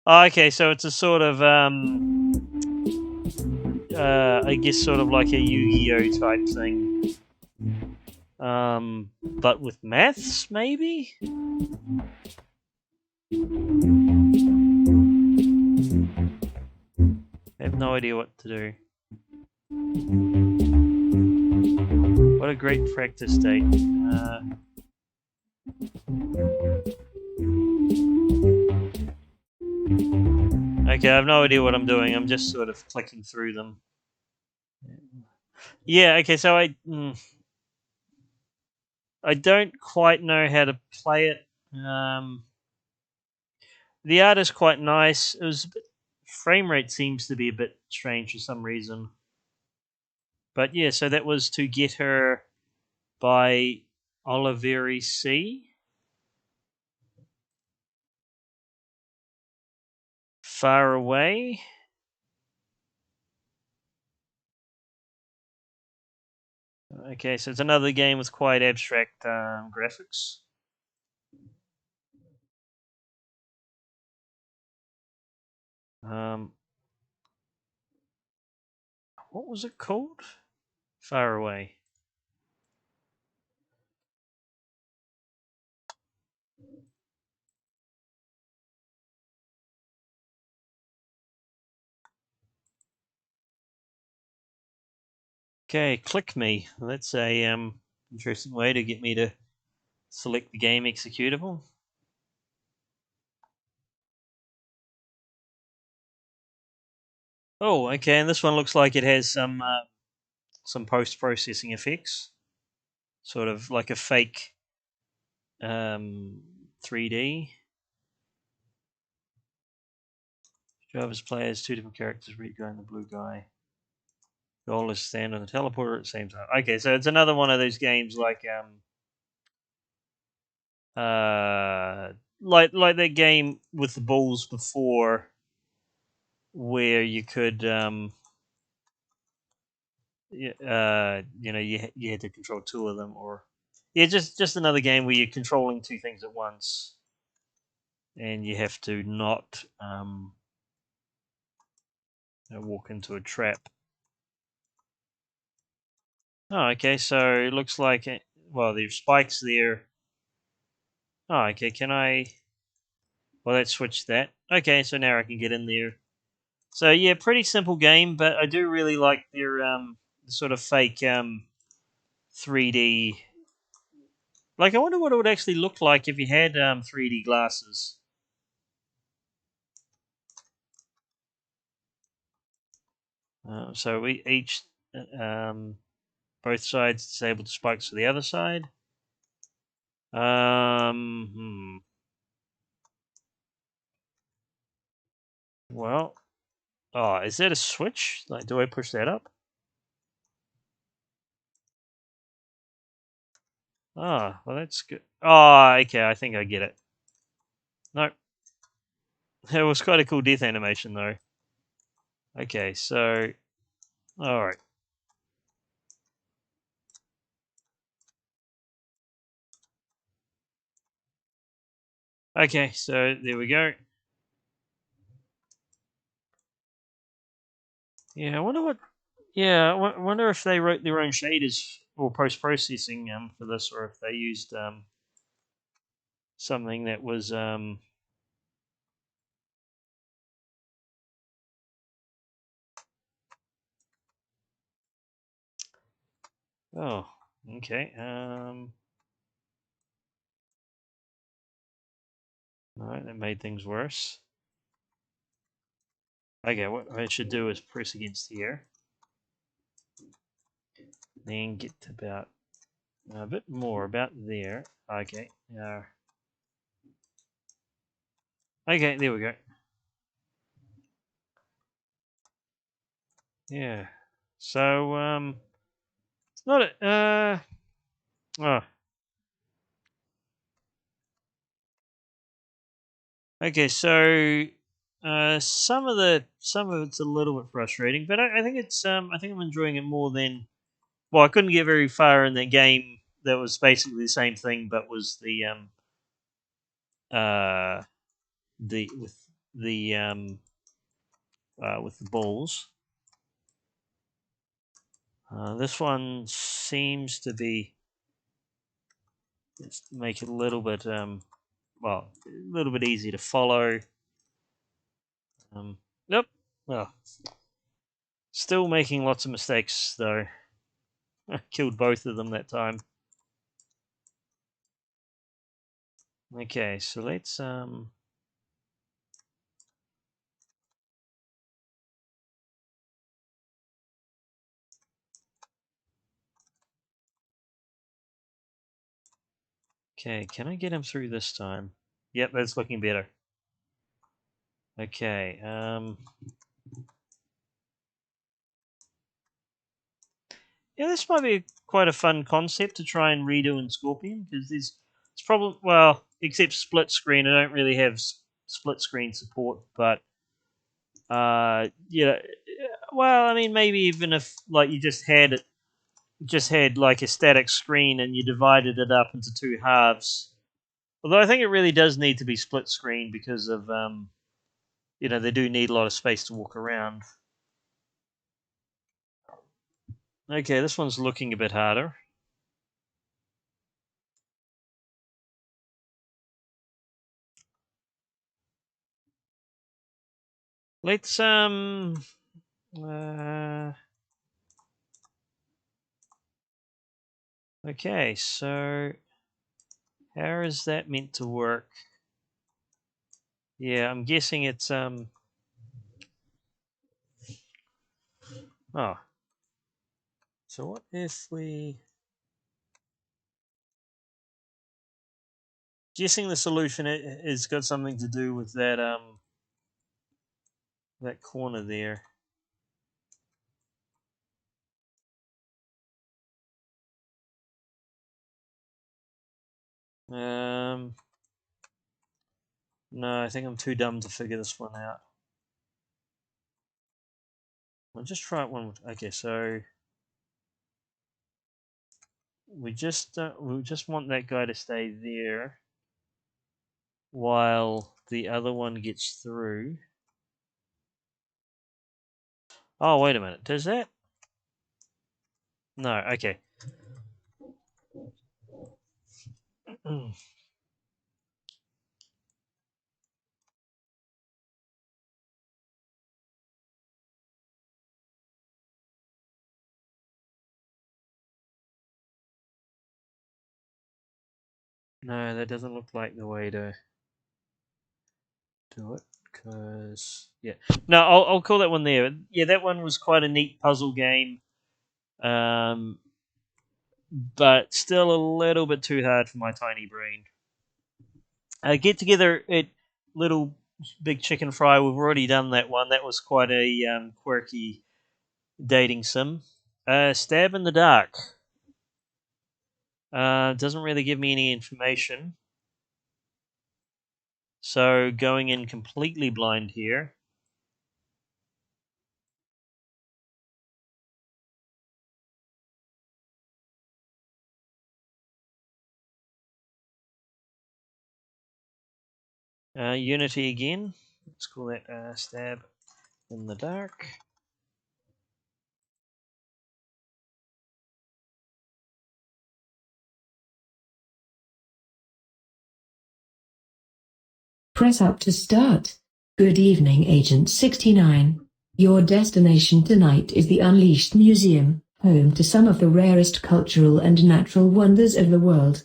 Speaker 1: Oh, okay, so it's a sort of, I guess sort of like a Yu-Gi-Oh type thing. But with maths, maybe? I have no idea what to do. What a great practice date. Okay, I have no idea what I'm doing. I'm just sort of clicking through them. Yeah, okay, so I don't quite know how to play it. The art is quite nice. It was a bit, frame rate seems to be a bit strange for some reason. But yeah, so that was To Get Her by Oliveri C. Far Away. Okay, so it's another game with quite abstract graphics. What was it called? Far Away. Okay, click me. That's a interesting way to get me to select the game executable. Oh, okay, and this one looks like it has some post-processing effects, sort of like a fake 3D. Driver's players, two different characters, red guy and the blue guy. Goal is stand on the teleporter at the same time. Okay, so it's another one of those games like like that game with the balls before, where you could you had to control two of them, or yeah, just another game where you're controlling two things at once, and you have to not walk into a trap. Oh, okay. So it looks like well, there's spikes there. Oh, okay. Can I? Well, let's switch that. Okay, so now I can get in there. So yeah, pretty simple game, but I do really like their sort of fake 3D. Like, I wonder what it would actually look like if you had 3D glasses. So we each both sides disable the spikes for the other side. Well, oh, is that a switch? Like, do I push that up? Ah, well, that's good. Oh, okay, I think I get it. Nope. It was quite a cool death animation, though. Okay, so, alright. Okay, so there we go. Yeah, I wonder what. Yeah, I wonder if they wrote their own shaders or post processing for this, or if they used something that was oh, okay. Alright, that made things worse. Okay, what I should do is press against here. Then get to about a bit more about there. Okay. Okay, there we go. Yeah. So it's not a oh. Okay, so some of it's a little bit frustrating, but I think I think I'm enjoying it more than, well, I couldn't get very far in that game that was basically the same thing but was uh the the with the balls. This one seems to be, just make it a little bit well, a little bit easy to follow. Nope. Well, still making lots of mistakes though. I killed both of them that time. Okay, so let's okay, can I get him through this time? Yep, that's looking better. Okay, yeah, this might be quite a fun concept to try and redo in Scorpion, because it's probably, well, except split screen. I don't really have split screen support, but yeah, well, I mean, maybe even if like you just had like a static screen and you divided it up into two halves. Although I think it really does need to be split screen because of they do need a lot of space to walk around. Okay, this one's looking a bit harder. Let's okay, so how is that meant to work? Yeah, I'm guessing it's oh. So what if we, guessing the solution has got something to do with that corner there. No, I think I'm too dumb to figure this one out. I'll just try it one more. Okay, so we just want that guy to stay there while the other one gets through. Oh, wait a minute. Does that? No. Okay. No, that doesn't look like the way to do it. Because yeah, no, I'll call that one there. Yeah, that one was quite a neat puzzle game, but still a little bit too hard for my tiny brain. Get together at Little Big Chicken Fry. We've already done that one. That was quite a quirky dating sim. Stab in the Dark. Doesn't really give me any information. So going in completely blind here. Unity again. Let's call that Stab in the Dark.
Speaker 2: Press up to start. Good evening, Agent 69. Your destination tonight is the Unleashed Museum, home to some of the rarest cultural and natural wonders of the world.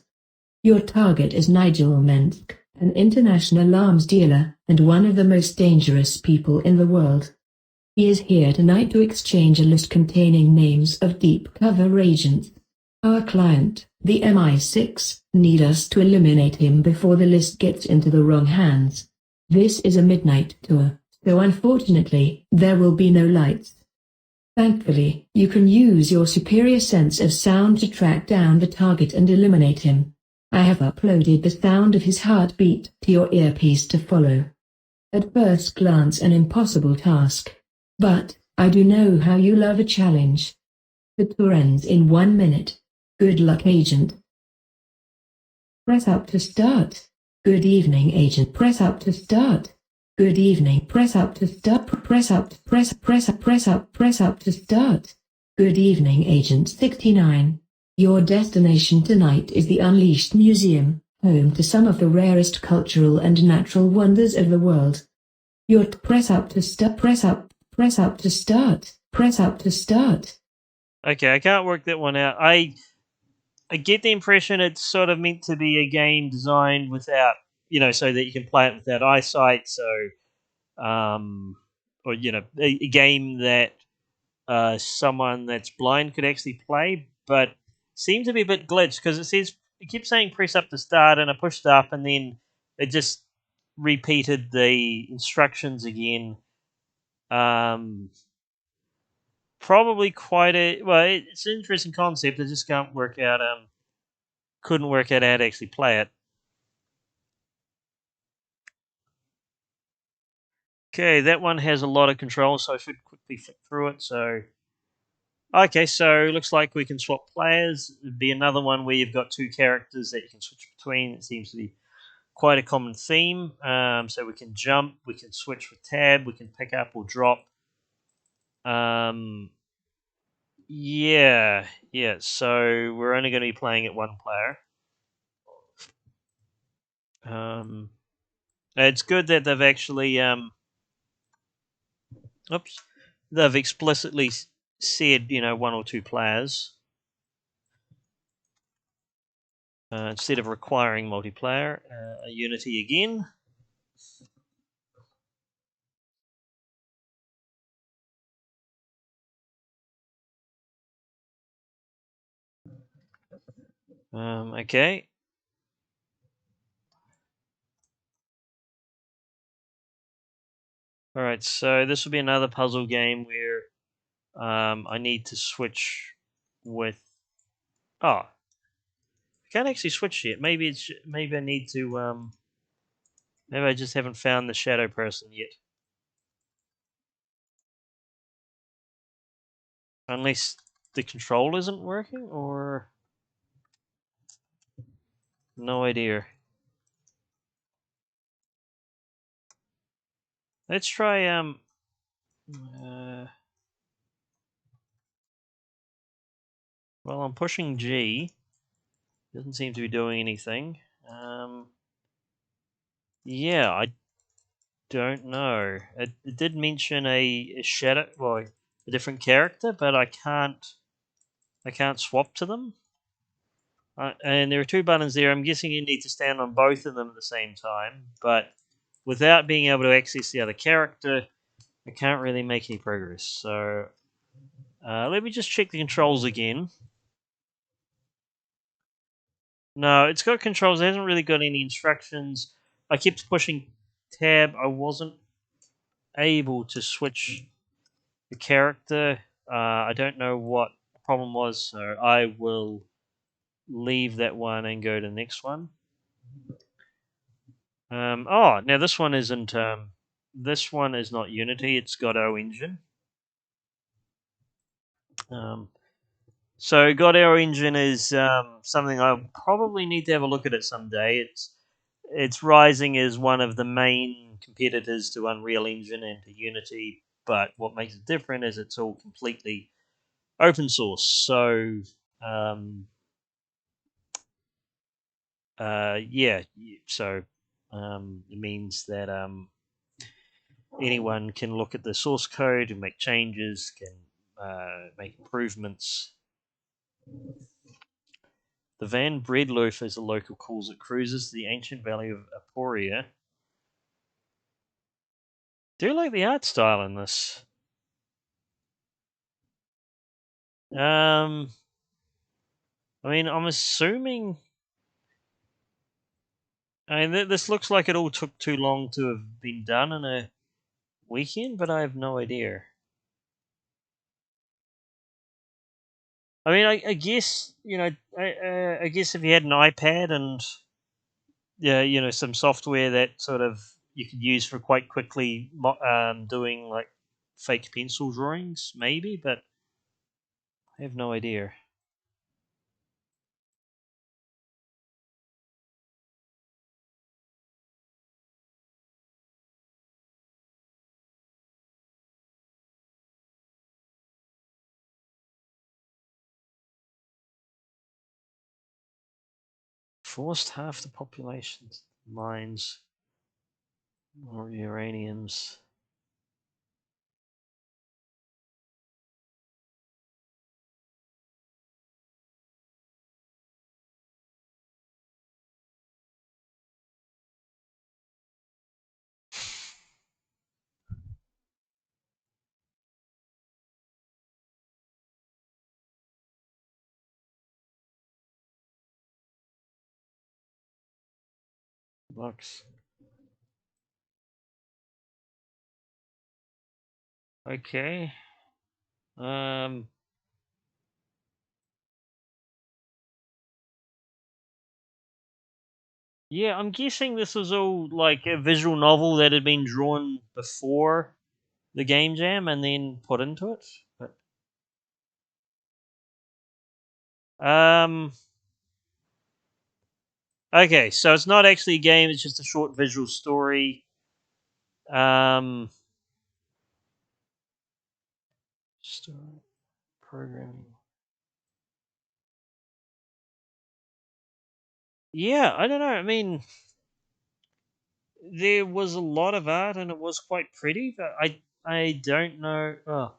Speaker 2: Your target is Nigel Mensk, an international arms dealer and one of the most dangerous people in the world. He is here tonight to exchange a list containing names of deep cover agents. Our client, the MI6, need us to eliminate him before the list gets into the wrong hands. This is a midnight tour, so unfortunately, there will be no lights. Thankfully, you can use your superior sense of sound to track down the target and eliminate him. I have uploaded the sound of his heartbeat to your earpiece to follow. At first glance an impossible task. But, I do know how you love a challenge. The tour ends in 1 minute. Good luck, Agent. Press up to start. Good evening, Agent. Press up to start. Good evening. Press up to start. Press up to start. Good evening, Agent 69. Your destination tonight is the Unleashed Museum, home to some of the rarest cultural and natural wonders of the world. Your press up to start. Press up to start. Press up to start.
Speaker 1: Okay, I can't work that one out. I get the impression it's sort of meant to be a game designed without, so that you can play it without eyesight. So, or a game that someone that's blind could actually play, but seemed to be a bit glitched because it keeps saying press up to start, and I pushed up, and then it just repeated the instructions again. Probably quite it's an interesting concept. I just can't work out couldn't work out how to actually play it. Okay, that one has a lot of controls, so I should quickly flick through it. So, okay, so looks like we can swap players. It'd be another one where you've got two characters that you can switch between. It seems to be quite a common theme. So we can jump, we can switch with tab, we can pick up or drop. Yeah. So we're only going to be playing at one player. It's good that they've actually they've explicitly said, one or two players instead of requiring multiplayer. Unity again. Okay. All right. So this will be another puzzle game where I need to switch with. Oh, I can't actually switch yet. Maybe I need to. Maybe I just haven't found the shadow person yet. Unless the control isn't working, or no idea. Let's try well, I'm pushing G. Doesn't seem to be doing anything. Yeah, I don't know. It did mention a shadow, well, a different character, but I can't swap to them. And there are two buttons there. I'm guessing you need to stand on both of them at the same time, but without being able to access the other character, I can't really make any progress. So let me just check the controls again. No, it's got controls. It hasn't really got any instructions. I kept pushing tab. I wasn't able to switch the character. I don't know what the problem was, so I will leave that one and go to the next one. Now this one isn't. This one is not Unity. It's Godot Engine. So Godot Engine is something I probably need to have a look at it someday. It's rising as one of the main competitors to Unreal Engine and to Unity, but what makes it different is it's all completely open source. So yeah, so it means that anyone can look at the source code and make changes, can make improvements. The Van Breadloaf, as the local calls it, cruises the ancient valley of Aporia. Do you like the art style in this? I mean, I'm assuming. I mean, this looks like it all took too long to have been done in a weekend, but I have no idea. I mean, I guess I guess if you had an iPad and yeah, some software that sort of you could use for quite quickly doing like fake pencil drawings, maybe, but I have no idea. Forced half the population to mines or uraniums. Bucks. Okay. Um. Yeah, I'm guessing this was all like a visual novel that had been drawn before the game jam and then put into it. But um. Okay, so it's not actually a game; it's just a short visual story. Um. Story programming. Yeah, I don't know. I mean, there was a lot of art and it was quite pretty, but I don't know. Oh,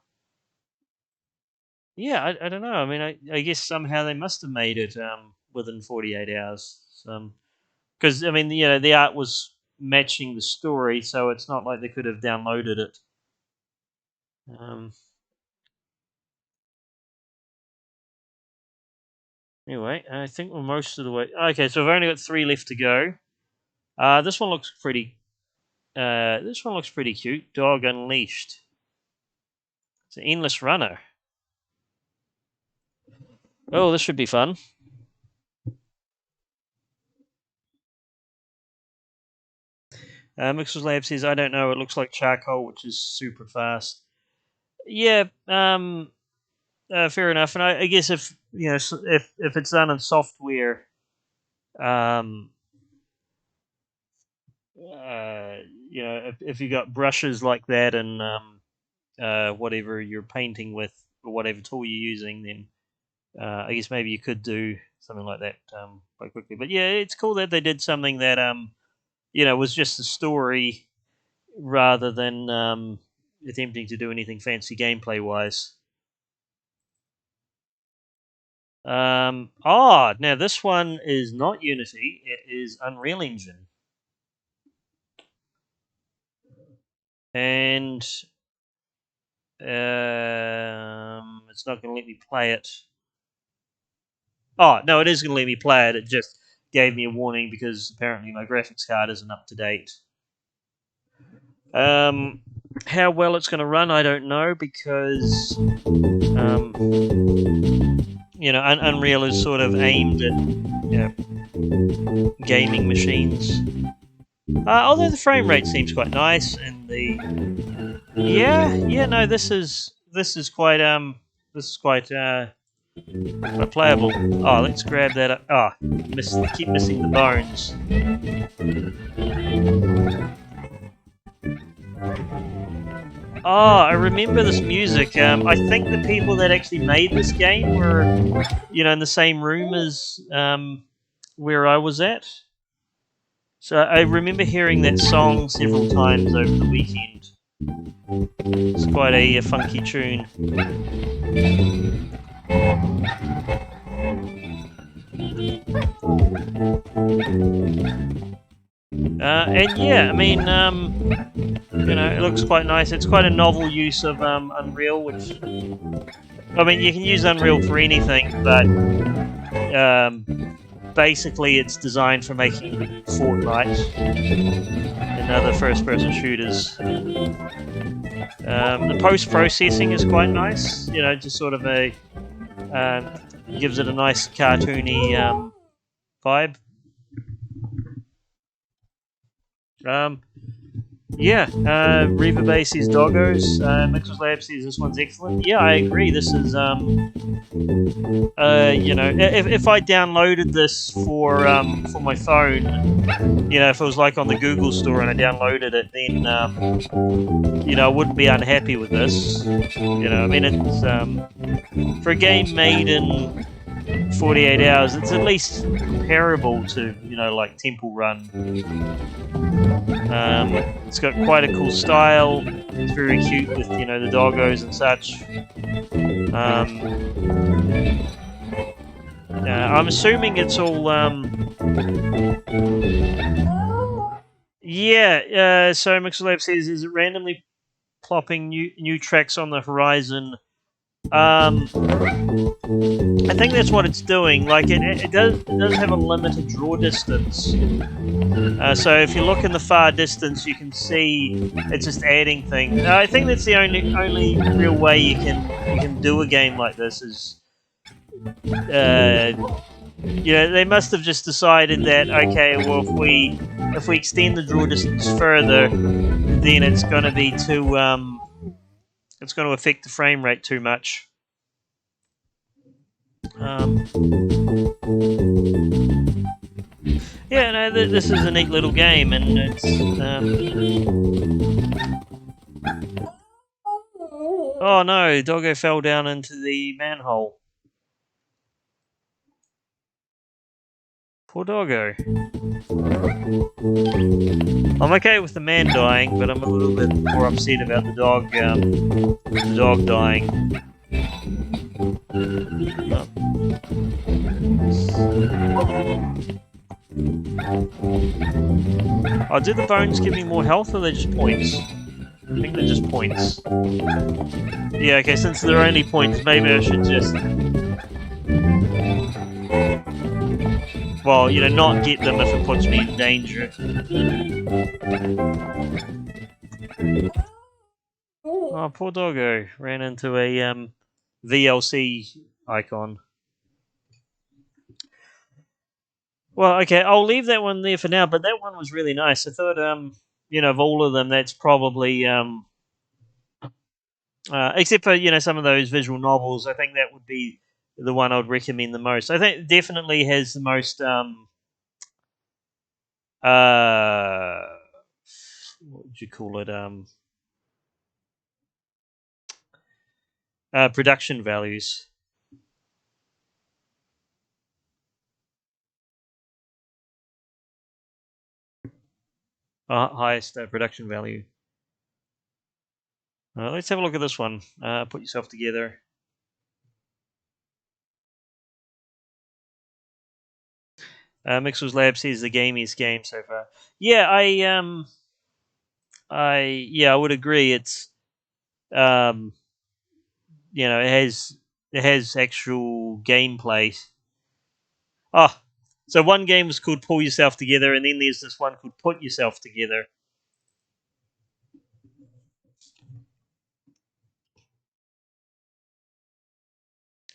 Speaker 1: yeah, I don't know. I mean, I guess somehow they must have made it within 48 hours. Because I mean, the art was matching the story, so it's not like they could have downloaded it. Um, anyway, I think we're most of the way. Okay, so I've only got 3 left to go. This one looks pretty. This one looks pretty cute. Dog Unleashed. It's an endless runner. Oh, this should be fun. Mixels Lab says, I don't know. It looks like charcoal, which is super fast. Yeah, fair enough. And I guess if if it's done in software, um, uh, if you got brushes like that and whatever you're painting with or whatever tool you're using, then I guess maybe you could do something like that quite quickly. But yeah, it's cool that they did something that was just a story rather than attempting to do anything fancy gameplay wise. Now this one is not Unity; it is Unreal Engine, and it's not going to let me play it. Oh no, it is going to let me play it. It just gave me a warning because apparently my graphics card isn't up to date. Um, how well it's going to run, I don't know because Unreal is sort of aimed at gaming machines. Although the frame rate seems quite nice, and no, this is quite playable. Oh, let's grab that up. Oh, keep missing the bones. Oh, I remember this music. I think the people that actually made this game were, in the same room as where I was at. So I remember hearing that song several times over the weekend. It's quite a funky tune. And yeah, I mean, it looks quite nice. It's quite a novel use of Unreal, which I mean, you can use Unreal for anything, but basically it's designed for making Fortnite and other first-person shooters. The post-processing is quite nice. You know, just sort of a gives it a nice cartoony vibe. Yeah, Reaver Bay says doggos. Mixers Lab says this one's excellent. Yeah, I agree. This is, you know, if I downloaded this for my phone, you know, if it was like on the Google Store and I downloaded it, then, you know, I wouldn't be unhappy with this. You know, I mean, it's, for a game made in 48 hours, it's at least comparable to, you know, like Temple Run. It's got quite a cool style. It's very cute with, you know, the doggos and such. I'm assuming it's all, yeah, so Mixolab says, is it randomly plopping new tracks on the horizon? I think that's what it's doing. Like it does have a limited draw distance. So if you look in the far distance, you can see it's just adding things. I think that's the only real way you can do a game like this is, you know, they must have just decided that, okay, well, if we extend the draw distance further, then it's going to be too it's going to affect the frame rate too much. Yeah, no, this is a neat little game, and it's. Oh no, Doggo fell down into the manhole. Poor Doggo. I'm okay with the man dying, but I'm a little bit more upset about the dog dying. Oh, did the bones give me more health, or are they just points? I think they're just points. Yeah, okay, since they're only points, maybe I should just... Well, you know, not get them if it puts me in danger. Oh, poor doggo. Ran into a VLC icon. Well, okay, I'll leave that one there for now, but that one was really nice. I thought, you know, of all of them, that's probably, except for, you know, some of those visual novels, I think that would be the one I'd recommend the most. I think it definitely has the most, what would you call it, production values. Highest production value. Let's have a look at this one. Put yourself together. Mixel's Lab says the gamiest game so far. Yeah, I would agree. It's, you know, it has actual gameplay. Oh, so one game was called Pull Yourself Together, and then there's this one called Put Yourself Together.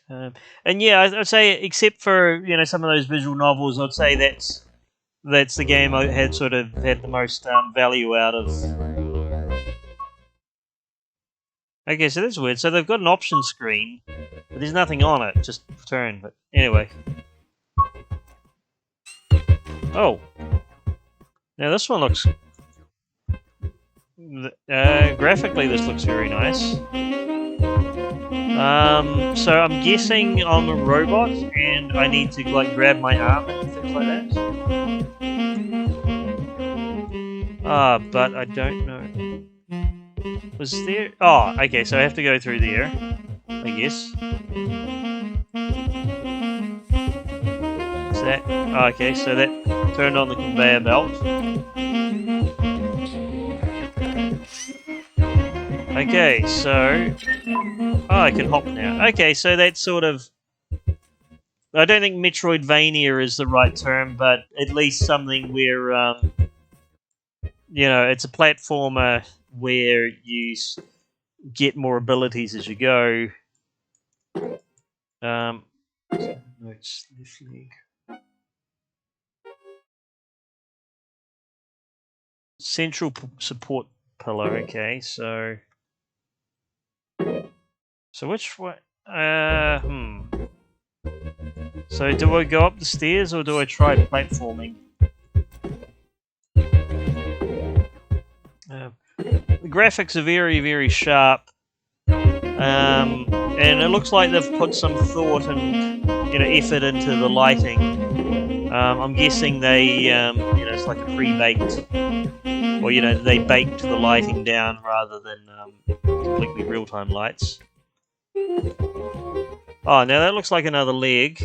Speaker 1: And yeah, I'd say except for, you know, some of those visual novels, I'd say that's the game I had sort of had the most value out of. Okay, so that's weird. So they've got an option screen, but there's nothing on it, just turn. But anyway. Oh. Now this one looks... graphically this looks very nice. So I'm guessing I'm a robot and I need to like grab my arm and things like that. But I don't know. Was there... Oh, okay, so I have to go through there, I guess. Is that... Oh, okay, so that turned on the conveyor belt. Okay, so... Oh, I can hop now. Okay, so that's sort of... I don't think Metroidvania is the right term, but at least something where, it's a platformer where you get more abilities as you go. No, it's left leg. Central support pillar. Okay, so which way? So do I go up the stairs or do I try platforming? The graphics are very, very sharp, and it looks like they've put some thought and effort into the lighting. I'm guessing they, it's like a pre-baked, or they baked the lighting down rather than completely real-time lights. Oh, now that looks like another leg.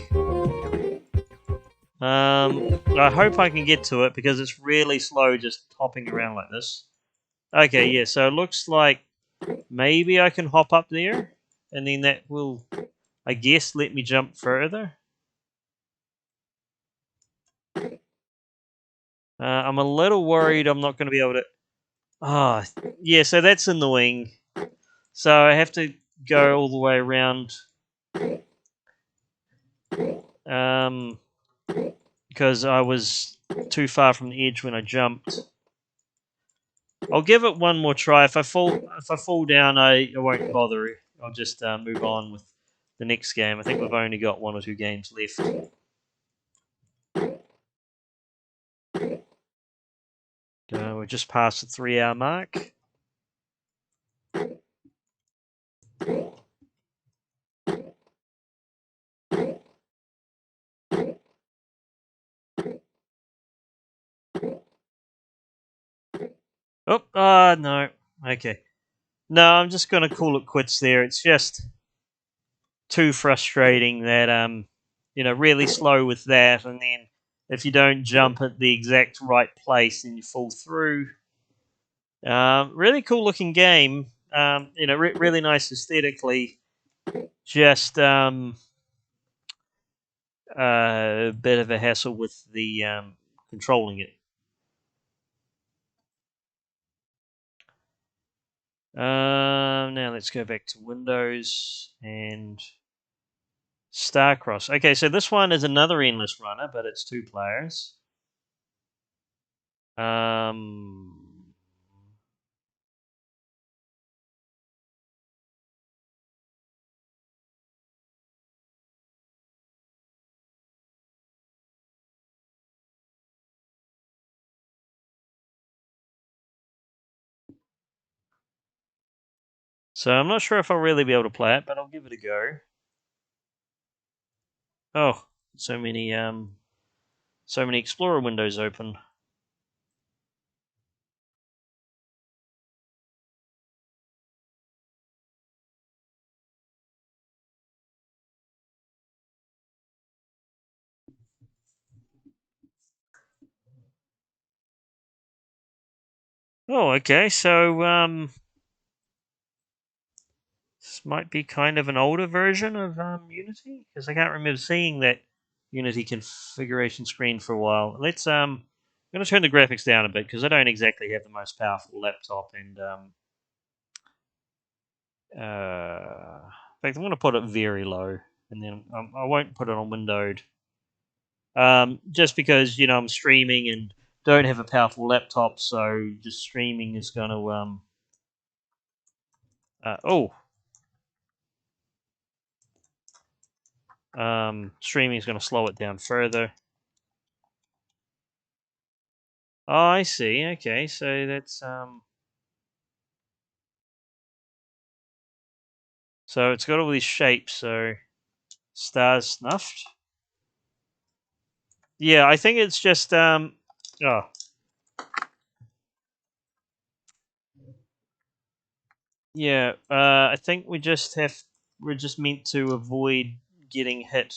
Speaker 1: I hope I can get to it because it's really slow just hopping around like this. Okay, yeah, so it looks like maybe I can hop up there, and then that will, I guess, let me jump further. I'm a little worried I'm not going to be able to... Ah, yeah, so that's in the wing. So I have to go all the way around. Because I was too far from the edge when I jumped. I'll give it one more try. If I fall down, I won't bother. I'll just move on with the next game. I think we've only got 1 or 2 games left. We're just past the 3-hour mark. Oh, no. Okay. No, I'm just going to call it quits there. It's just too frustrating that, really slow with that, and then if you don't jump at the exact right place, then you fall through. Really cool looking game. Really nice aesthetically. Just a bit of a hassle with the controlling it. Now let's go back to Windows and Starcross. Okay, so this one is another endless runner, but it's 2 players. So I'm not sure if I'll really be able to play it, but I'll give it a go. Oh, so many Explorer windows open. Oh, okay. So this might be kind of an older version of Unity, because I can't remember seeing that Unity configuration screen for a while. Let's I'm going to turn the graphics down a bit because I don't exactly have the most powerful laptop, and in fact, I'm going to put it very low, and then I won't put it on windowed. Just because I'm streaming and don't have a powerful laptop, so just streaming is going to streaming is going to slow it down further. Oh, I see. Okay, so that's so it's got all these shapes. So stars snuffed. Yeah, I think it's just oh. Yeah, I think we're just meant to avoid getting hit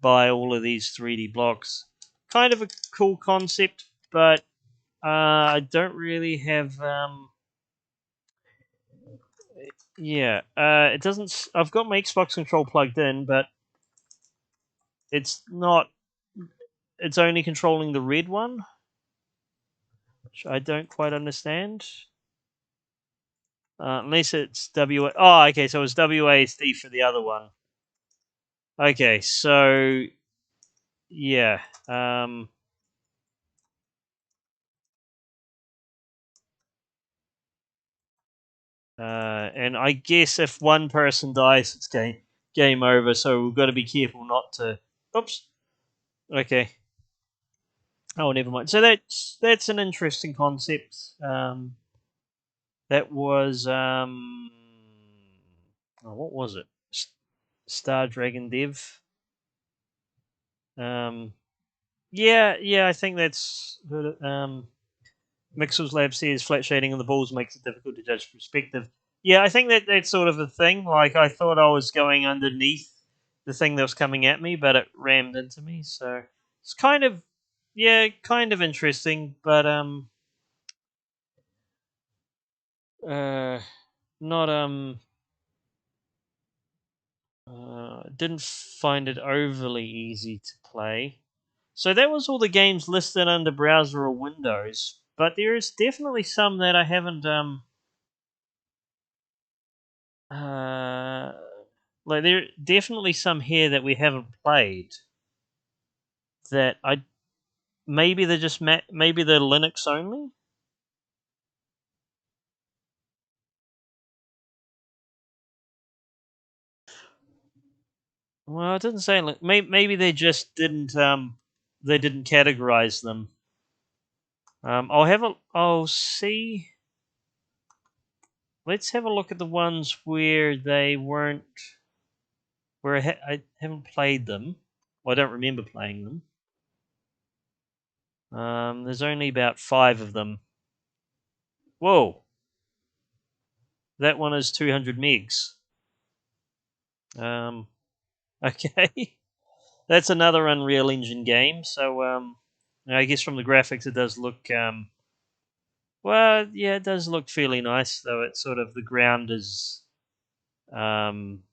Speaker 1: by all of these 3D blocks. Kind of a cool concept, but I don't really have Yeah, it doesn't. I've got my Xbox control plugged in, but it's not. It's only controlling the red one, which I don't quite understand. Unless it's WA. Oh, okay, so it's WASD for the other one. Okay, so yeah. And I guess if one person dies, it's game over. So we've got to be careful not to. Oops. Okay. Oh, never mind. So that's an interesting concept. That was oh, what was it? Star Dragon Dev. Um, yeah. I think that's good. Mixel's Lab says flat shading on the balls makes it difficult to judge perspective. Yeah, I think that's sort of a thing. Like I thought I was going underneath the thing that was coming at me, but it rammed into me. So it's kind of interesting, but uh, not didn't find it overly easy to play. So that was all the games listed under browser or Windows, but there is definitely some that I haven't uh like there are definitely some here that we haven't played that I maybe they're just maybe they're Linux only. Well, it didn't say maybe they just didn't categorize them. I'll see. Let's have a look at the ones where they weren't where I haven't played them. Well, I don't remember playing them. There's only about 5 of them. Whoa, that one is 200 megs. Um, okay, that's another Unreal Engine game. So I guess from the graphics it does look well, yeah, it does look fairly nice. Though it's sort of the ground is um,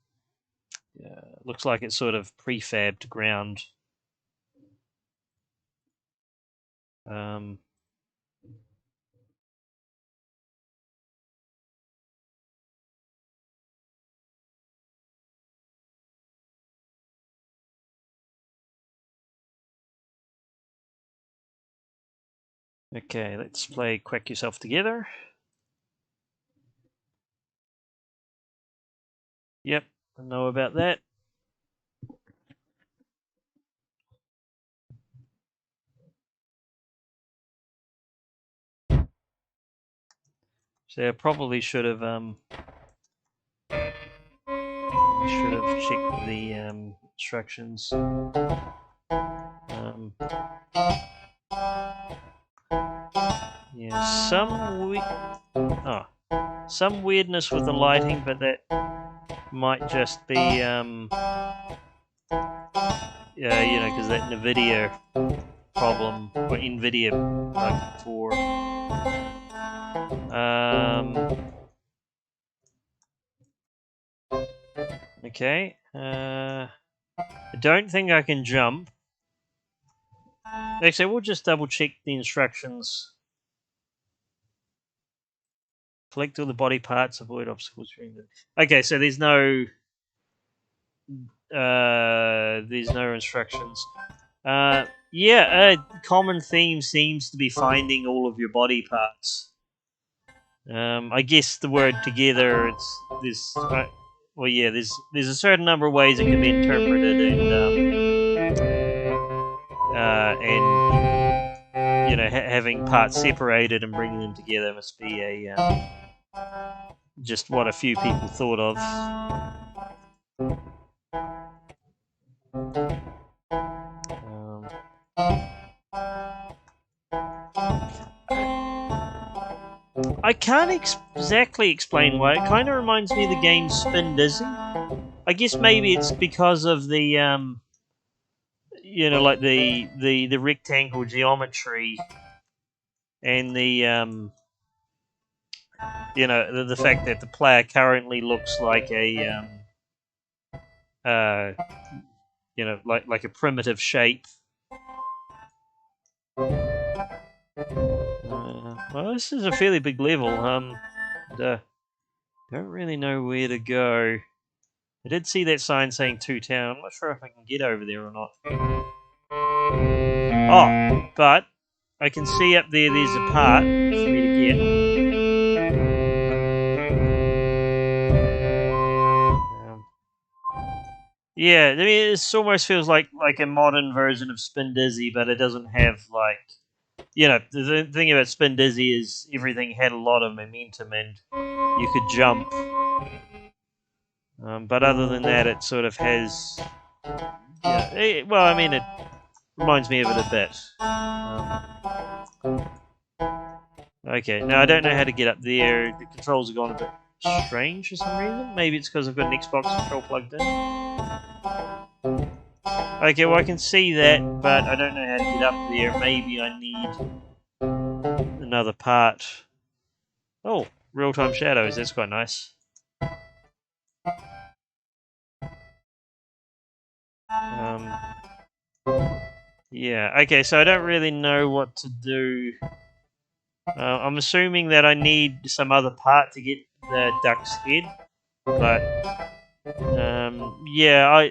Speaker 1: looks like it's sort of prefabbed ground. Um, okay, let's play Quack Yourself Together. Yep, I know about that. So I probably should have checked the instructions. Yeah, some weirdness with the lighting, but that might just be yeah, because that Nvidia problem or Nvidia bug for okay. I don't think I can jump. Actually, we'll just double check the instructions. Collect all the body parts, avoid obstacles during the. Okay, so there's no instructions. Yeah, a common theme seems to be finding all of your body parts. I guess the word together, it's this. Well, yeah, there's a certain number of ways it can be interpreted, and having parts separated and bringing them together must be a just what a few people thought of. Um, I can't exactly explain why. It kind of reminds me of the game Spin Dizzy. I guess maybe it's because of the like the rectangle geometry and the you know, the fact that the player currently looks like a you know, like a primitive shape. Well, this is a fairly big level. Don't really know where to go. I did see that sign saying 2 town. I'm not sure if I can get over there or not. Oh, but I can see up there there's a part for me to get. Yeah, I mean, it almost feels like a modern version of Spin Dizzy, but it doesn't have like, you know, the thing about Spin Dizzy is everything had a lot of momentum and you could jump. But other than that, it sort of has. Yeah, well, I mean, it reminds me of it a bit. Okay, now I don't know how to get up there. The controls have gone a bit strange for some reason. Maybe it's because I've got an Xbox control plugged in. Okay, well I can see that, but I don't know how to get up there. Maybe I need another part. Oh, real-time shadows. That's quite nice. Yeah, okay, so I don't really know what to do. I'm assuming that I need some other part to get the duck's head, but yeah,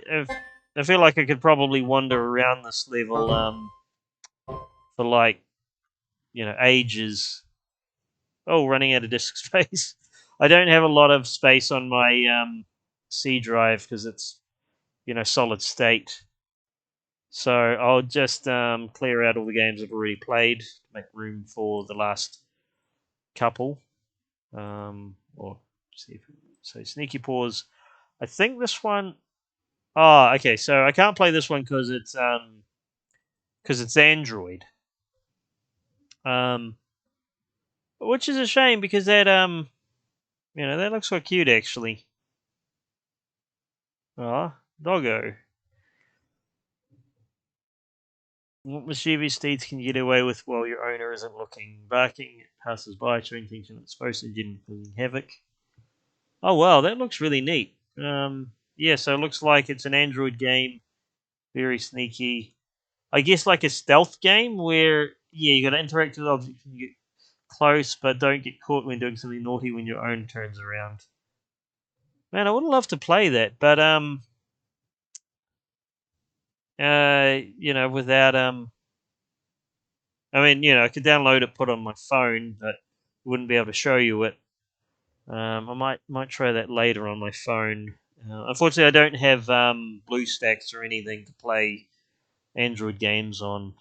Speaker 1: I feel like I could probably wander around this level for like, you know, ages. Oh, running out of disk space. I don't have a lot of space on my C drive because it's, you know, solid state. So I'll just clear out all the games I've already played to make room for the last couple. Or see if so Sneaky Paws. I think this one. Oh, okay. So I can't play this one because it's Android. Um, which is a shame because that you know, that looks quite cute actually. Oh, doggo. What mischievous deeds can you get away with while your owner isn't looking? Barking at passers-by, showing things you're not supposed to, causing havoc. Oh wow, that looks really neat. Yeah, so it looks like it's an Android game, very sneaky. I guess like a stealth game where yeah, you got to interact with objects and you get close, but don't get caught when doing something naughty when your own turns around. Man, I would love to play that, but you know, without I mean, you know, I could download it, put it on my phone, but wouldn't be able to show you it. I might try that later on my phone. Unfortunately, I don't have BlueStacks or anything to play Android games on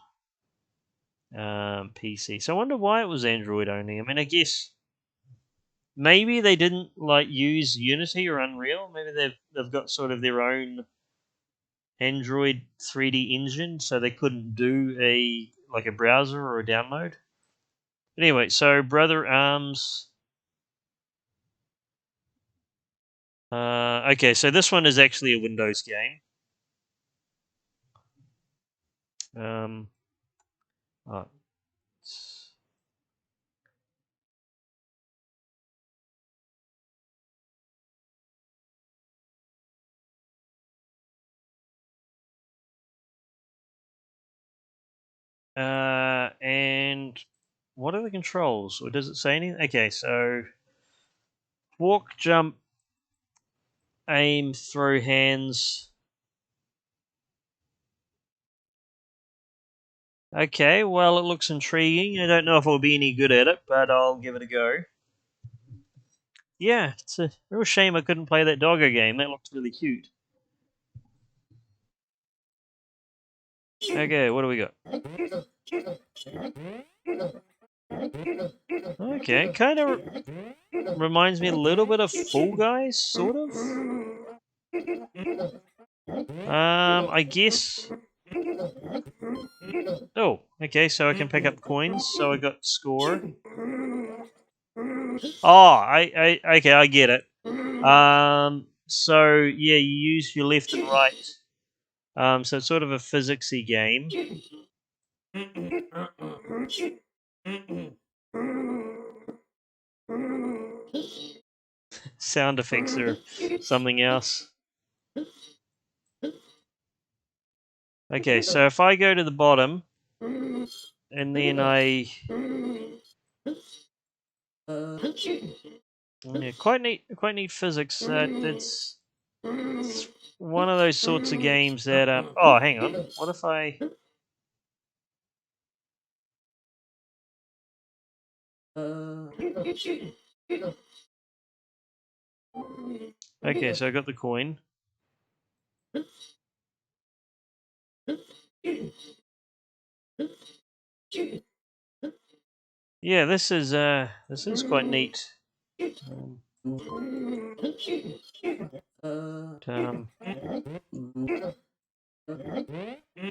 Speaker 1: PC. So I wonder why it was Android only. I mean, I guess maybe they didn't like use Unity or Unreal. Maybe they've got sort of their own Android 3D engine, so they couldn't do a like a browser or a download. Anyway, so Brother Arms. Okay, so this one is actually a Windows game. Um, oh, and what are the controls? Or does it say anything? Okay, so walk, jump, aim, throw hands. Okay, well, it looks intriguing. I don't know if I'll be any good at it, but I'll give it a go. Yeah, it's a real shame I couldn't play that doggo game. That looked really cute. Okay, what do we got? Okay, kind of reminds me a little bit of Fall Guys, sort of. I guess. Oh, okay, so I can pick up coins. So I got score. Oh, okay, I get it. So yeah, you use your left and right. So it's sort of a physicsy game. sound effects or something else. Okay, so if I go to the bottom and then yeah, quite neat physics. That's one of those sorts of games that oh, hang on. What if I Okay, so I got the coin. Yeah, this is quite neat. Um, um,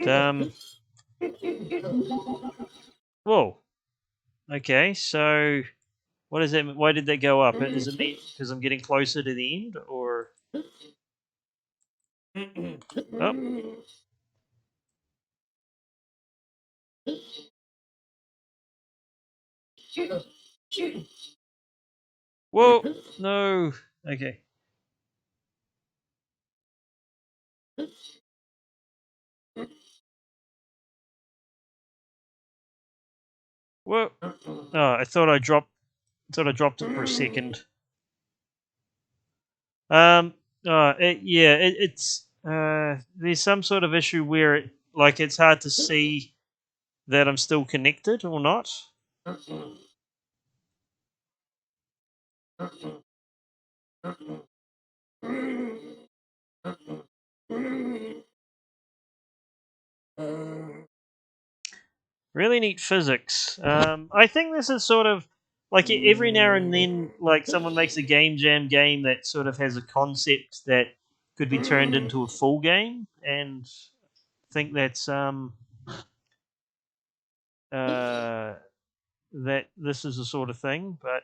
Speaker 1: um, whoa. Okay, so what is that? Why did that go up? Is it me because I'm getting closer to the end, or oh, whoa, no. Okay, whoa. Oh, I thought I dropped. Thought I dropped it for a second. Um. It's there's some sort of issue where it's hard to see that I'm still connected or not. Really neat physics. I think this is sort of every now and then, someone makes a game jam game that sort of has a concept that could be turned into a full game, and I think uh, that this is the sort of thing. But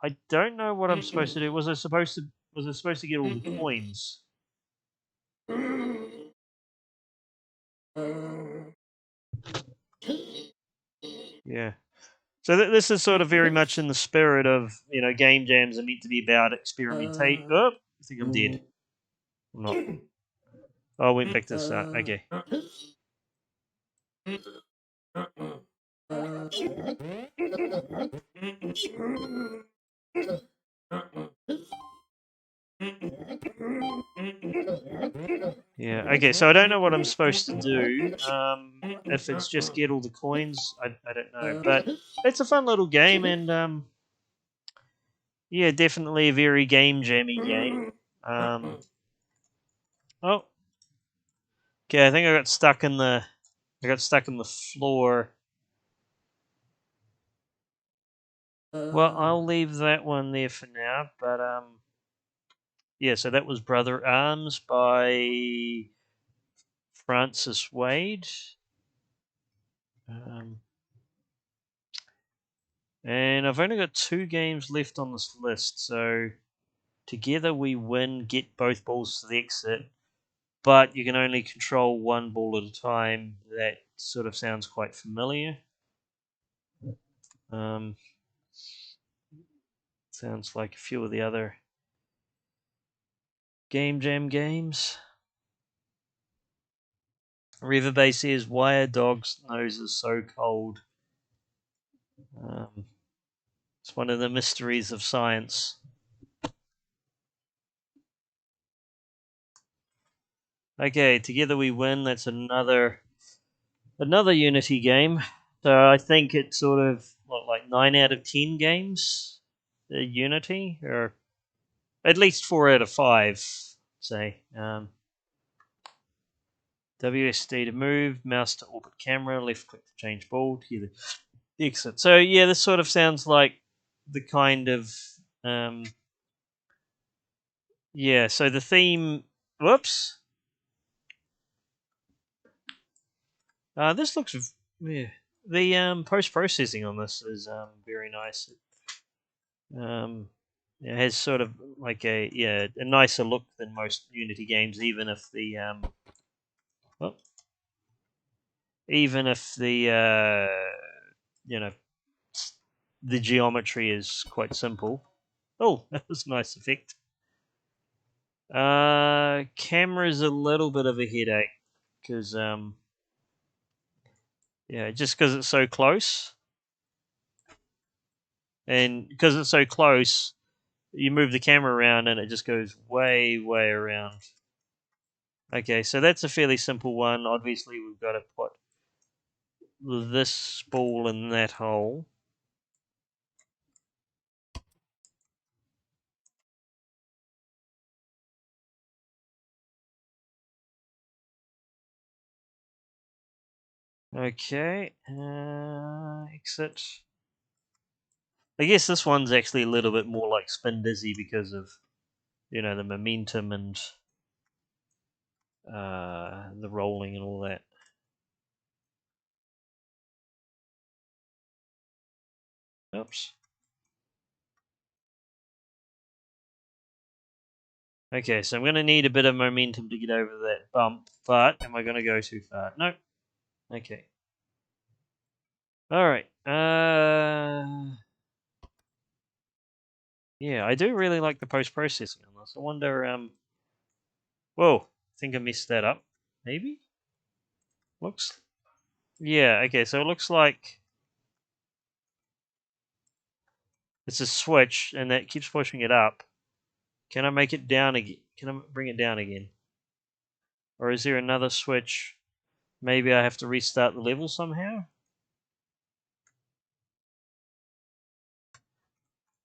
Speaker 1: I don't know what I'm supposed to do. Was I supposed to get all the coins? Yeah. So this is sort of very much in the spirit of game jams are meant to be about experimentate. Oh, I think I'm dead. I'm not. Oh, I went back to the start. Okay. Yeah. Okay. So I don't know what I'm supposed to do. If it's just get all the coins, I don't know. But it's a fun little game, and yeah, definitely a very game jammy game. Oh, okay. I think I got stuck in the floor. Well, I'll leave that one there for now. But yeah. So that was Brother Arms by Francis Wade. Um, and I've only got 2 games left on this list, so together we win, get both balls to the exit, but you can only control one ball at a time. That sort of sounds quite familiar. Um, sounds like a few of the other Game Jam games. Riverbay says, "Why are dogs' noses so cold?" Um, it's one of the mysteries of science. Okay, together we win. That's another Unity game. So I think it's sort of 9 out of 10 games. Unity, or at least 4 out of 5. Say WSD to move, mouse to orbit camera, left click to change ball. Here the exit. So yeah, this sort of sounds like the kind of um, yeah. So the theme. Whoops. This looks yeah. The post processing on this is very nice. Um, it has sort of a nicer look than most Unity games, even if well, even if the you know the geometry is quite simple. Oh, that was a nice effect. Camera's a little bit of a headache because yeah, just because it's so close, and because it's so close, you move the camera around and it just goes way around. Okay, so that's a fairly simple one. Obviously, we've got to put this ball in that hole. Okay, exit. I guess this one's actually a little bit more like Spin Dizzy because of, the momentum and the rolling and all that. Oops. Okay, so I'm going to need a bit of momentum to get over that bump, but am I going to go too far? No. Okay. All right. Yeah, I do really like the post-processing on this. I wonder, whoa, I think I messed that up. Maybe? Looks, yeah, okay, so it looks like it's a switch, and that keeps pushing it up. Can I make it down again? Can I bring it down again? Or is there another switch? Maybe I have to restart the level somehow?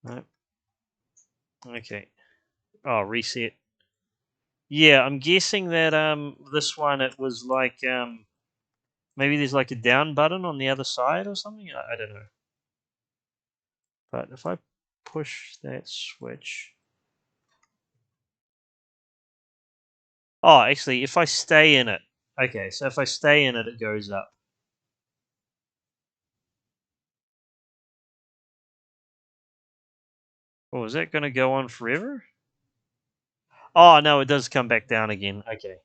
Speaker 1: No. Okay. Oh, reset. Yeah, I'm guessing that this one it was like maybe there's like a down button on the other side or something. I don't know. But if I push that switch, oh, actually, if I stay in it, okay. So if I stay in it, it goes up. Oh, is that going to go on forever? Oh no, it does come back down again. Okay.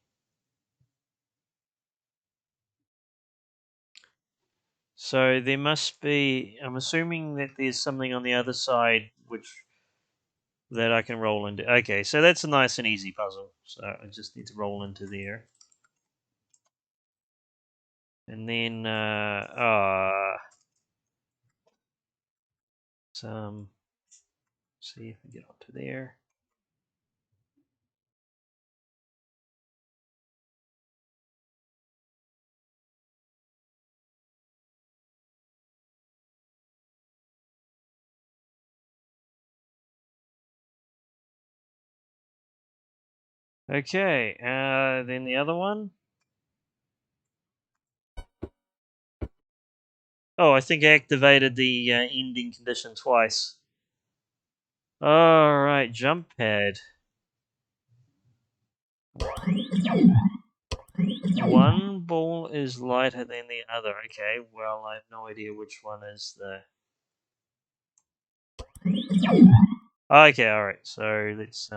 Speaker 1: So there must be. I'm assuming that there's something on the other side which that I can roll into. Okay, so that's a nice and easy puzzle. So I just need to roll into there, and then some. See if I get onto there. Okay, then the other one. Oh, I think I activated the ending condition twice. Alright, jump pad. One ball is lighter than the other. Okay, well, I have no idea which one is the. Okay, alright, so let's.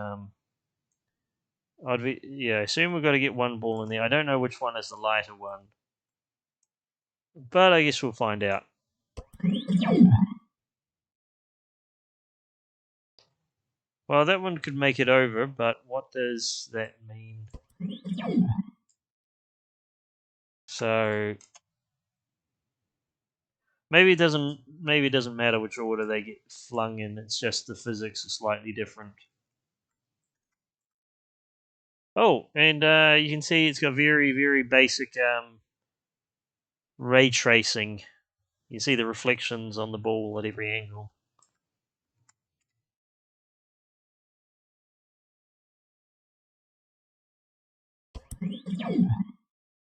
Speaker 1: I assume we've got to get one ball in there. I don't know which one is the lighter one, but I guess we'll find out. Well, that one could make it over, but what does that mean? So maybe it doesn't. Maybe it doesn't matter which order they get flung in. It's just the physics is slightly different. Oh, and you can see it's got very basic ray tracing. You see the reflections on the ball at every angle.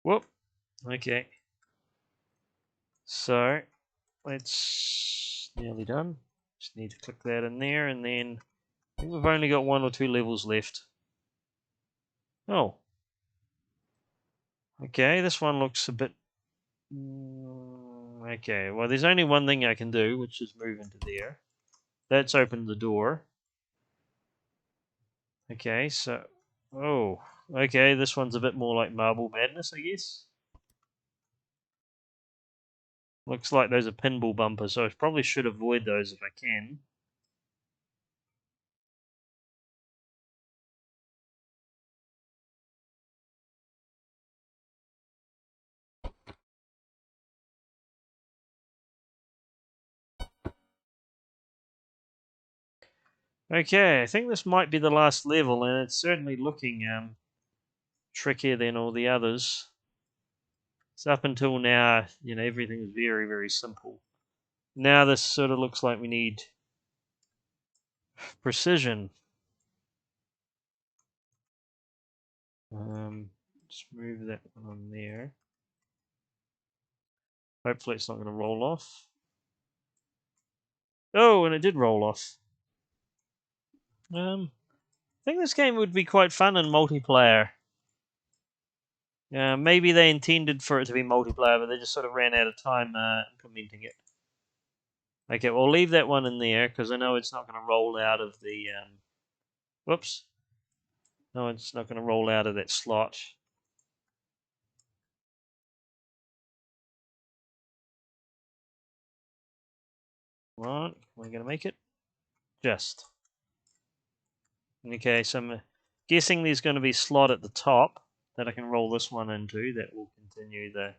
Speaker 1: Whoop. Okay. So let's nearly done. Just need to click that in there, and then I think we've only got 1 or 2 levels left. Oh. Okay, this one looks a bit. Okay, well, there's only one thing I can do, which is move into there. That's opened the door. Okay, so. Oh. Okay, this one's a bit more like Marble Madness, I guess. Looks like those are pinball bumpers, so I probably should avoid those if I can. Okay, I think this might be the last level, and it's certainly looking trickier than all the others. So up until now, everything's very, very simple. Now this sort of looks like we need precision. Just move that one on there. Hopefully it's not going to roll off. Oh, and it did roll off. I think this game would be quite fun in multiplayer. Maybe they intended for it to be multiplayer, but they just sort of ran out of time implementing it. Okay, we'll leave that one in there because I know it's not going to roll out of the. Whoops. No, it's not going to roll out of that slot. Right, we're going to make it. Just. Okay, so I'm guessing there's going to be a slot at the top that I can roll this one into. That will continue the.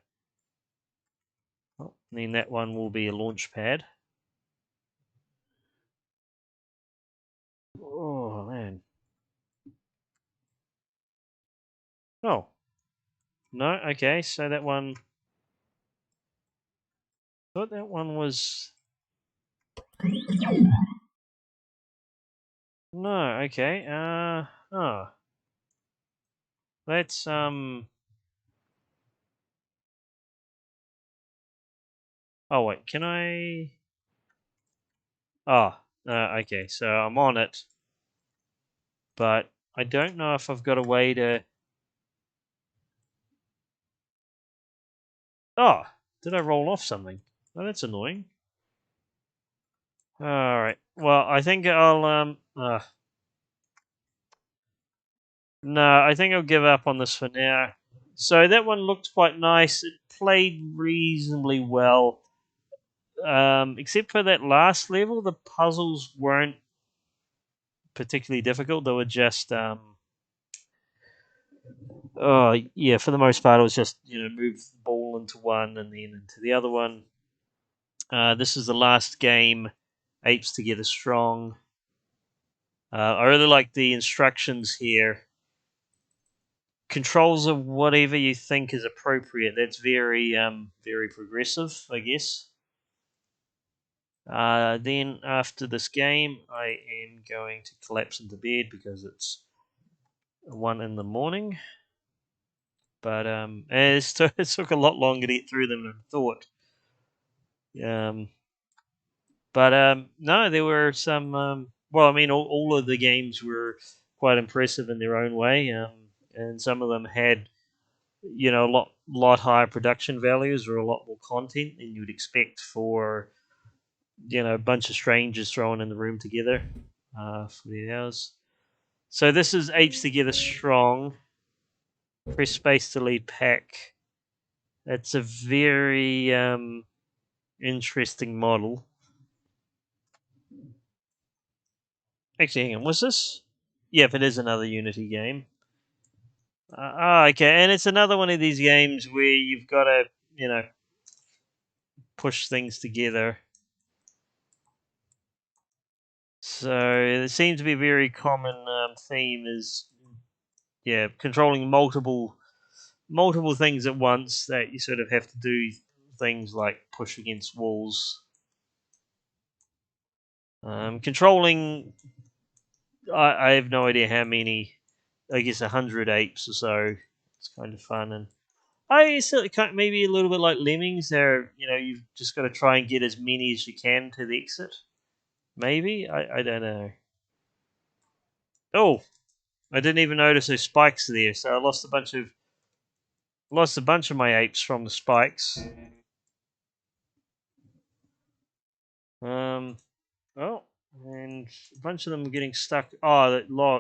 Speaker 1: Oh, and then that one will be a launch pad. Oh, man. Oh. No, okay, so that one. I thought that one was. No, okay. Oh. Let's Oh wait, can I? Oh, okay. So I'm on it, but I don't know if I've got a way to. Oh, did I roll off something? Oh, that's annoying. All right. Well, I think I'll No, I think I'll give up on this for now. So that one looked quite nice. It played reasonably well. Except for that last level, the puzzles weren't particularly difficult. They were just oh yeah, for the most part, it was just move the ball into one and then into the other one. This is the last game. Apes Together Strong. I really like the instructions here. Controls of whatever you think is appropriate. That's very progressive, I guess. Then after this game, I am going to collapse into bed because it's 1 in the morning. But it took a lot longer to get through them than I thought. Um, but no, there were some. Well, I mean, all of the games were quite impressive in their own way, and some of them had a lot higher production values or a lot more content than you'd expect for a bunch of strangers thrown in the room together for the hours. So this is Apes Together Strong. Press space to lead pack. It's a very interesting model. Actually, hang on. Was this? Yep, it is another Unity game. Okay, and it's another one of these games where you've got to, push things together. So it seems to be a very common theme is, controlling multiple things at once that you sort of have to do things like push against walls. Controlling, I have no idea how many. I guess 100 apes or so. It's kind of fun, and I guess maybe a little bit like Lemmings. There, you've just got to try and get as many as you can to the exit. Maybe I don't know. Oh, I didn't even notice those spikes there, so I lost a bunch of my apes from the spikes. Um, oh, and a bunch of them are getting stuck. Oh,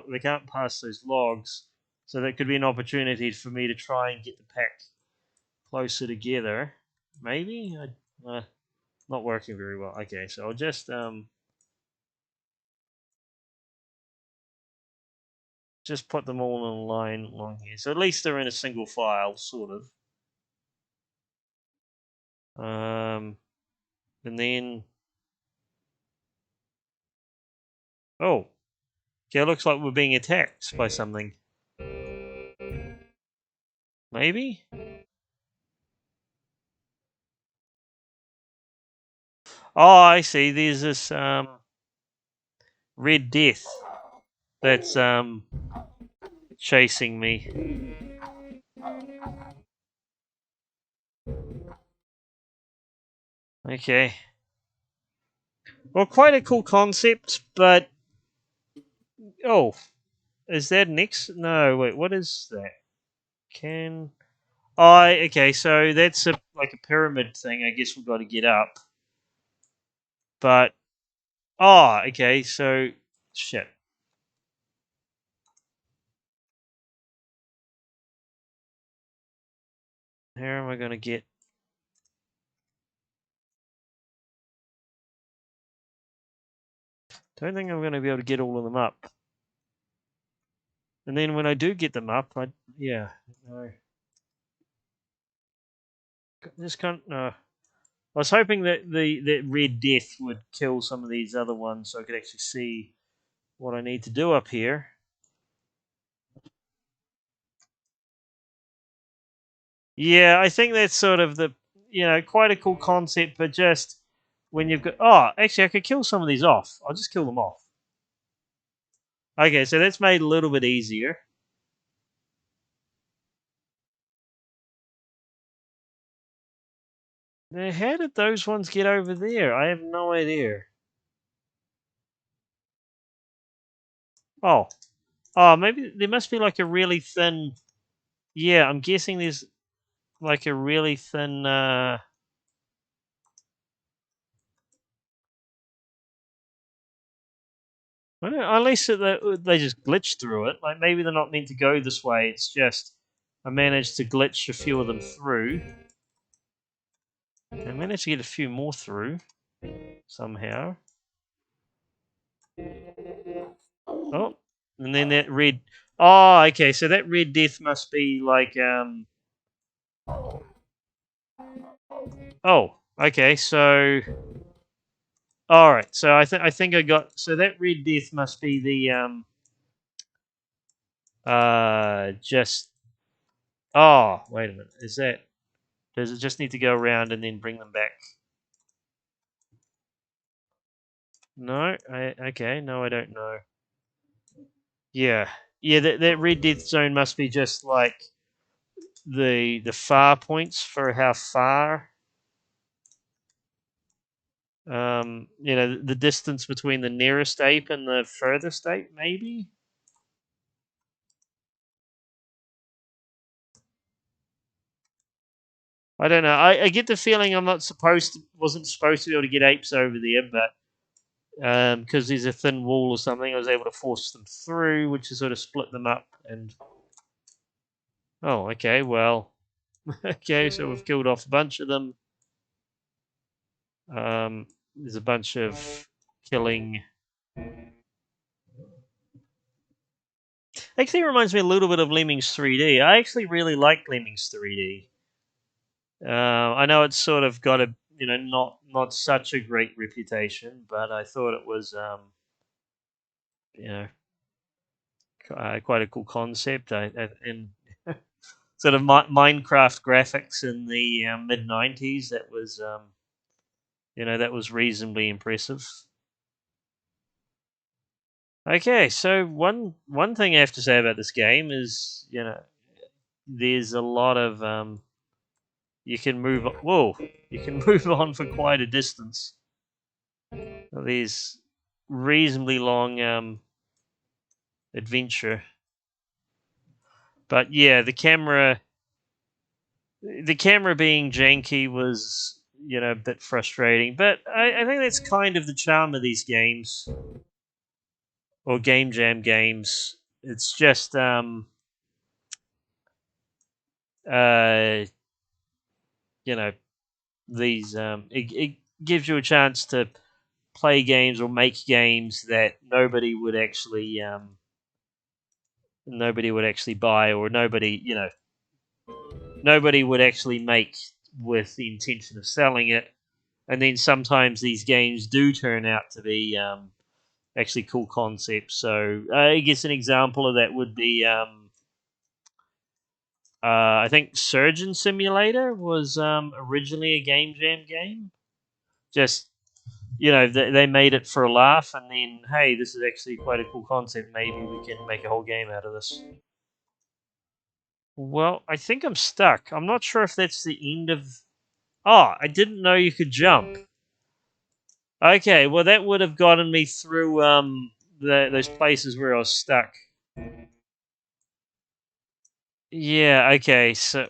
Speaker 1: they can't pass those logs, so that could be an opportunity for me to try and get the pack closer together. Maybe Not working very well. Okay, so I'll just put them all in a line along here. So at least they're in a single file, sort of. And then oh, okay, it looks like we're being attacked by something. Maybe. Oh, I see. There's this red death that's chasing me. Okay. Well, quite a cool concept, but oh, is that next? No, wait. What is that? Can I? Okay, so that's like a pyramid thing. I guess we've got to get up. But okay. So shit. How am I going to get? Don't think I'm going to be able to get all of them up. And then when I do get them up, no. Just can't. No. I was hoping that that red death would kill some of these other ones, so I could actually see what I need to do up here. Yeah, I think that's sort of quite a cool concept, but just when you've got. Oh, actually, I could kill some of these off. I'll just kill them off. Okay, so that's made a little bit easier. Now, how did those ones get over there? I have no idea. Oh, maybe there must be like a really thin. Yeah, I'm guessing there's like a really thin. Well, unless they just glitched through it. Like maybe they're not meant to go this way. It's just I managed to glitch a few of them through. I managed to get a few more through somehow. Oh, and then that red. Oh, okay. So that red death must be like Oh, okay. So all right. So I think I got. So that red death must be the just. Oh, wait a minute. Is that? Does it just need to go around and then bring them back? No. Okay. No, I don't know. Yeah. Yeah. That red death zone must be just like the far points for how far. The distance between the nearest ape and the furthest ape, maybe. I don't know. I get the feeling I'm not wasn't supposed to be able to get apes over there, but because there's a thin wall or something, I was able to force them through, which has sort of split them up. And oh, okay, well, okay, so we've killed off a bunch of them. There's a bunch of killing. Actually, reminds me a little bit of Lemmings 3D. I actually really like Lemmings 3D. I know it's sort of got a not such a great reputation, but I thought it was you know quite a cool concept. And sort of Minecraft graphics in the mid '90s. That was reasonably impressive. Okay, so one thing I have to say about this game is there's a lot of you can move. Whoa, you can move on for quite a distance. These reasonably long adventure. But yeah, the camera being janky was a bit frustrating. But I think that's kind of the charm of these games or game jam games. It's just uh you know these it gives you a chance to play games or make games that nobody would actually buy, or nobody would actually make with the intention of selling it. And then sometimes these games do turn out to be actually cool concepts. So I guess an example of that would be I think Surgeon Simulator was originally a Game Jam game. Just they made it for a laugh, and then hey, this is actually quite a cool concept. Maybe we can make a whole game out of this. Well, I think I'm stuck. I'm not sure if that's the end of. Oh, I didn't know you could jump. Okay, well that would have gotten me through those places where I was stuck. Yeah. Okay. So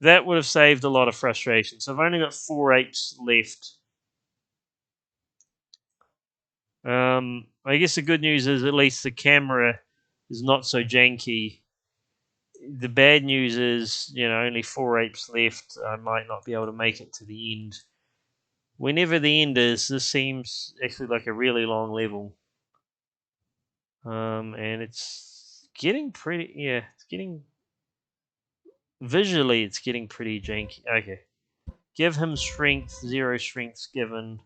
Speaker 1: that would have saved a lot of frustration. So I've only got 4 apes left. I guess the good news is at least the camera is not so janky. The bad news is, only 4 apes left. I might not be able to make it to the end. Whenever the end is, this seems actually like a really long level. And it's getting pretty. Yeah, it's getting visually. It's getting pretty janky. Okay, give him strength. 0 strengths given.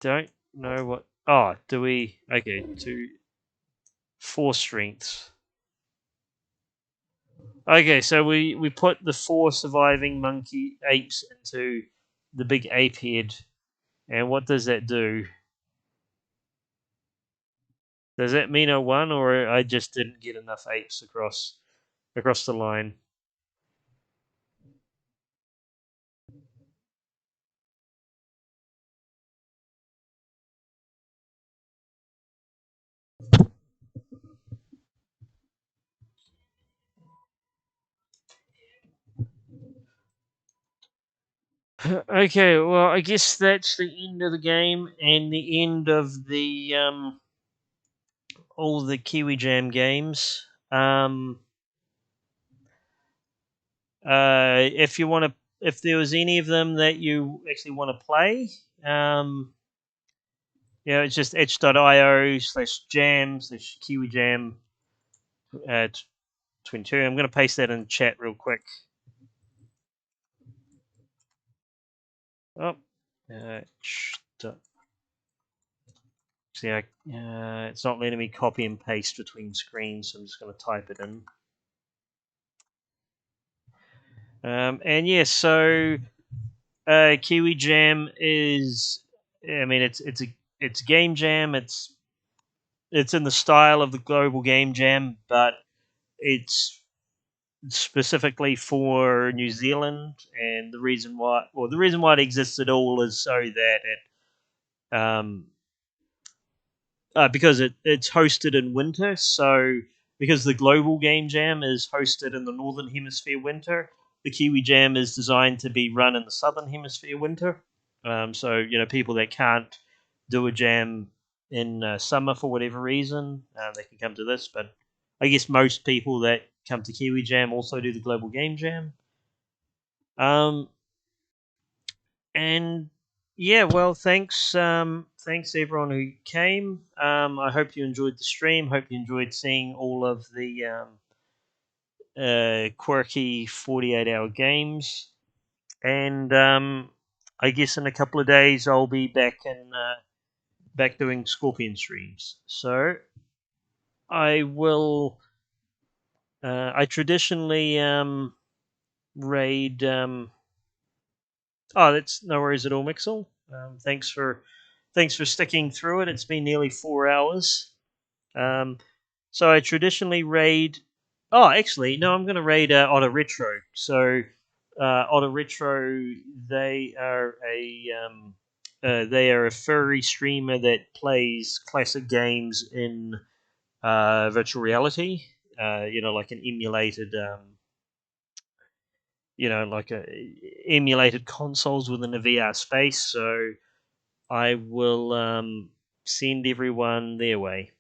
Speaker 1: Don't know what. Oh, do we? Okay, 4 strengths. Okay, so we put the 4 surviving monkey apes into the big ape head, and what does that do? Does that mean I won, or I just didn't get enough apes across the line? Okay, well, I guess that's the end of the game and the end of the all the KiwiJam games. If you want to, if there was any of them that you actually want to play, it's just itch.io/jam/KiwiJam 22. I'm going to paste that in the chat real quick. Oh, see, it's not letting me copy and paste between screens, so I'm just going to type it in. And yes, so KiwiJam is, I mean, it's game jam. It's in the style of the global game jam, but it's specifically for New Zealand. And the reason why it exists at all is so that because it's hosted in winter. So because the global game jam is hosted in the northern hemisphere winter, the Kiwi Jam is designed to be run in the southern hemisphere winter. So people that can't do a jam in summer for whatever reason, they can come to this. But I guess most people that come to Kiwi Jam also do the global game jam. Um, and yeah, well, thanks everyone who came. I hope you enjoyed the stream. Hope you enjoyed seeing all of the quirky 48-hour games. And I guess in a couple of days I'll be back doing Scorpion streams. So I will. I traditionally raid. Oh, that's no worries at all, Mixel. Thanks for sticking through it. It's been nearly 4 hours. So I traditionally raid. Oh, actually, no, I'm going to raid Otter Retro. So Otter Retro, they are a furry streamer that plays classic games in virtual reality. Like an emulated like emulated consoles within a VR space. So I will send everyone their way.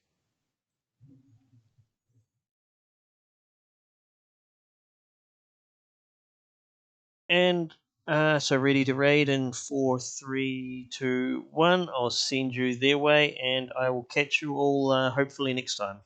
Speaker 1: And so ready to raid in 4, 3, 2, 1. I'll send you their way, and I will catch you all hopefully next time.